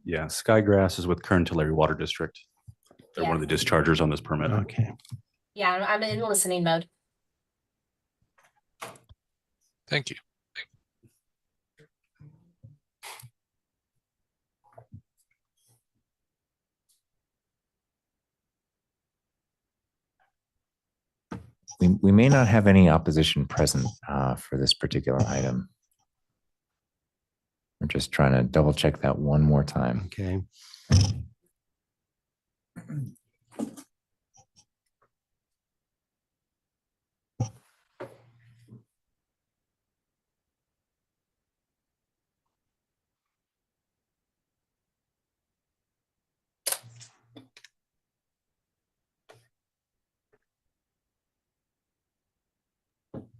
Yeah, Skygrass is with Kern Tulare Water District. They're one of the dischargers on this permit.
Okay.
Yeah, I'm in listening mode.
Thank you.
We may not have any opposition present for this particular item. We're just trying to double check that one more time.
Okay.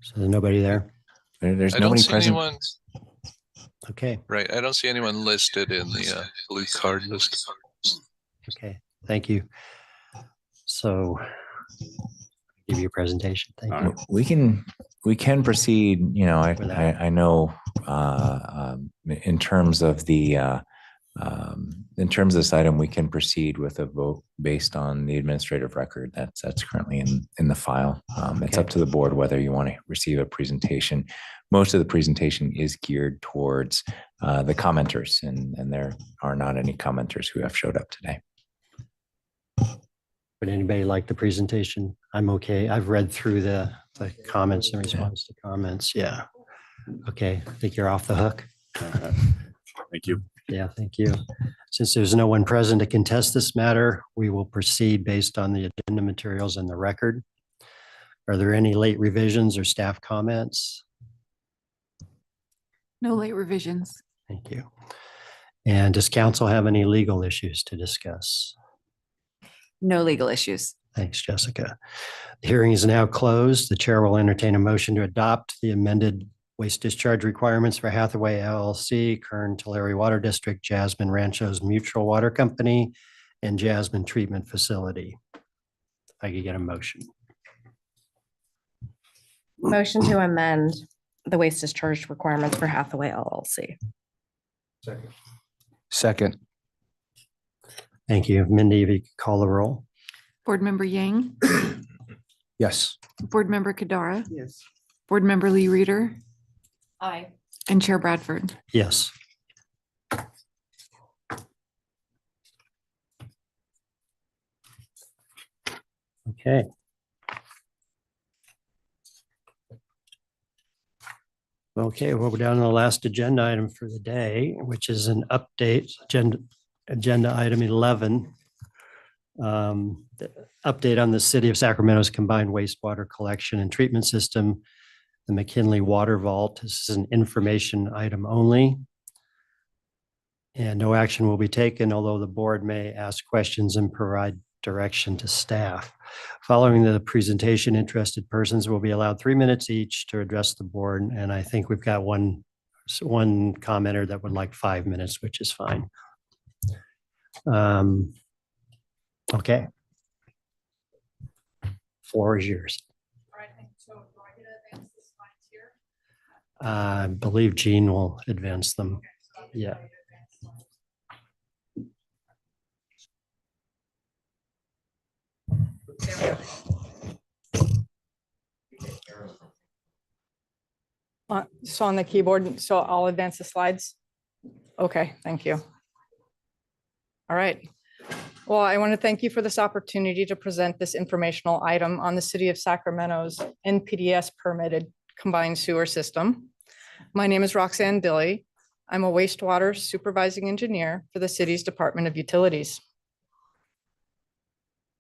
So there's nobody there?
There's
I don't
nobody
see
present.
anyone.
Okay.
Right, I don't see anyone listed in the blue card list.
Okay. Thank you. So give you a presentation. Thank you.
We can proceed, you know,
With that.
I know in terms of the in terms of this item, we can proceed with a vote based on the administrative record that's currently in the file. It's
Okay.
up to the board whether you want to receive a presentation. Most of the presentation is geared towards the commenters, and there are not any commenters who have showed up today.
Would anybody like the presentation? I'm okay. I've read through the comments and response to comments. Yeah. Okay. I think you're off the hook.
Thank you.
Yeah, thank you. Since there's no one present to contest this matter, we will proceed based on the agenda materials in the record. Are there any late revisions or staff comments?
No late revisions.
Thank you. And does council have any legal issues to discuss?
No legal issues.
Thanks, Jessica. The hearing is now closed. The chair will entertain a motion to adopt the amended waste discharge requirements for Hathaway LLC, Kern Tulare Water District, Jasmine Ranchos Mutual Water Company, and Jasmine Treatment Facility. If I could get a motion.
Motion to amend the waste discharge requirements for Hathaway LLC.
Second.
Thank you. Mindy, if you could call the roll.
Board Member Yang,
Yes.
Board Member Kadara,
Yes.
Board Member Lee Reader,
Aye.
and Chair Bradford.
Yes. Okay. Okay, we'll go down to the last agenda item for the day, which is an update, agenda item 11. The update on the City of Sacramento's combined wastewater collection and treatment system, the McKinley Water Vault. This is an information item only. And no action will be taken, although the board may ask questions and provide direction to staff. Following the presentation, interested persons will be allowed 3 minutes each to address the board. And I think we've got one commenter that would like 5 minutes, which is fine. Okay. Floor is yours. I believe Jean will advance them. Yeah.
So on the keyboard, so I'll advance the slides. Okay, thank you. All right. Well, I want to thank you for this opportunity to present this informational item on the City of Sacramento's NPDES permitted combined sewer system. My name is Roxanne Dilley. I'm a wastewater supervising engineer for the city's Department of Utilities.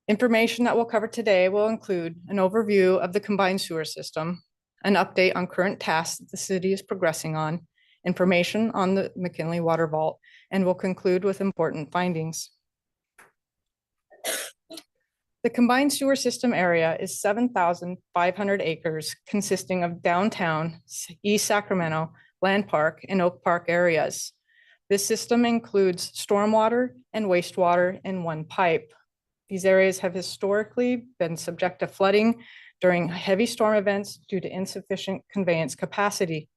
Information that we'll cover today will include an overview of the combined sewer system, an update on current tasks that the city is progressing on, information on the McKinley Water Vault, and we'll conclude with important findings. The combined sewer system area is 7,500 acres consisting of downtown East Sacramento, Land Park, and Oak Park areas. This system includes stormwater and wastewater in one pipe. These areas have historically been subject to flooding during heavy storm events due to insufficient conveyance capacity.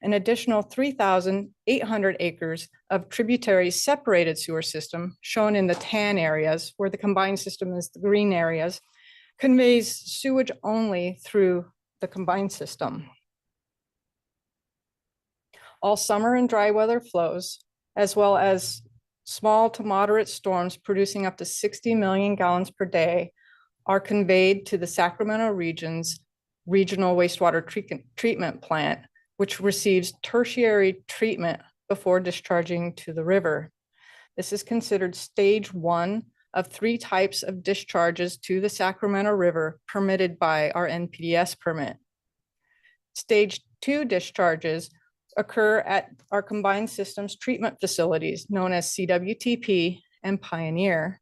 An additional 3,800 acres of tributary separated sewer system, shown in the tan areas where the combined system is the green areas, conveys sewage only through the combined system. All summer and dry weather flows, as well as small to moderate storms producing up to 60 million gallons per day, are conveyed to the Sacramento region's regional wastewater treatment plant, which receives tertiary treatment before discharging to the river. This is considered stage 1 of 3 types of discharges to the Sacramento River permitted by our NPDES permit. Stage 2 discharges occur at our combined systems treatment facilities known as CWTP and Pioneer,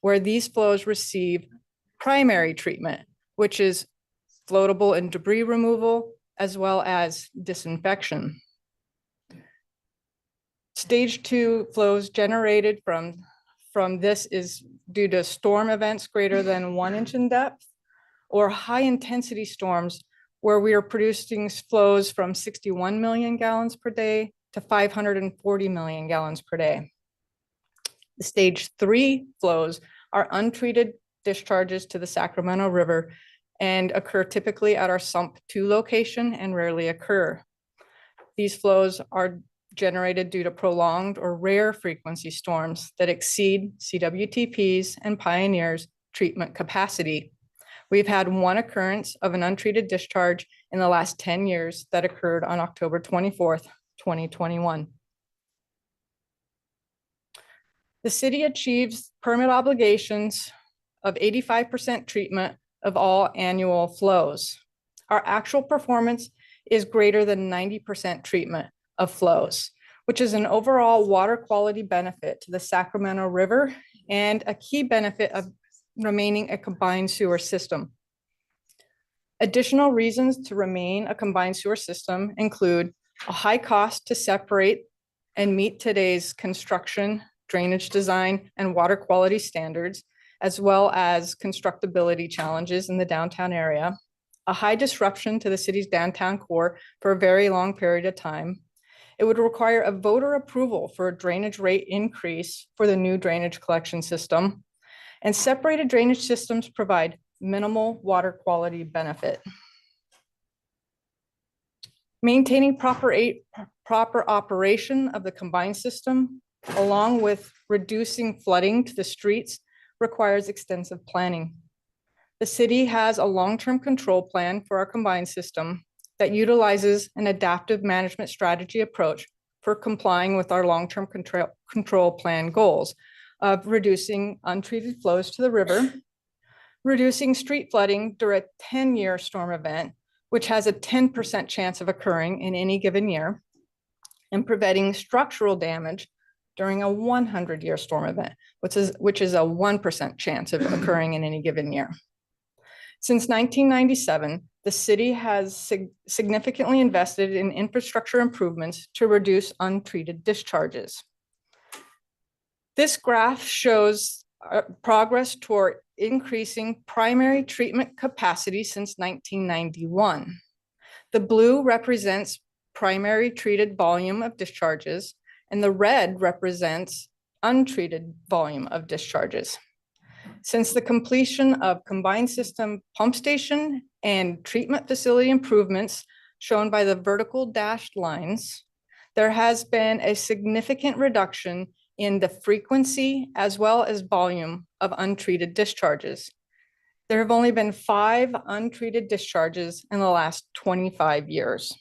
where these flows receive primary treatment, which is floatable and debris removal, as well as disinfection. Stage 2 flows generated from this is due to storm events greater than 1 inch in depth, or high intensity storms where we are producing flows from 61 million gallons per day to 540 million gallons per day. The stage 3 flows are untreated discharges to the Sacramento River and occur typically at our Sump 2 location and rarely occur. These flows are generated due to prolonged or rare frequency storms that exceed CWTP's and Pioneer's treatment capacity. We've had 1 occurrence of an untreated discharge in the last 10 years that occurred on October 24th, 2021. The city achieves permit obligations of 85% treatment of all annual flows. Our actual performance is greater than 90% treatment of flows, which is an overall water quality benefit to the Sacramento River and a key benefit of remaining a combined sewer system. Additional reasons to remain a combined sewer system include a high cost to separate and meet today's construction, drainage design, and water quality standards, as well as constructability challenges in the downtown area, a high disruption to the city's downtown core for a very long period of time. It would require a voter approval for a drainage rate increase for the new drainage collection system, and separated drainage systems provide minimal water quality benefit. Maintaining proper operation of the combined system, along with reducing flooding to the streets, requires extensive planning. The city has a long-term control plan for our combined system that utilizes an adaptive management strategy approach for complying with our long-term control plan goals of reducing untreated flows to the river, reducing street flooding during a 10-year storm event, which has a 10% chance of occurring in any given year, and preventing structural damage during a 100-year storm event, which is a 1% chance of occurring in any given year. Since 1997, the city has significantly invested in infrastructure improvements to reduce untreated discharges. This graph shows progress toward increasing primary treatment capacity since 1991. The blue represents primary treated volume of discharges, and the red represents untreated volume of discharges. Since the completion of combined system pump station and treatment facility improvements shown by the vertical dashed lines, there has been a significant reduction in the frequency as well as volume of untreated discharges. There have only been 5 untreated discharges in the last 25 years.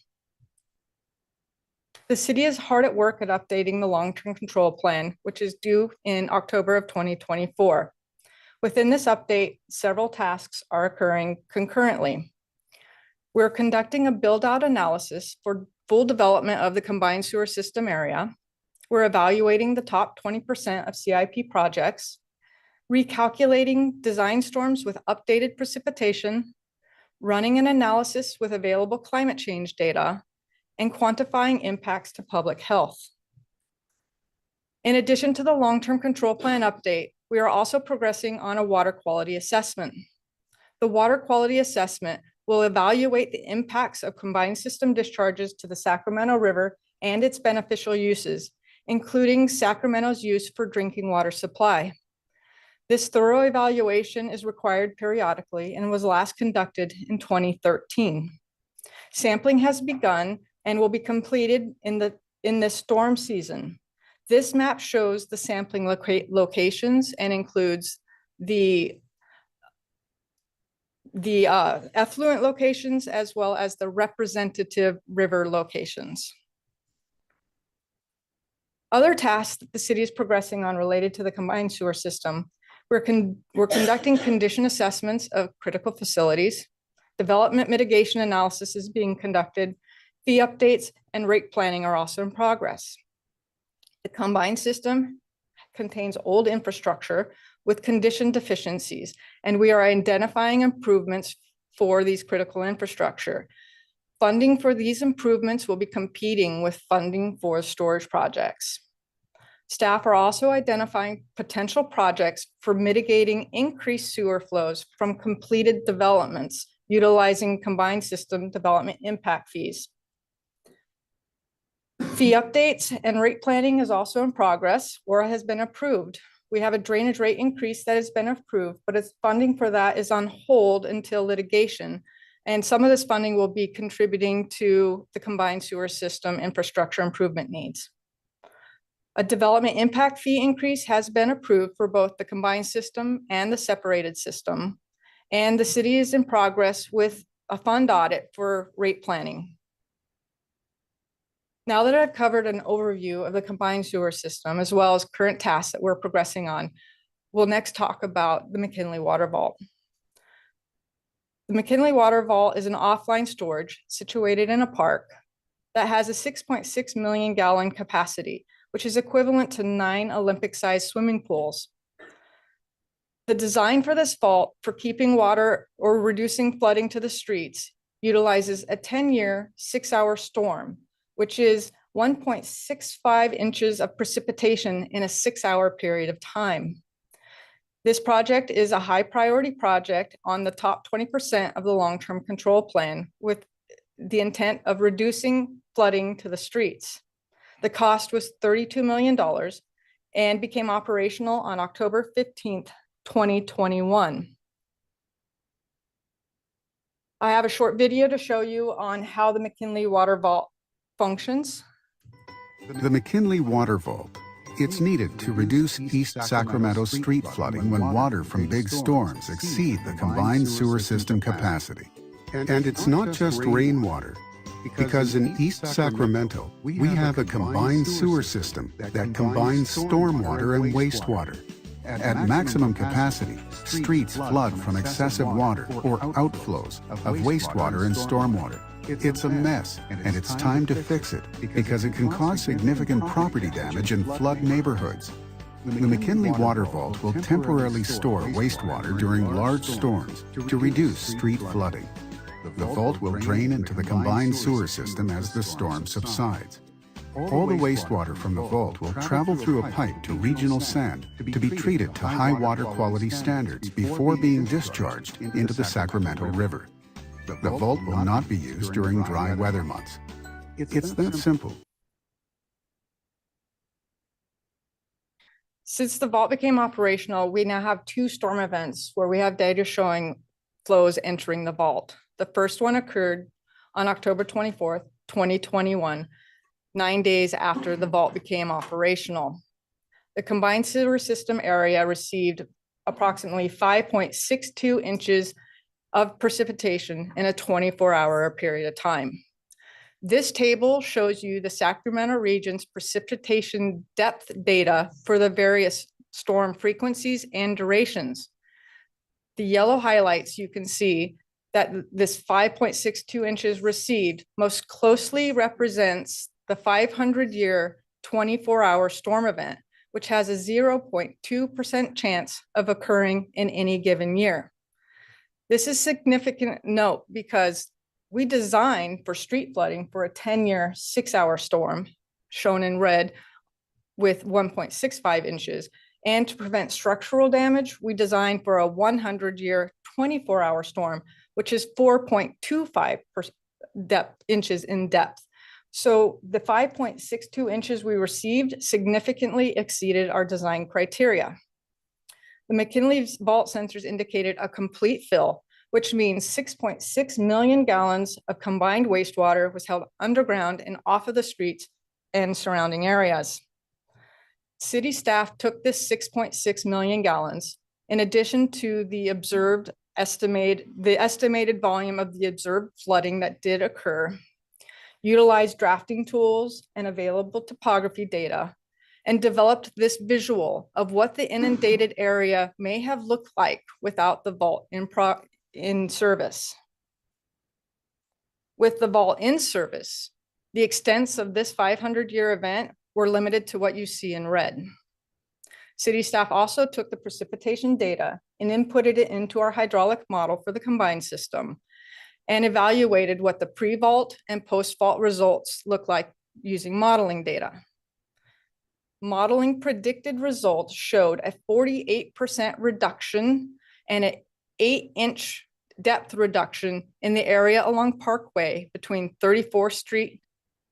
The city is hard at work at updating the long-term control plan, which is due in October of 2024. Within this update, several tasks are occurring concurrently. We're conducting a build-out analysis for full development of the combined sewer system area. We're evaluating the top 20% of CIP projects, recalculating design storms with updated precipitation, running an analysis with available climate change data, and quantifying impacts to public health. In addition to the long-term control plan update, we are also progressing on a water quality assessment. The water quality assessment will evaluate the impacts of combined system discharges to the Sacramento River and its beneficial uses, including Sacramento's use for drinking water supply. This thorough evaluation is required periodically and was last conducted in 2013. Sampling has begun and will be completed in this storm season. This map shows the sampling locations and includes the effluent locations as well as the representative river locations. Other tasks that the city is progressing on related to the combined sewer system. We're conducting condition assessments of critical facilities. Development mitigation analysis is being conducted. Fee updates and rate planning are also in progress. The combined system contains old infrastructure with condition deficiencies, and we are identifying improvements for these critical infrastructure. Funding for these improvements will be competing with funding for storage projects. Staff are also identifying potential projects for mitigating increased sewer flows from completed developments utilizing combined system development impact fees. Fee updates and rate planning is also in progress or has been approved. We have a drainage rate increase that has been approved, but its funding for that is on hold until litigation. And some of this funding will be contributing to the combined sewer system infrastructure improvement needs. A development impact fee increase has been approved for both the combined system and the separated system. And the city is in progress with a fund audit for rate planning. Now that I've covered an overview of the combined sewer system, as well as current tasks that we're progressing on, we'll next talk about the McKinley Water Vault. The McKinley Water Vault is an offline storage situated in a park that has a 6.6 million gallon capacity, which is equivalent to 9 Olympic-sized swimming pools. The design for this vault for keeping water or reducing flooding to the streets utilizes a 10-year, 6-hour storm, which is 1.65 inches of precipitation in a 6-hour period of time. This project is a high priority project on the top 20% of the long-term control plan with the intent of reducing flooding to the streets. The cost was $32 million and became operational on October 15th, 2021. I have a short video to show you on how the McKinley Water Vault functions.
The McKinley Water Vault. It's needed to reduce East Sacramento street flooding when water from big storms exceed the combined sewer system capacity. And it's not just rainwater, because in East Sacramento, we have a combined sewer system that combines stormwater and wastewater. At maximum capacity, streets flood from excessive water or outflows of wastewater and stormwater. It's a mess, and it's time to fix it because it can cause significant property damage in flood neighborhoods. The McKinley Water Vault will temporarily store wastewater during large storms to reduce street flooding. The vault will drain into the combined sewer system as the storm subsides. All the wastewater from the vault will travel through a pipe to regional sand to be treated to high water quality standards before being discharged into the Sacramento River. The vault will not be used during dry weather months. It's that simple.
Since the vault became operational, we now have 2 storm events where we have data showing flows entering the vault. The first one occurred on October 24th, 2021, 9 days after the vault became operational. The combined sewer system area received approximately 5.62 inches of precipitation in a 24-hour period of time. This table shows you the Sacramento region's precipitation depth data for the various storm frequencies and durations. The yellow highlights, you can see that this 5.62 inches received most closely represents the 500-year 24-hour storm event, which has a 0.2% chance of occurring in any given year. This is significant note because we designed for street flooding for a 10-year, 6-hour storm, shown in red with 1.65 inches, And to prevent structural damage, we designed for a 100-year, 24-hour storm, which is 4.25 inches in depth. So the 5.62 inches we received significantly exceeded our design criteria. The McKinley's vault sensors indicated a complete fill, which means 6.6 million gallons of combined wastewater was held underground and off of the streets and surrounding areas. City staff took this 6.6 million gallons in addition to the estimated volume of the observed flooding that did occur, utilized drafting tools and available topography data, and developed this visual of what the inundated area may have looked like without the vault in service. With the vault in service, the extents of this 500-year event were limited to what you see in red. City staff also took the precipitation data and inputted it into our hydraulic model for the combined system and evaluated what the pre-vault and post-vault results look like using modeling data. Modeling predicted results showed a 48% reduction and an 8-inch depth reduction in the area along Parkway between 34th Street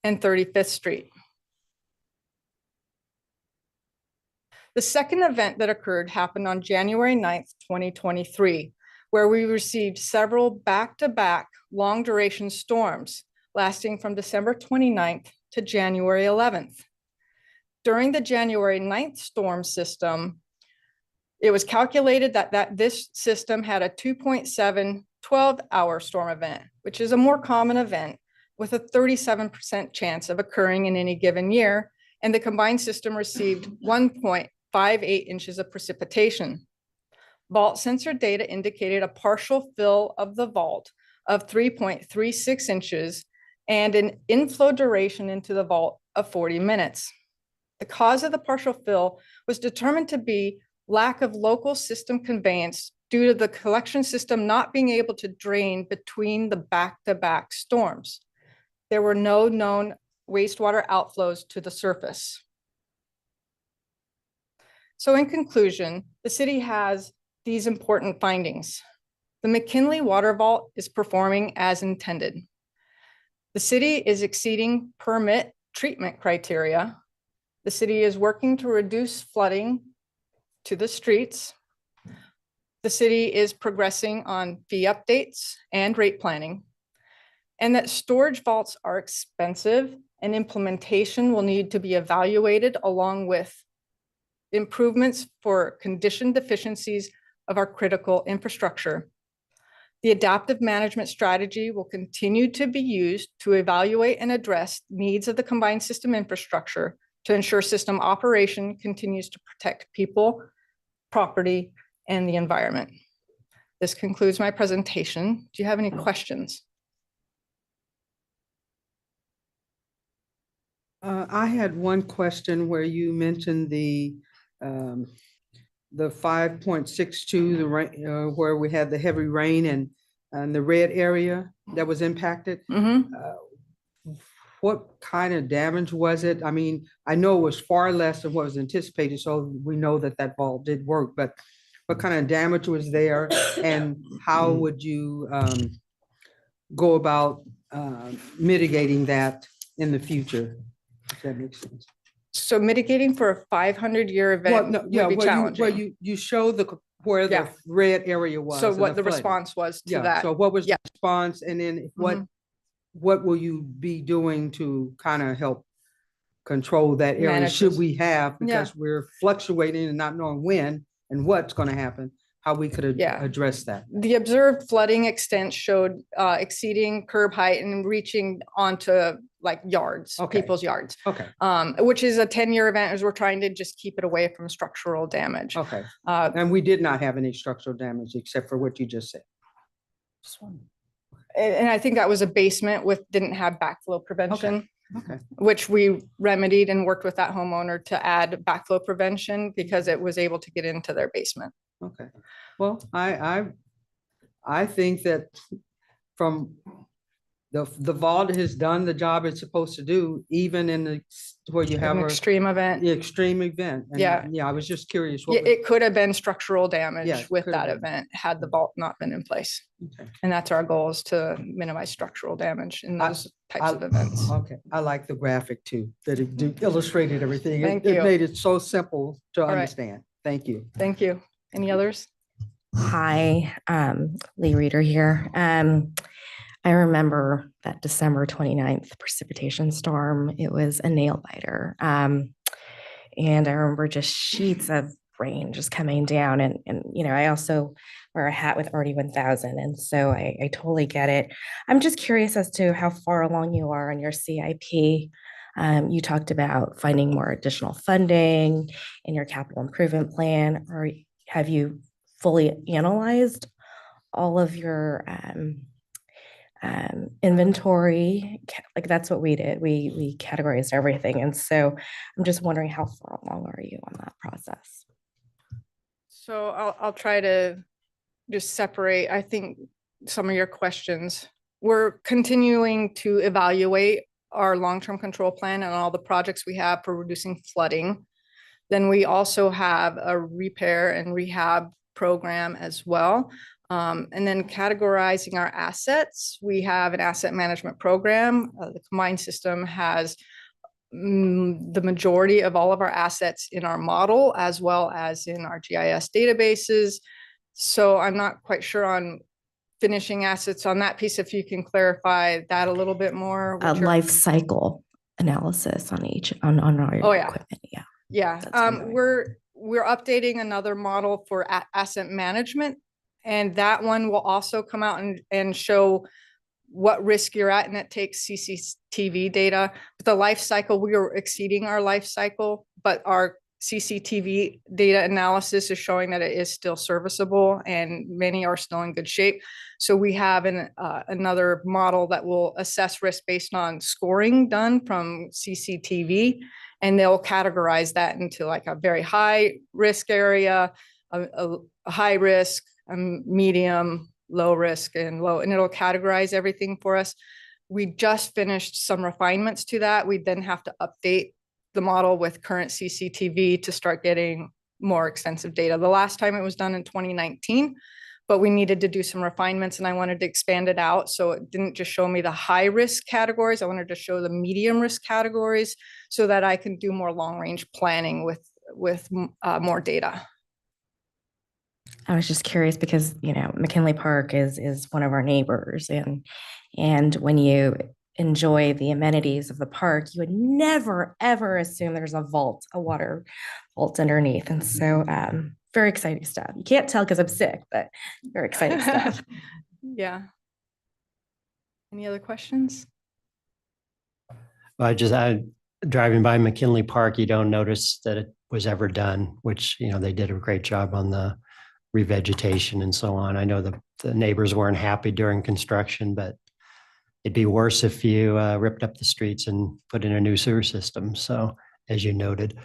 and 35th Street. The second event that occurred happened on January 9th, 2023, where we received several back-to-back long-duration storms lasting from December 29th to January 11th. During the January 9th storm system, it was calculated that this system had a 2.7 12-hour storm event, which is a more common event with a 37% chance of occurring in any given year, and the combined system received 1.58 inches of precipitation. Vault sensor data indicated a partial fill of the vault of 3.36 inches and an inflow duration into the vault of 40 minutes. The cause of the partial fill was determined to be lack of local system conveyance due to the collection system not being able to drain between the back-to-back storms. There were no known wastewater outflows to the surface. So in conclusion, the city has these important findings. The McKinley Water Vault is performing as intended. The city is exceeding permit treatment criteria. The city is working to reduce flooding to the streets. The city is progressing on fee updates and rate planning, and that storage vaults are expensive and implementation will need to be evaluated along with improvements for condition deficiencies of our critical infrastructure. The adaptive management strategy will continue to be used to evaluate and address needs of the combined system infrastructure to ensure system operation continues to protect people, property, and the environment. This concludes my presentation. Do you have any questions?
I had one question where you mentioned the 5.62, the rain, where we had the heavy rain and the red area that was impacted. What kind of damage was it? I mean, I know it was far less than what was anticipated, so we know that that vault did work, but what kind of damage was there and how would you go about mitigating that in the future? If that makes sense.
So mitigating for a 500-year event would be challenging.
Where you show where the red area was.
So what the response was to that.
So what was the response, and then what will you be doing to kind of help control that area?
Manage
Should
this.
we have, because we're fluctuating and not knowing when and what's going to happen, how we could address that?
The observed flooding extent showed exceeding curb height and reaching onto like yards, people's yards.
Okay.
Which is a 10-year event, as we're trying to just keep it away from structural damage.
Okay. And we did not have any structural damage except for what you just said.
And I think that was a basement didn't have backflow prevention.
Okay.
Which we remedied and worked with that homeowner to add backflow prevention because it was able to get into their basement.
The vault has done the job it's supposed to do, even in where you have
An extreme event.
the extreme event. And,
Yeah.
Yeah, I was just curious.
Yeah, it could have been structural
Yeah,
damage
it
with
could have
that
been.
event had the vault not been in place.
Okay.
And that's our goal, is to minimize structural damage in those types of
I-
events.
Okay, I like the graphic too, that it illustrated everything.
Thank
It
you.
made it so simple to
right.
understand. Thank you.
Thank you. Any others?
Hi, Lee Reader here. I remember that December 29th precipitation storm. It was a nail biter. And I remember just sheets of rain just coming down. And you know, I also wear a hat with RD 1000. And so I totally get it. I'm just curious as to how far along you are on your CIP. You talked about finding more additional funding in your capital improvement plan, or have you fully analyzed all of your inventory? Like that's what we did. We categorized everything. And so I'm just wondering, how far along are you on that process?
So I'll try to just separate, I think, some of your questions. We're continuing to evaluate our long-term control plan and all the projects we have for reducing flooding. Then we also have a repair and rehab program as well. And then categorizing our assets, we have an asset management program. The combined system has the majority of all of our assets in our model, as well as in our GIS databases. So I'm not quite sure on finishing assets on that piece, if you can clarify that a little bit more.
A life cycle analysis on our equipment. Yeah.
Yeah,
That's ongoing.
we're updating another model for asset management, and that one will also come out and show what risk you're at, and it takes CCTV data. But the life cycle, we are exceeding our life cycle, but our CCTV data analysis is showing that it is still serviceable and many are still in good shape. So we have another model that will assess risk based on scoring done from CCTV, and they'll categorize that into like a very high risk area, a high risk, a medium, low risk, and low, and it'll categorize everything for us. We just finished some refinements to that. We then have to update the model with current CCTV to start getting more extensive data. The last time it was done in 2019, but we needed to do some refinements and I wanted to expand it out. So it didn't just show me the high risk categories. I wanted to show the medium risk categories so that I can do more long range planning with more data.
I was just curious because, you know, McKinley Park is one of our neighbors, and when you enjoy the amenities of the park, you would never, ever assume there's a water vault underneath. And so very exciting stuff. You can't tell because I'm sick, but very exciting stuff.
Yeah. Any other questions?
I driving by McKinley Park, you don't notice that it was ever done, which, you know, they did a great job on the revegetation and so on. I know the neighbors weren't happy during construction, but it'd be worse if you ripped up the streets and put in a new sewer system. So, as you noted,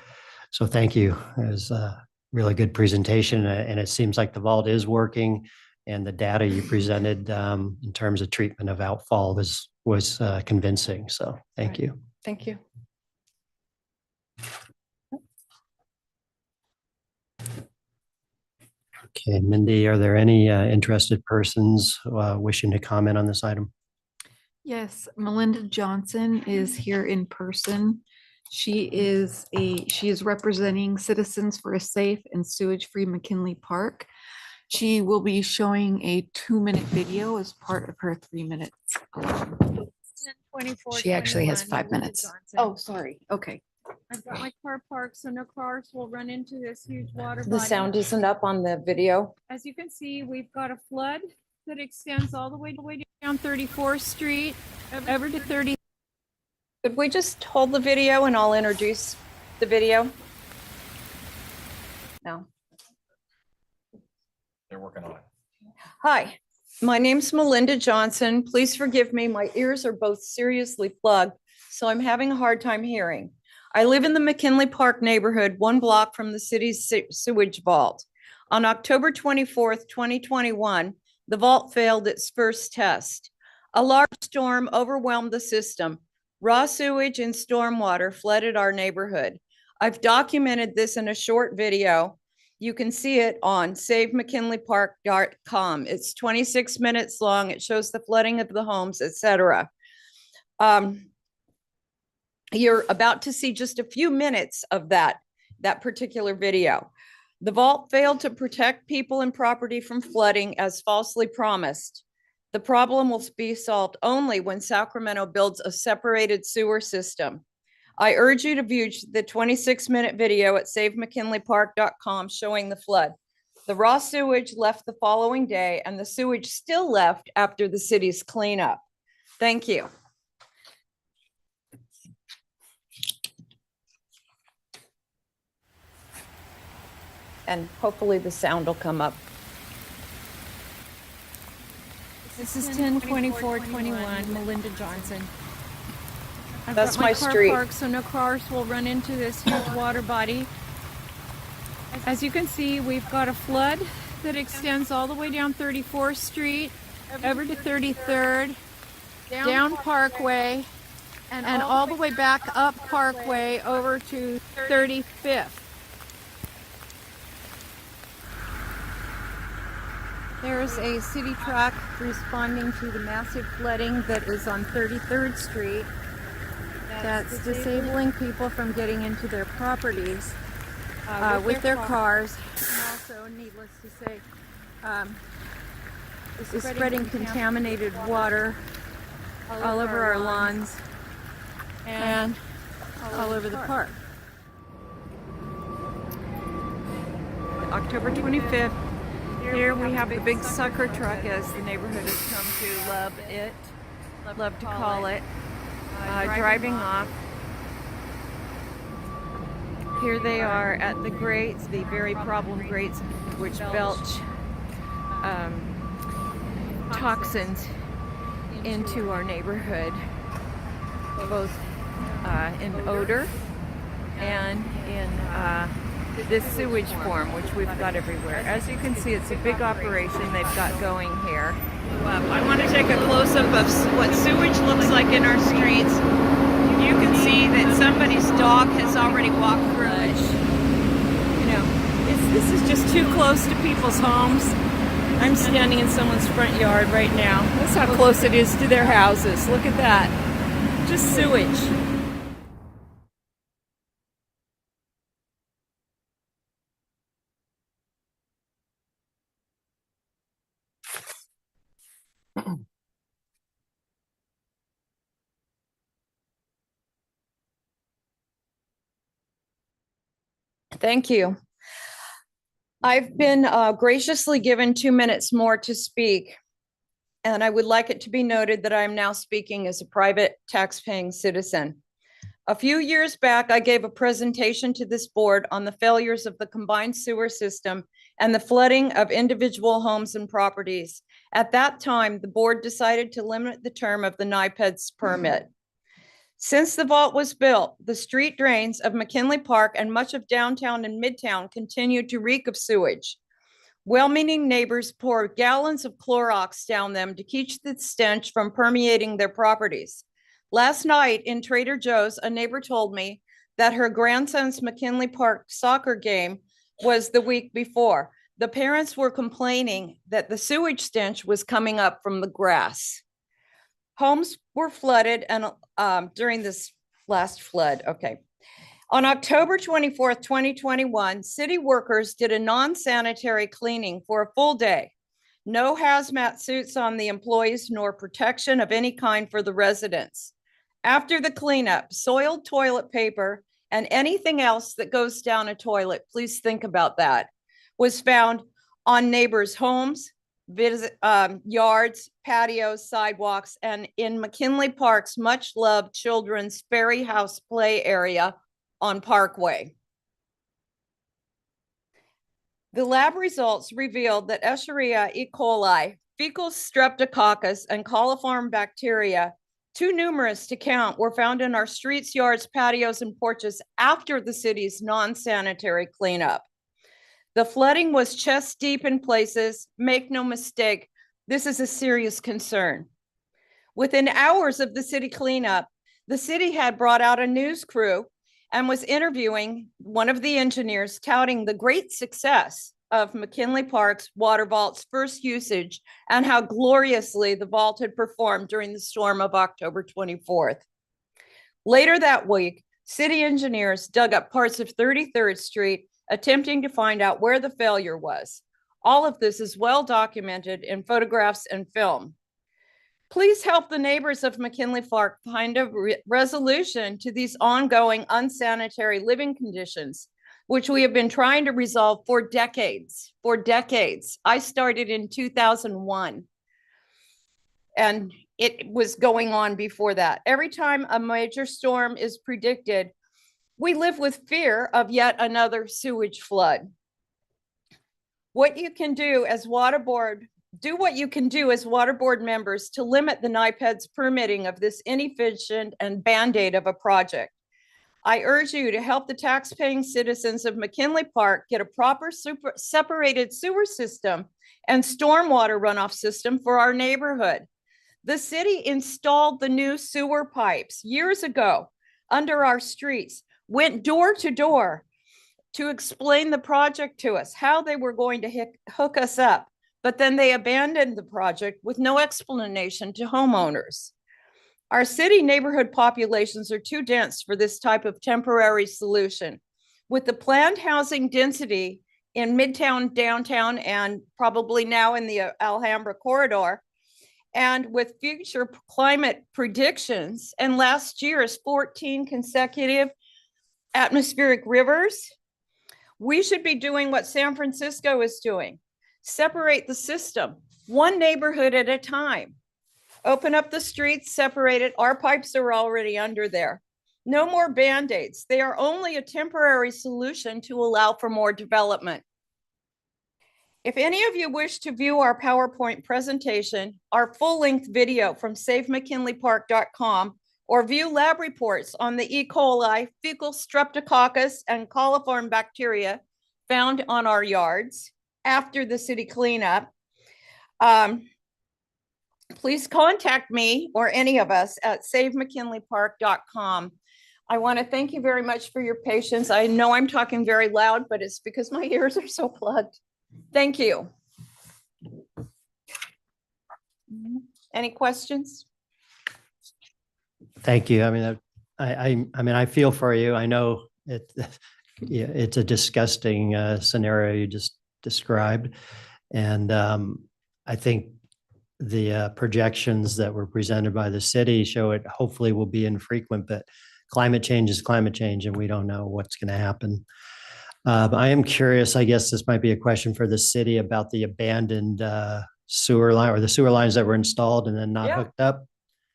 so thank you. It was a really good presentation, and it seems like the vault is working. And the data you presented in terms of treatment of outfall was convincing. So, thank you.
Thank you.
Okay, Mindy, are there any interested persons wishing to comment on this item?
Yes, Melinda Johnson is here in person. She is representing Citizens for a Safe and Sewage-Free McKinley Park. She will be showing a 2-minute video as part of her 3 minutes.
She actually has 5 minutes.
Oh, sorry. Okay.
I've got my car parked so no cars will run into this huge water
The
body.
sound isn't up on the video.
As you can see, we've got a flood that extends all the way down 34th Street, ever to 30.
Could we just hold the video and I'll introduce the video? No.
They're working on it.
Hi, my name's Melinda Johnson. Please forgive me. My ears are both seriously plugged, so I'm having a hard time hearing. I live in the McKinley Park neighborhood, 1 block from the city's sewage vault. On October 24th, 2021, the vault failed its first test. A large storm overwhelmed the system. Raw sewage and stormwater flooded our neighborhood. I've documented this in a short video. You can see it on savemckinleypark.com. It's 26 minutes long. It shows the flooding of the homes, etc. You're about to see just a few minutes of that particular video. The vault failed to protect people and property from flooding as falsely promised. The problem will be solved only when Sacramento builds a separated sewer system. I urge you to view the 26-minute video at savemckinleypark.com showing the flood. The raw sewage left the following day, and the sewage still left after the city's cleanup. Thank you. And hopefully the sound will come up.
This is 10/24/21, Melinda Johnson. I've
That's
got
my
car
street.
parked so no cars will run into this huge water body. As you can see, we've got a flood that extends all the way down 34th Street, over to 33rd, down Parkway, and all the way back up Parkway over to 35th. There's a city truck responding to the massive flooding that is on 33rd Street that's disabling people from getting into their properties with their cars. And also, needless to say, is spreading contaminated water all over our lawns and all over the park. October 25th. Here we have the big sucker truck, as the neighborhood has come to love to call it, driving off. Here they are at the grates, the very problem grates, which belch toxins into our neighborhood, both in odor and in this sewage form, which we've got everywhere. As you can see, it's a big operation they've got going here.
I want to take a close-up of what sewage looks like in our streets. You can see that somebody's dog has already walked through it.
You know, this is just too close to people's homes. I'm standing in someone's front yard right now. That's how close it is to their houses. Look at that. Just sewage.
Thank you. I've been graciously given 2 minutes more to speak, and I would like it to be noted that I am now speaking as a private tax-paying citizen. A few years back, I gave a presentation to this board on the failures of the combined sewer system and the flooding of individual homes and properties. At that time, the board decided to limit the term of the NIPED's permit. Since the vault was built, the street drains of McKinley Park and much of downtown and midtown continued to reek of sewage. Well-meaning neighbors pour gallons of Clorox down them to keep the stench from permeating their properties. Last night in Trader Joe's, a neighbor told me that her grandson's McKinley Park soccer game was the week before. The parents were complaining that the sewage stench was coming up from the grass. Homes were flooded and during this last flood. Okay. On October 24th, 2021, city workers did a non-sanitary cleaning for a full day. No hazmat suits on the employees nor protection of any kind for the residents. After the cleanup, soiled toilet paper and anything else that goes down a toilet, please think about that, was found on neighbors' homes, yards, patios, sidewalks, and in McKinley Park's much-loved children's Ferry House play area on Parkway. The lab results revealed that Escherichia E. coli, fecal streptococcus, and coliform bacteria, too numerous to count, were found in our streets, yards, patios, and porches after the city's non-sanitary cleanup. The flooding was chest deep in places. Make no mistake, this is a serious concern. Within hours of the city cleanup, the city had brought out a news crew and was interviewing one of the engineers, touting the great success of McKinley Park's water vault's first usage and how gloriously the vault had performed during the storm of October 24th. Later that week, city engineers dug up parts of 33rd Street, attempting to find out where the failure was. All of this is well documented in photographs and film. Please help the neighbors of McKinley Park find a resolution to these ongoing unsanitary living conditions, which we have been trying to resolve for decades, I started in 2001, and it was going on before that. Every time a major storm is predicted, we live with fear of yet another sewage flood. What you can do as water board members to limit the NIPED's permitting of this inefficient and Band-Aid of a project. I urge you to help the tax-paying citizens of McKinley Park get a proper separated sewer system and stormwater runoff system for our neighborhood. The city installed the new sewer pipes years ago under our streets, went door to door to explain the project to us, how they were going to hook us up. But then they abandoned the project with no explanation to homeowners. Our city neighborhood populations are too dense for this type of temporary solution. With the planned housing density in Midtown, downtown, and probably now in the Alhambra corridor, and with future climate predictions and last year's 14 consecutive atmospheric rivers, we should be doing what San Francisco is doing. Separate the system, one neighborhood at a time. Open up the streets, separate it. Our pipes are already under there. No more Band-Aids. They are only a temporary solution to allow for more development. If any of you wish to view our PowerPoint presentation, our full-length video from SaveMcKinleyPark.com, or view lab reports on the E. coli, fecal streptococcus, and coliform bacteria found on our yards after the city cleanup, please contact me or any of us at SaveMcKinleyPark.com. I want to thank you very much for your patience. I know I'm talking very loud, but it's because my ears are so plugged. Thank you. Any questions?
Thank you. I mean, I feel for you. I know it's a disgusting scenario you just described. And I think the projections that were presented by the city show it hopefully will be infrequent, but climate change is climate change and we don't know what's going to happen. I am curious, I guess this might be a question for the city about the abandoned sewer line or the sewer lines that were installed and then not hooked up.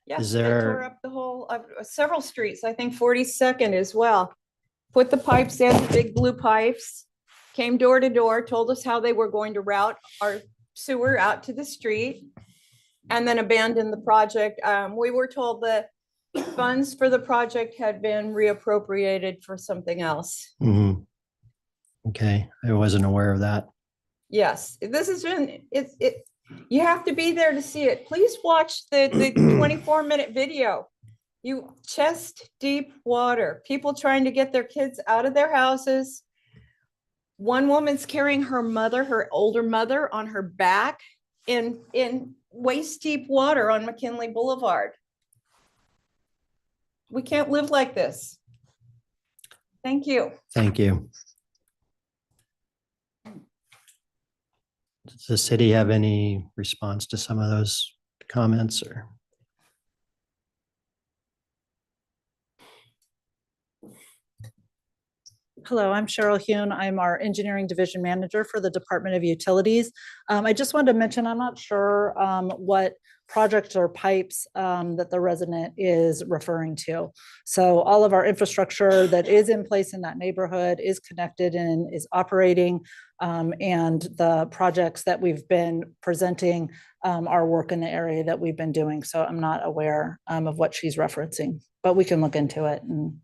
Yes,
Is
they
there-
tore up the whole, several streets, I think 42nd as well. Put the pipes in, the big blue pipes, came door to door, told us how they were going to route our sewer out to the street, and then abandoned the project. We were told the funds for the project had been reappropriated for something else.
Mhm. Okay, I wasn't aware of that.
Yes, this has been, you have to be there to see it. Please watch the 24-minute video. Chest deep water, people trying to get their kids out of their houses. One woman's carrying her mother, her older mother, on her back in waist deep water on McKinley Boulevard. We can't live like this. Thank you.
Thank you. Does the city have any response to some of those comments or?
Hello, I'm Cheryl Hune. I'm our Engineering Division Manager for the Department of Utilities. I just wanted to mention, I'm not sure what projects or pipes that the resident is referring to. So all of our infrastructure that is in place in that neighborhood is connected and is operating. And the projects that we've been presenting are work in the area that we've been doing. So I'm not aware of what she's referencing, but we can look into it and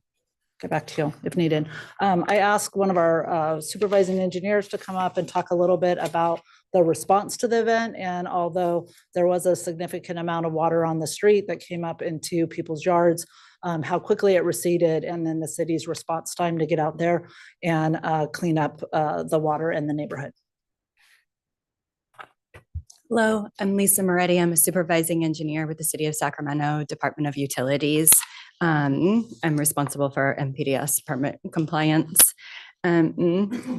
get back to you if needed. I asked one of our supervising engineers to come up and talk a little bit about the response to the event. And although there was a significant amount of water on the street that came up into people's yards, how quickly it receded, and then the city's response time to get out there and clean up the water in the neighborhood.
Hello, I'm Lisa Moretti. I'm a supervising engineer with the City of Sacramento Department of Utilities. I'm responsible for MPDS permit compliance.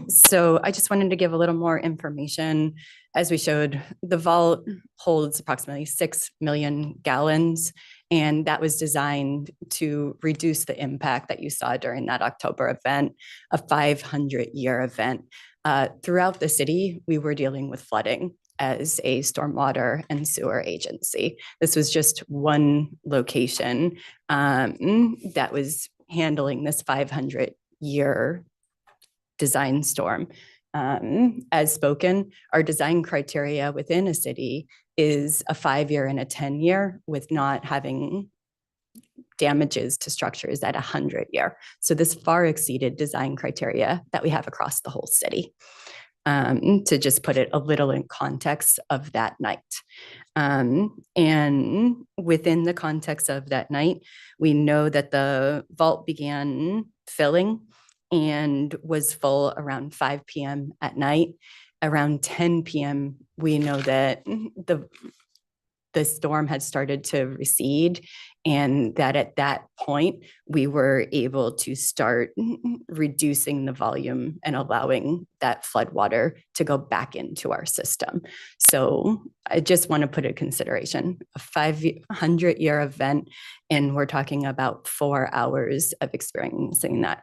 So I just wanted to give a little more information. As we showed, the vault holds approximately 6 million gallons, and that was designed to reduce the impact that you saw during that October event, a 500-year event. Throughout the city, we were dealing with flooding as a stormwater and sewer agency. This was just one location that was handling this 500-year design storm. As spoken, our design criteria within a city is a 5-year and a 10-year, with not having damages to structures at 100-year. So this far exceeded design criteria that we have across the whole city. To just put it a little in context of that night. And within the context of that night, we know that the vault began filling and was full around 5 p.m. at night. Around 10 p.m., we know that the storm had started to recede, and that at that point, we were able to start reducing the volume and allowing that flood water to go back into our system. So I just want to put in consideration a 500-year event, and we're talking about 4 hours of experiencing that.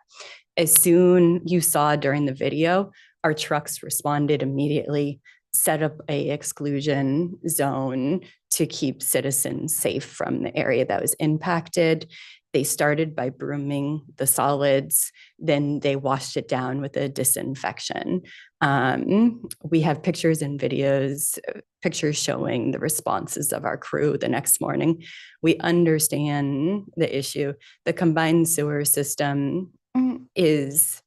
As soon you saw during the video, our trucks responded immediately, set up a exclusion zone to keep citizens safe from the area that was impacted. They started by brooming the solids, then they washed it down with a disinfection. We have pictures and videos, pictures showing the responses of our crew the next morning. We understand the issue. The combined sewer system is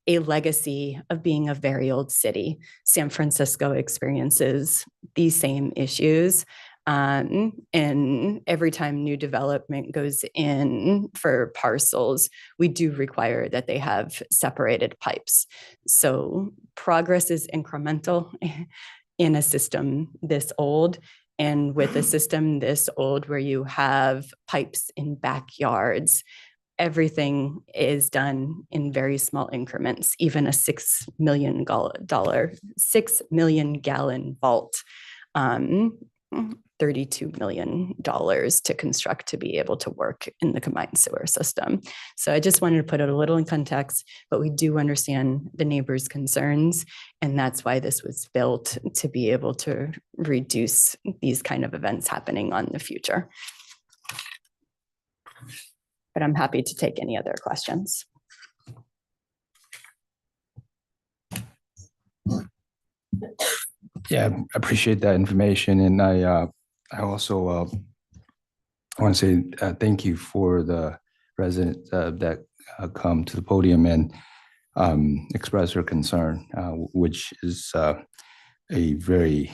a legacy of being a very old city. San Francisco experiences these same issues. And every time new development goes in for parcels, we do require that they have separated pipes. So progress is incremental in a system this old. And with a system this old, where you have pipes in backyards, everything is done in very small increments. Even a $6 million gallon vault, $32 million to construct to be able to work in the combined sewer system. So I just wanted to put it a little in context, but we do understand the neighbors' concerns, and that's why this was built, to be able to reduce these kind of events happening on the future. But I'm happy to take any other questions.
Yeah, I appreciate that information. And I also want to say thank you for the residents that come to the podium and express their concern, which is a very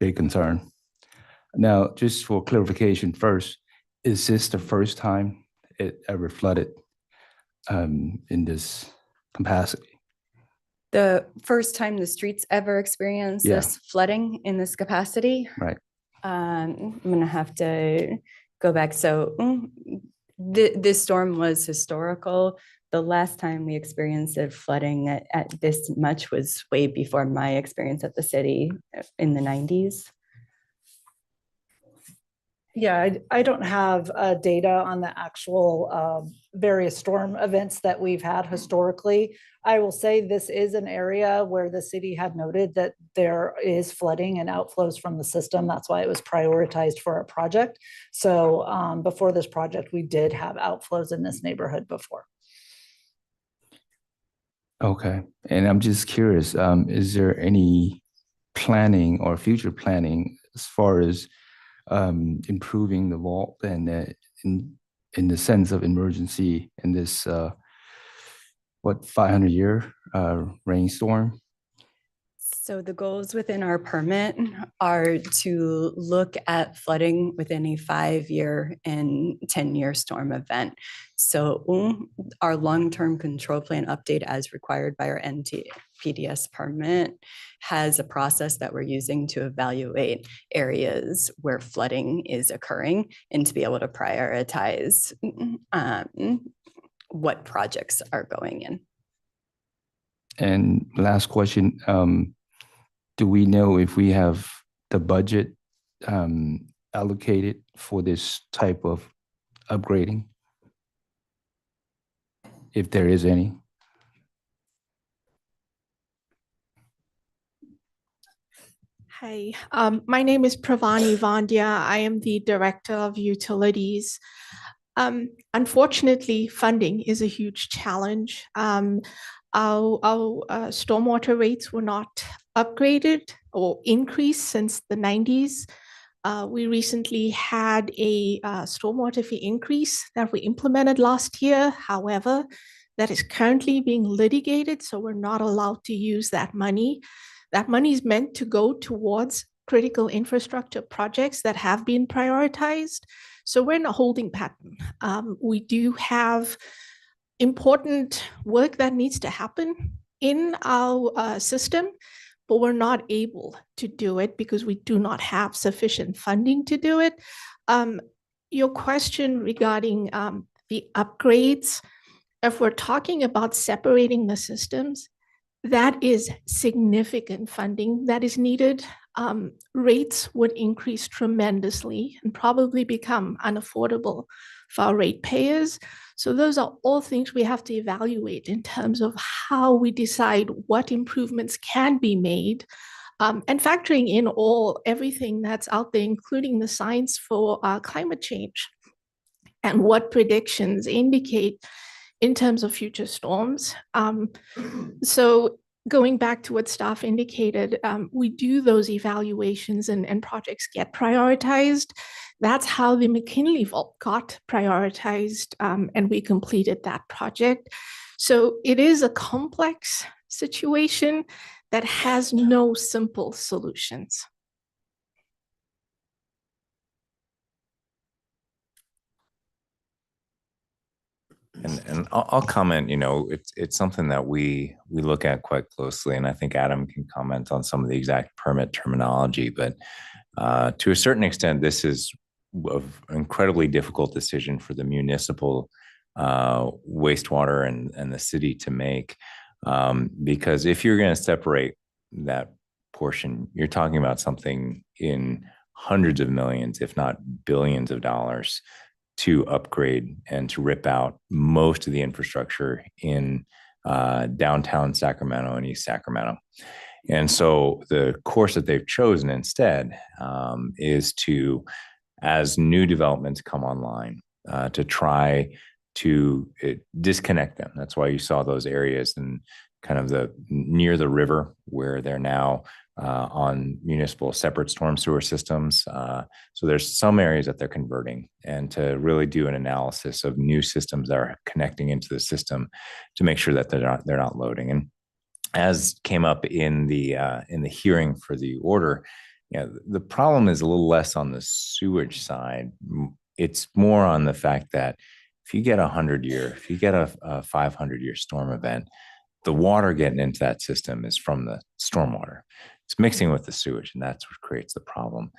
big concern. Now, just for clarification first, is this the first time it ever flooded in this capacity?
The first time the streets ever experienced this flooding in this capacity?
Right.
I'm gonna have to go back. So this storm was historical. The last time we experienced it flooding at this much was way before my experience at the city in the 90s.
Yeah, I don't have data on the actual various storm events that we've had historically. I will say this is an area where the city had noted that there is flooding and outflows from the system. That's why it was prioritized for a project. So before this project, we did have outflows in this neighborhood before.
Okay, and I'm just curious, is there any planning or future planning as far as improving the vault and in the sense of emergency in this 500-year rainstorm?
So the goals within our permit are to look at flooding within a 5-year and 10-year storm event. So our long-term control plan update as required by our NPDES permit has a process that we're using to evaluate areas where flooding is occurring and to be able to prioritize what projects are going in.
And last question, do we know if we have the budget allocated for this type of upgrading? If there is any?
Hi, my name is Pravani Vandya. I am the Director of Utilities. Unfortunately, funding is a huge challenge. Our stormwater rates were not upgraded or increased since the 90s. We recently had a stormwater fee increase that we implemented last year. However, that is currently being litigated, so we're not allowed to use that money. That money is meant to go towards critical infrastructure projects that have been prioritized. So we're in a holding pattern. We do have important work that needs to happen in our system, but we're not able to do it because we do not have sufficient funding to do it. Your question regarding the upgrades, if we're talking about separating the systems, that is significant funding that is needed. Rates would increase tremendously and probably become unaffordable for our ratepayers. So those are all things we have to evaluate in terms of how we decide what improvements can be made, and factoring in everything that's out there, including the science for climate change and what predictions indicate in terms of future storms. So going back to what staff indicated, we do those evaluations and projects get prioritized. That's how the McKinley Vault got prioritized, and we completed that project. So it is a complex situation that has no simple solutions.
And I'll comment, it's something that we look at quite closely, and I think Adam can comment on some of the exact permit terminology, but to a certain extent, this is an incredibly difficult decision for the municipal wastewater and the city to make, because if you're going to separate that portion, you're talking about something in hundreds of millions, if not billions of dollars, to upgrade and to rip out most of the infrastructure in downtown Sacramento and East Sacramento. And so the course that they've chosen instead is to, as new developments come online, to try to disconnect them. That's why you saw those areas in kind of near the river where they're now on municipal separate storm sewer systems. So there's some areas that they're converting, and to really do an analysis of new systems that are connecting into the system to make sure that they're not loading. And as came up in the hearing for the order, the problem is a little less on the sewage side. It's more on the fact that if you get a 500-year storm event, the water getting into that system is from the stormwater. It's mixing with the sewage, and that's what creates the problem.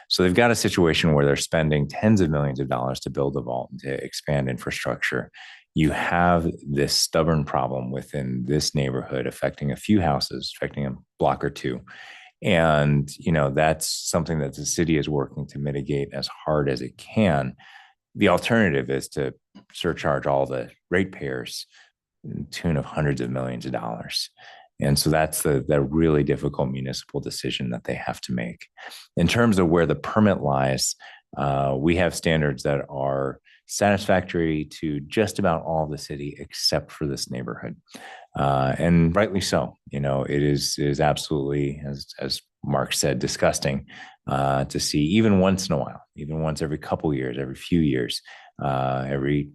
So they've got a situation where they're spending tens of millions of dollars to build a vault and to expand infrastructure. You have this stubborn problem within this neighborhood affecting a few houses, affecting a block or two. And, that's something that the city is working to mitigate as hard as it can. The alternative is to surcharge all the ratepayers to the tune of hundreds of millions of dollars. And so that's the really difficult municipal decision that they have to make. In terms of where the permit lies, we have standards that are satisfactory to just about all of the city except for this neighborhood. And rightly so. It is absolutely, as Mark said, disgusting to see even once in a while, even once every couple of years, every few years, every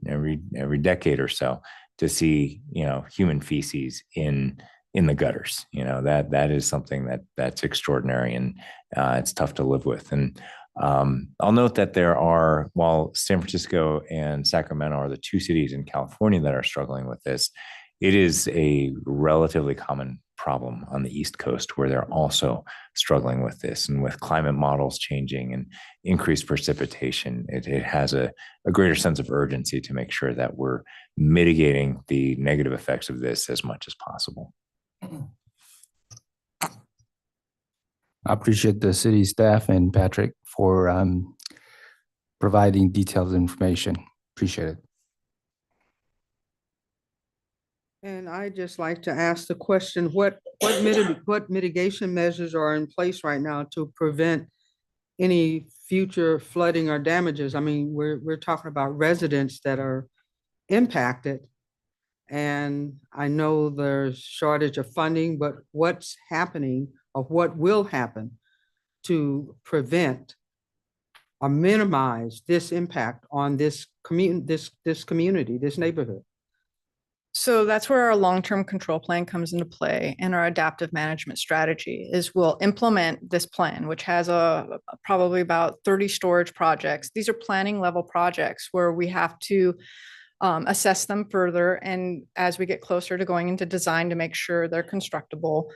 decade or so, to see human feces in in the gutters. That is something that's extraordinary, and it's tough to live with. And I'll note that while San Francisco and Sacramento are the two cities in California that are struggling with this, it is a relatively common problem on the East Coast where they're also struggling with this. And with climate models changing and increased precipitation, it has a greater sense of urgency to make sure that we're mitigating the negative effects of this as much as possible.
I appreciate the city staff and Patrick for providing detailed information. Appreciate it.
And I just like to ask the question, what mitigation measures are in place right now to prevent any future flooding or damages? I mean, we're talking about residents that are impacted. And I know there's shortage of funding, but what's happening or what will happen to prevent or minimize this impact on this community, this neighborhood?
So that's where our long-term control plan comes into play, and our adaptive management strategy is we'll implement this plan, which has probably about 30 storage projects. These are planning level projects where we have to assess them further, and as we get closer to going into design, to make sure they're constructible.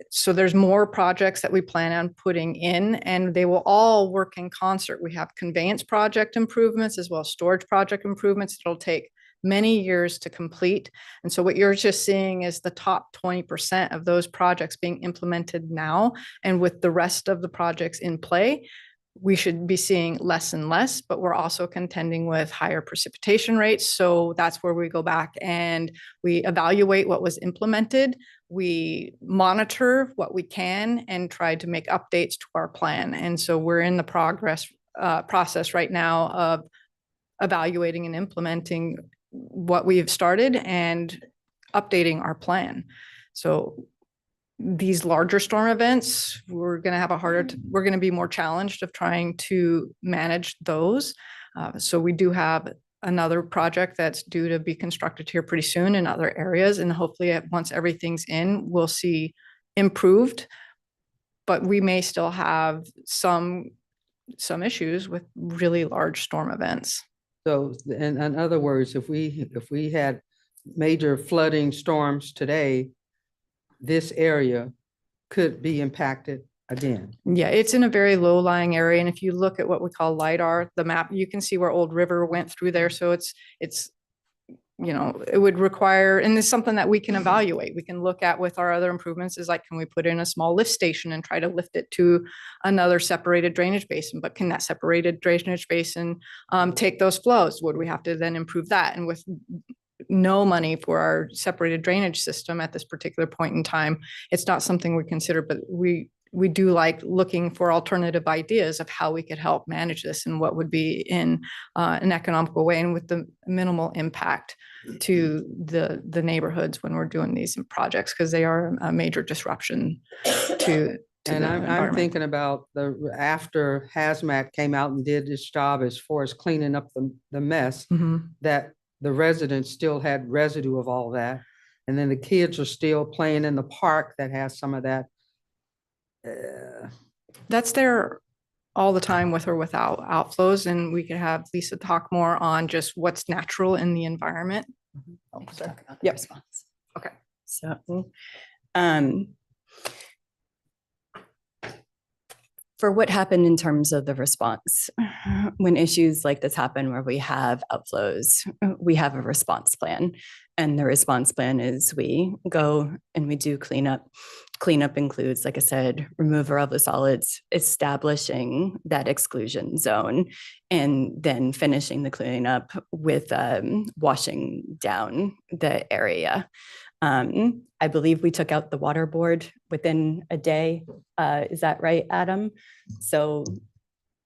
So there's more projects that we plan on putting in, and they will all work in concert. We have conveyance project improvements as well as storage project improvements. It'll take many years to complete. And so what you're just seeing is the top 20% of those projects being implemented now. And with the rest of the projects in play, we should be seeing less and less, but we're also contending with higher precipitation rates. So that's where we go back and we evaluate what was implemented. We monitor what we can and try to make updates to our plan. And so we're in the process right now of evaluating and implementing what we have started and updating our plan. So these larger storm events, we're going to have we're going to be more challenged of trying to manage those. So we do have another project that's due to be constructed here pretty soon in other areas. And hopefully once everything's in, we'll see improved, but we may still have some issues with really large storm events.
So in other words, if we had major flooding storms today, this area could be impacted again.
Yeah, it's in a very low-lying area. And if you look at what we call LIDAR, the map, you can see where Old River went through there. So it's it would require, and it's something that we can evaluate. We can look at with our other improvements is like, can we put in a small lift station and try to lift it to another separated drainage basin? But can that separated drainage basin take those flows? Would we have to then improve that? And with no money for our separated drainage system at this particular point in time, it's not something we consider, but we do like looking for alternative ideas of how we could help manage this and what would be in an economical way and with the minimal impact to the neighborhoods when we're doing these projects, because they are a major disruption to
and I'm thinking about after Hazmat came out and did its job as far as cleaning up the mess, that the residents still had residue of all that. And then the kids are still playing in the park that has some of that.
That's there all the time with or without outflows. And we could have Lisa talk more on just what's natural in the environment.
Oh, talk about the
Yep.
response.
Okay.
So, for what happened in terms of the response, when issues like this happen where we have outflows, we have a response plan. And the response plan is we go and we do cleanup. Cleanup includes, like I said, removal of the solids, establishing that exclusion zone, and then finishing the cleanup with washing down the area. I believe we took out the water board within a day. Is that right, Adam? So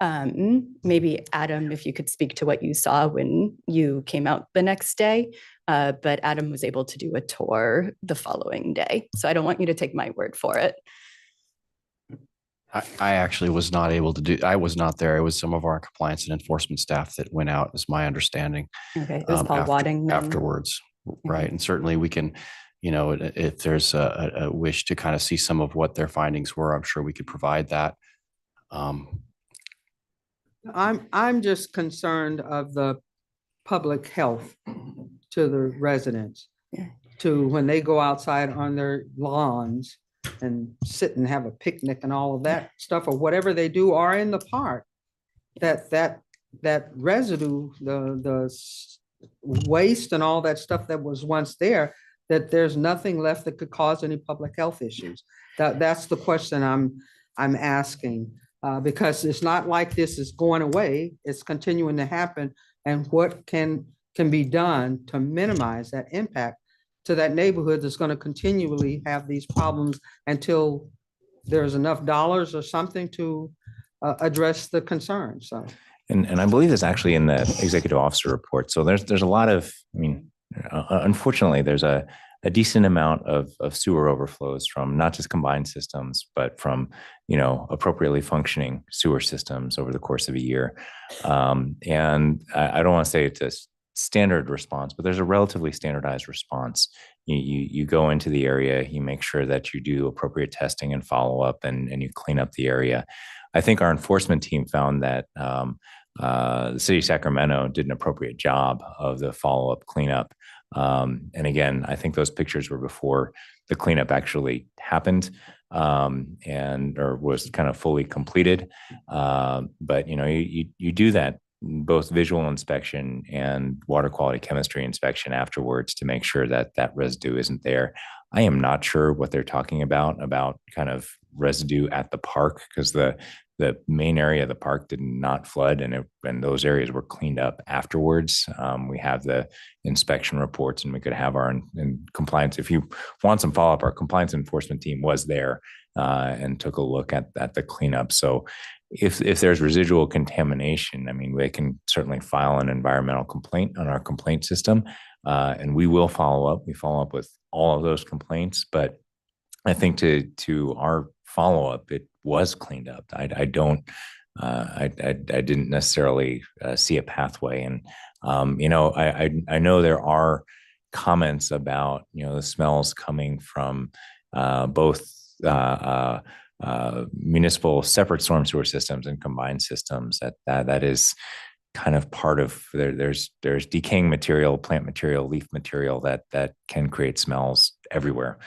maybe Adam, if you could speak to what you saw when you came out the next day, but Adam was able to do a tour the following day. So I don't want you to take my word for it.
I actually was not able to do, I was not there. It was some of our compliance and enforcement staff that went out, is my understanding.
Okay, it was Paul Wadding then?
Afterwards, right? And certainly we can, if there's a wish to kind of see some of what their findings were, I'm sure we could provide that.
I'm just concerned of the public health to the residents. To when they go outside on their lawns and sit and have a picnic and all of that stuff, or whatever they do, or in the park, that residue, the waste and all that stuff that was once there, that there's nothing left that could cause any public health issues. That's the question I'm asking, because it's not like this is going away, it's continuing to happen. And what can be done to minimize that impact to that neighborhood that's going to continually have these problems until there's enough dollars or something to address the concern. So,
and I believe it's actually in the executive officer report. So there's a lot of, unfortunately, there's a decent amount of sewer overflows from not just combined systems, but from, appropriately functioning sewer systems over the course of a year. And I don't want to say it's a standard response, but there's a relatively standardized response. You go into the area, you make sure that you do appropriate testing and follow up, and you clean up the area. I think our enforcement team found that the city of Sacramento did an appropriate job of the follow-up cleanup. And again, I think those pictures were before the cleanup actually happened, or was kind of fully completed. But you do that, both visual inspection and water quality chemistry inspection afterwards, to make sure that that residue isn't there. I am not sure what they're talking about kind of residue at the park, because the main area of the park did not flood, and those areas were cleaned up afterwards. We have the inspection reports, and we could have our in compliance. If you want some follow-up, our compliance enforcement team was there and took a look at the cleanup. So if there's residual contamination, they can certainly file an environmental complaint on our complaint system, and we will follow up. We follow up with all of those complaints, but I think to our follow-up, it was cleaned up. I didn't necessarily see a pathway. And, I know there are comments about, the smells coming from both municipal separate storm sewer systems and combined systems. That is kind of part of there's decaying material, plant material, leaf material that can create smells everywhere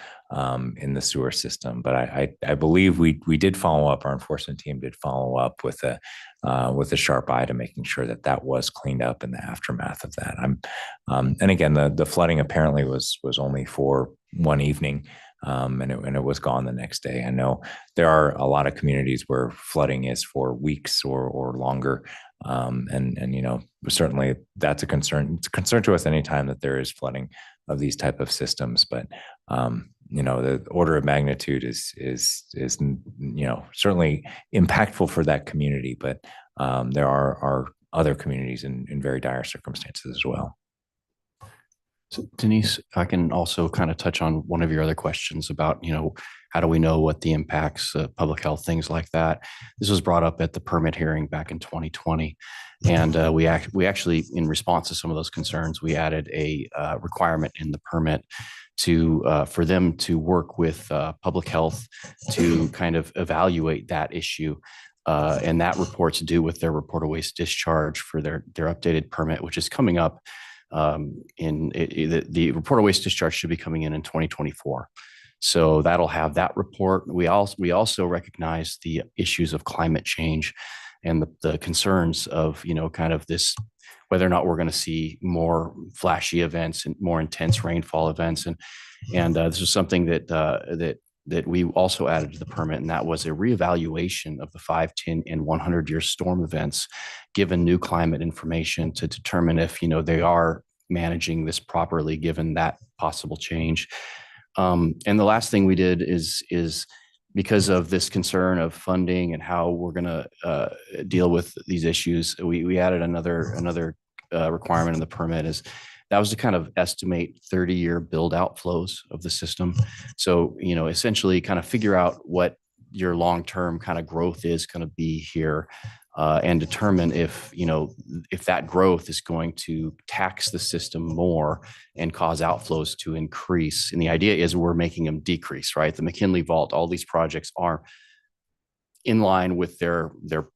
in the sewer system. But I believe we did follow up. Our enforcement team did follow up with a sharp eye to making sure that was cleaned up in the aftermath of that. And again, the flooding apparently was only for one evening. And it was gone the next day. I know there are a lot of communities where flooding is for weeks or longer. And certainly that's a concern. It's a concern to us anytime that there is flooding of these type of systems. But the order of magnitude is certainly impactful for that community. But there are other communities in very dire circumstances as well.
So Denise, I can also kind of touch on one of your other questions about, how do we know what the impacts, public health, things like that. This was brought up at the permit hearing back in 2020. And we actually, in response to some of those concerns, we added a requirement in the permit for them to work with public health to kind of evaluate that issue. And that report's due with their report of waste discharge for their updated permit, which is coming up. The report of waste discharge should be coming in 2024. So that'll have that report. We also recognize the issues of climate change and the concerns of, kind of this, whether or not we're going to see more flashy events and more intense rainfall events. And this is something that we also added to the permit, and that was a reevaluation of the 5, 10, and 100-year storm events, given new climate information to determine if, they are managing this properly, given that possible change. And the last thing we did is because of this concern of funding and how we're going to deal with these issues, we added another requirement in the permit that was to kind of estimate 30-year build out flows of the system. So, essentially kind of figure out what your long-term kind of growth is going to be here. and determine if, if that growth is going to tax the system more and cause outflows to increase. And the idea is we're making them decrease, right? The McKinley Vault, all these projects are in line with their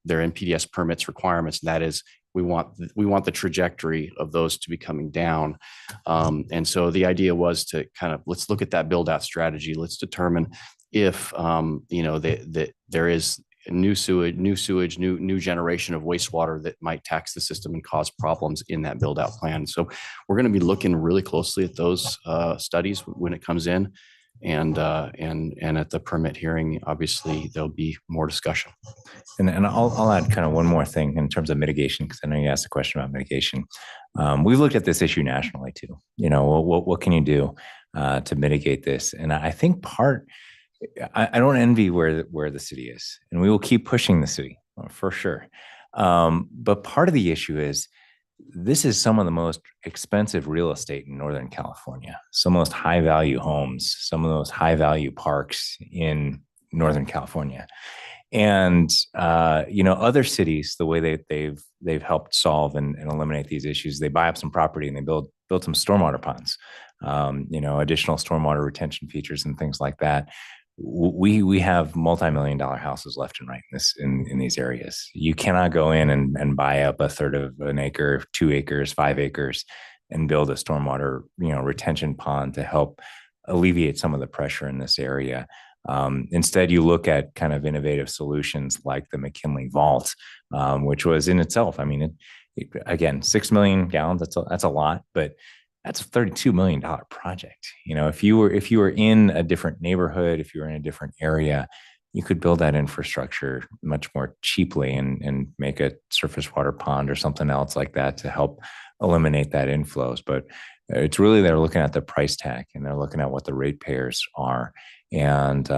NPDES permits requirements. And that is, we want the trajectory of those to be coming down. And so the idea was to kind of, let's look at that build out strategy. Let's determine if, there is new sewage, new generation of wastewater that might tax the system and cause problems in that build out plan. So we're going to be looking really closely at those studies when it comes in. And at the permit hearing, obviously there'll be more discussion.
And I'll add kind of one more thing in terms of mitigation, because I know you asked a question about mitigation. We've looked at this issue nationally too. What can you do to mitigate this? And I think I don't envy where the city is, and we will keep pushing the city for sure. But part of the issue is this is some of the most expensive real estate in Northern California, some of the most high value homes, some of those high value parks in Northern California. And, other cities, the way they've helped solve and eliminate these issues, they buy up some property and they build some stormwater ponds, additional stormwater retention features and things like that. We have multi-million-dollar houses left and right in these areas. You cannot go in and buy up a third of an acre, 2 acres, 5 acres, and build a stormwater, retention pond to help alleviate some of the pressure in this area. Instead, you look at kind of innovative solutions like the McKinley Vault, which was in itself, again, 6 million gallons. That's a lot, but that's a $32 million project. If you were in a different neighborhood, if you were in a different area, you could build that infrastructure much more cheaply and make a surface water pond or something else like that to help eliminate that inflows. But it's really, they're looking at the price tag and they're looking at what the ratepayers are. And,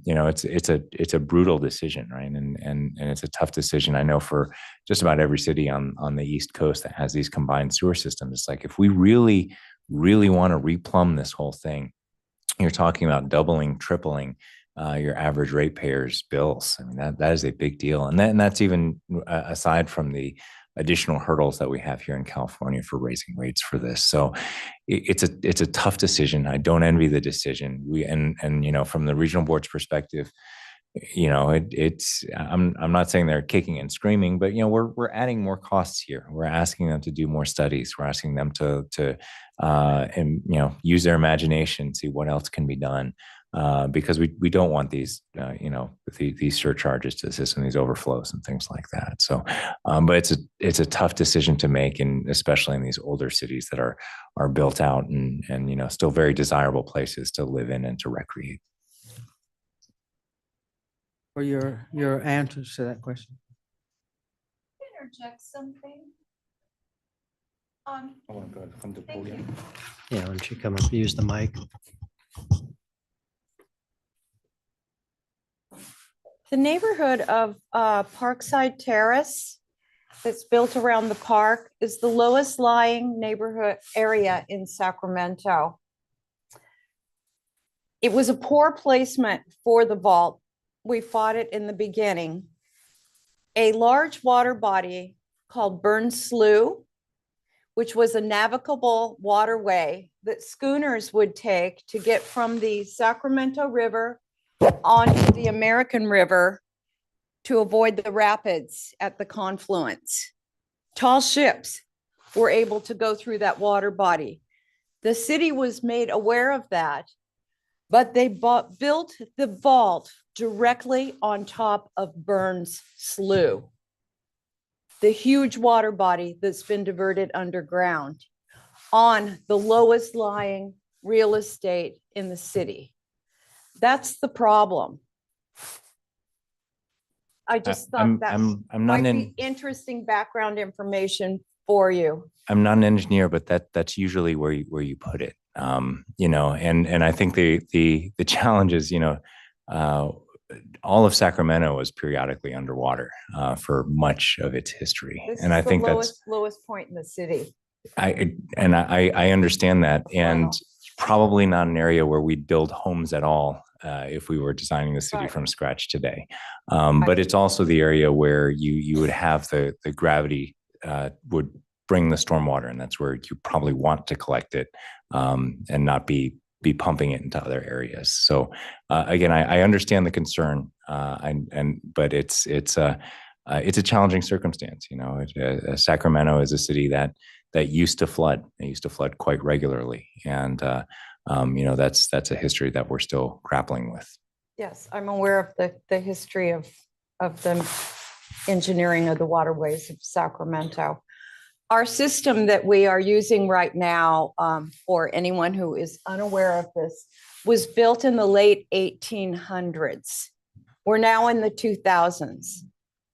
it's a brutal decision, right? And it's a tough decision. I know for just about every city on the East Coast that has these combined sewer systems, it's like, if we really, really want to replumb this whole thing, you're talking about doubling, tripling your average ratepayers' bills. That is a big deal. And that's even aside from the additional hurdles that we have here in California for raising rates for this. So it's a tough decision. I don't envy the decision. From the regional board's perspective, I'm not saying they're kicking and screaming, but we're adding more costs here. We're asking them to do more studies. We're asking them to use their imagination, see what else can be done. Because we don't want these, these surcharges to the system, these overflows and things like that. So, but it's a tough decision to make, and especially in these older cities that are built out and still very desirable places to live in and to recreate.
For your answers to that question.
Interject something.
Yeah, why don't you come up, use the mic.
The neighborhood of Parkside Terrace that's built around the park is the lowest lying neighborhood area in Sacramento. It was a poor placement for the vault. We fought it in the beginning. A large water body called Burns Slough, which was a navigable waterway that schooners would take to get from the Sacramento River onto the American River to avoid the rapids at the confluence. Tall ships were able to go through that water body. The city was made aware of that, but they built the vault directly on top of Burns Slough, the huge water body that's been diverted underground on the lowest lying real estate in the city. That's the problem. I just thought that might be interesting background information for you.
I'm not an engineer, but that's usually where you put it. And I think the challenge is, all of Sacramento was periodically underwater for much of its history.
This
and
is
I
the
think
lowest point in the city.
I understand that. And probably not an area where we'd build homes at all if we were designing the city
Right.
from scratch today. But it's also the area where you would have the gravity would bring the stormwater, and that's where you probably want to collect it and not be pumping it into other areas. So again, I understand the concern, but it's a challenging circumstance. You know, Sacramento is a city that used to flood. It used to flood quite regularly, and you know, that's a history that we're still grappling with.
Yes, I'm aware of the history of the engineering of the waterways of Sacramento. Our system that we are using right now, for anyone who is unaware of this, was built in the late 1800s. We're now in the 2000s.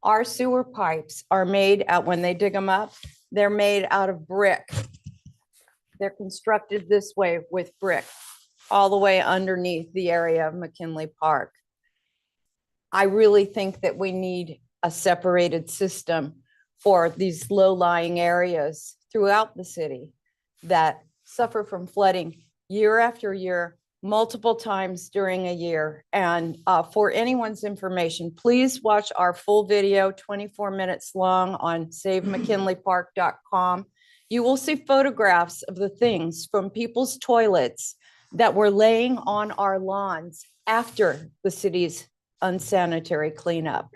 Our sewer pipes are made out, when they dig them up, they're made out of brick. They're constructed this way with brick, all the way underneath the area of McKinley Park. I really think that we need a separated system for these low-lying areas throughout the city that suffer from flooding year after year, multiple times during a year. And for anyone's information, please watch our full video, 24 minutes long, on savemckinleypark.com. You will see photographs of the things from people's toilets that were laying on our lawns after the city's unsanitary cleanup.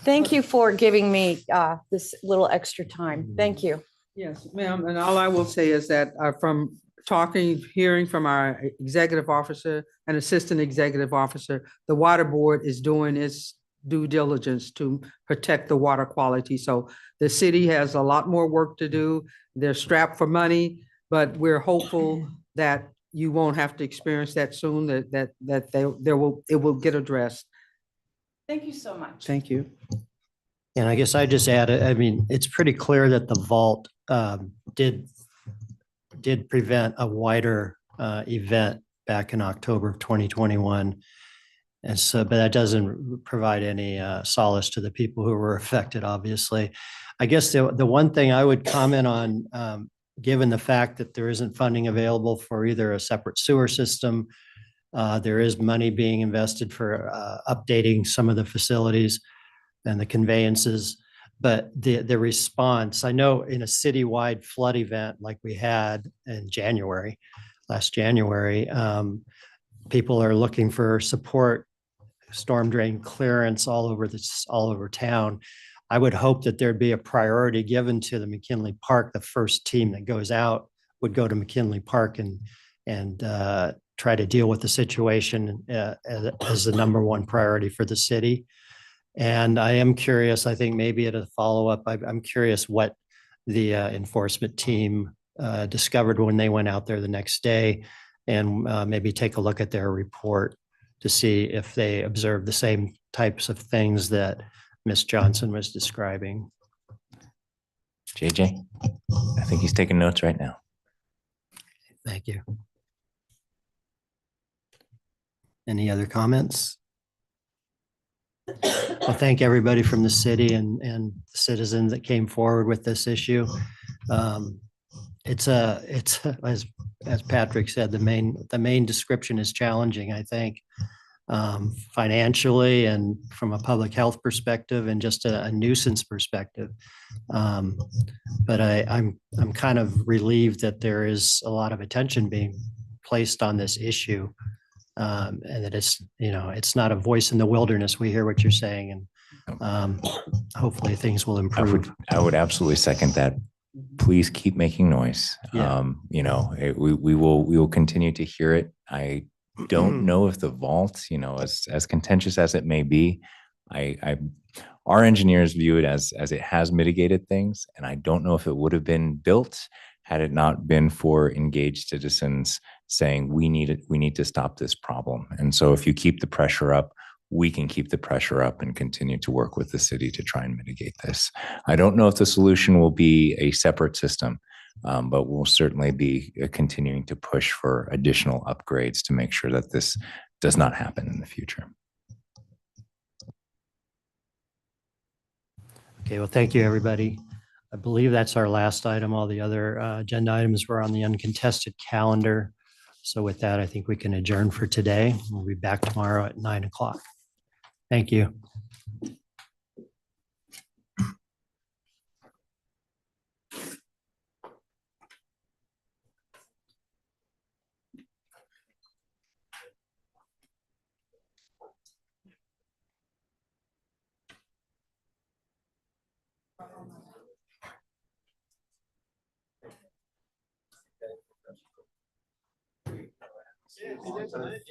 Thank you for giving me this little extra time. Thank you.
Yes, ma'am. And all I will say is that from hearing from our executive officer and assistant executive officer, the water board is doing its due diligence to protect the water quality. So the city has a lot more work to do. They're strapped for money, but we're hopeful that you won't have to experience that soon, that it will get addressed.
Thank you so much.
Thank you.
And I guess I just add, I mean, it's pretty clear that the vault did prevent a wider event back in October of 2021. And so, but that doesn't provide any solace to the people who were affected, obviously. I guess the one thing I would comment on, given the fact that there isn't funding available for either a separate sewer system, there is money being invested for updating some of the facilities and the conveyances, but the response, I know in a citywide flood event like we had in last January, people are looking for support, storm drain clearance all over town. I would hope that there'd be a priority given to the McKinley Park. The first team that goes out would go to McKinley Park and try to deal with the situation as the number one priority for the city. And I am curious, I think maybe at a follow-up, I'm curious what the enforcement team discovered when they went out there the next day, and maybe take a look at their report to see if they observed the same types of things that Ms. Johnson was describing.
JJ, I think he's taking notes right now.
Thank you. Any other comments? Well, thank everybody from the city and the citizens that came forward with this issue. It's as Patrick said, the main description is challenging, I think, financially and from a public health perspective and just a nuisance perspective. But I'm kind of relieved that there is a lot of attention being placed on this issue. And that it's not a voice in the wilderness. We hear what you're saying, and hopefully things will improve.
I would absolutely second that. Please keep making noise.
Yeah.
We will continue to hear it. I don't know if the vault, as contentious as it may be, our engineers view it as it has mitigated things, and I don't know if it would have been built had it not been for engaged citizens saying we need to stop this problem. And so if you keep the pressure up, we can keep the pressure up and continue to work with the city to try and mitigate this. I don't know if the solution will be a separate system, but we'll certainly be continuing to push for additional upgrades to make sure that this does not happen in the future.
Okay, well, thank you, everybody. I believe that's our last item. All the other agenda items were on the uncontested calendar. So with that, I think we can adjourn for today. We'll be back tomorrow at 9 o'clock. Thank you.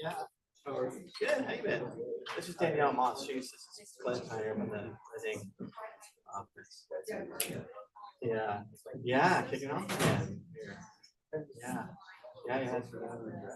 Yeah. Good. How you been? This is Danielle Moss. She's Glenn Tyre with the Reading office. Yeah. Yeah. Kicking off. Yeah. Yeah. Yeah.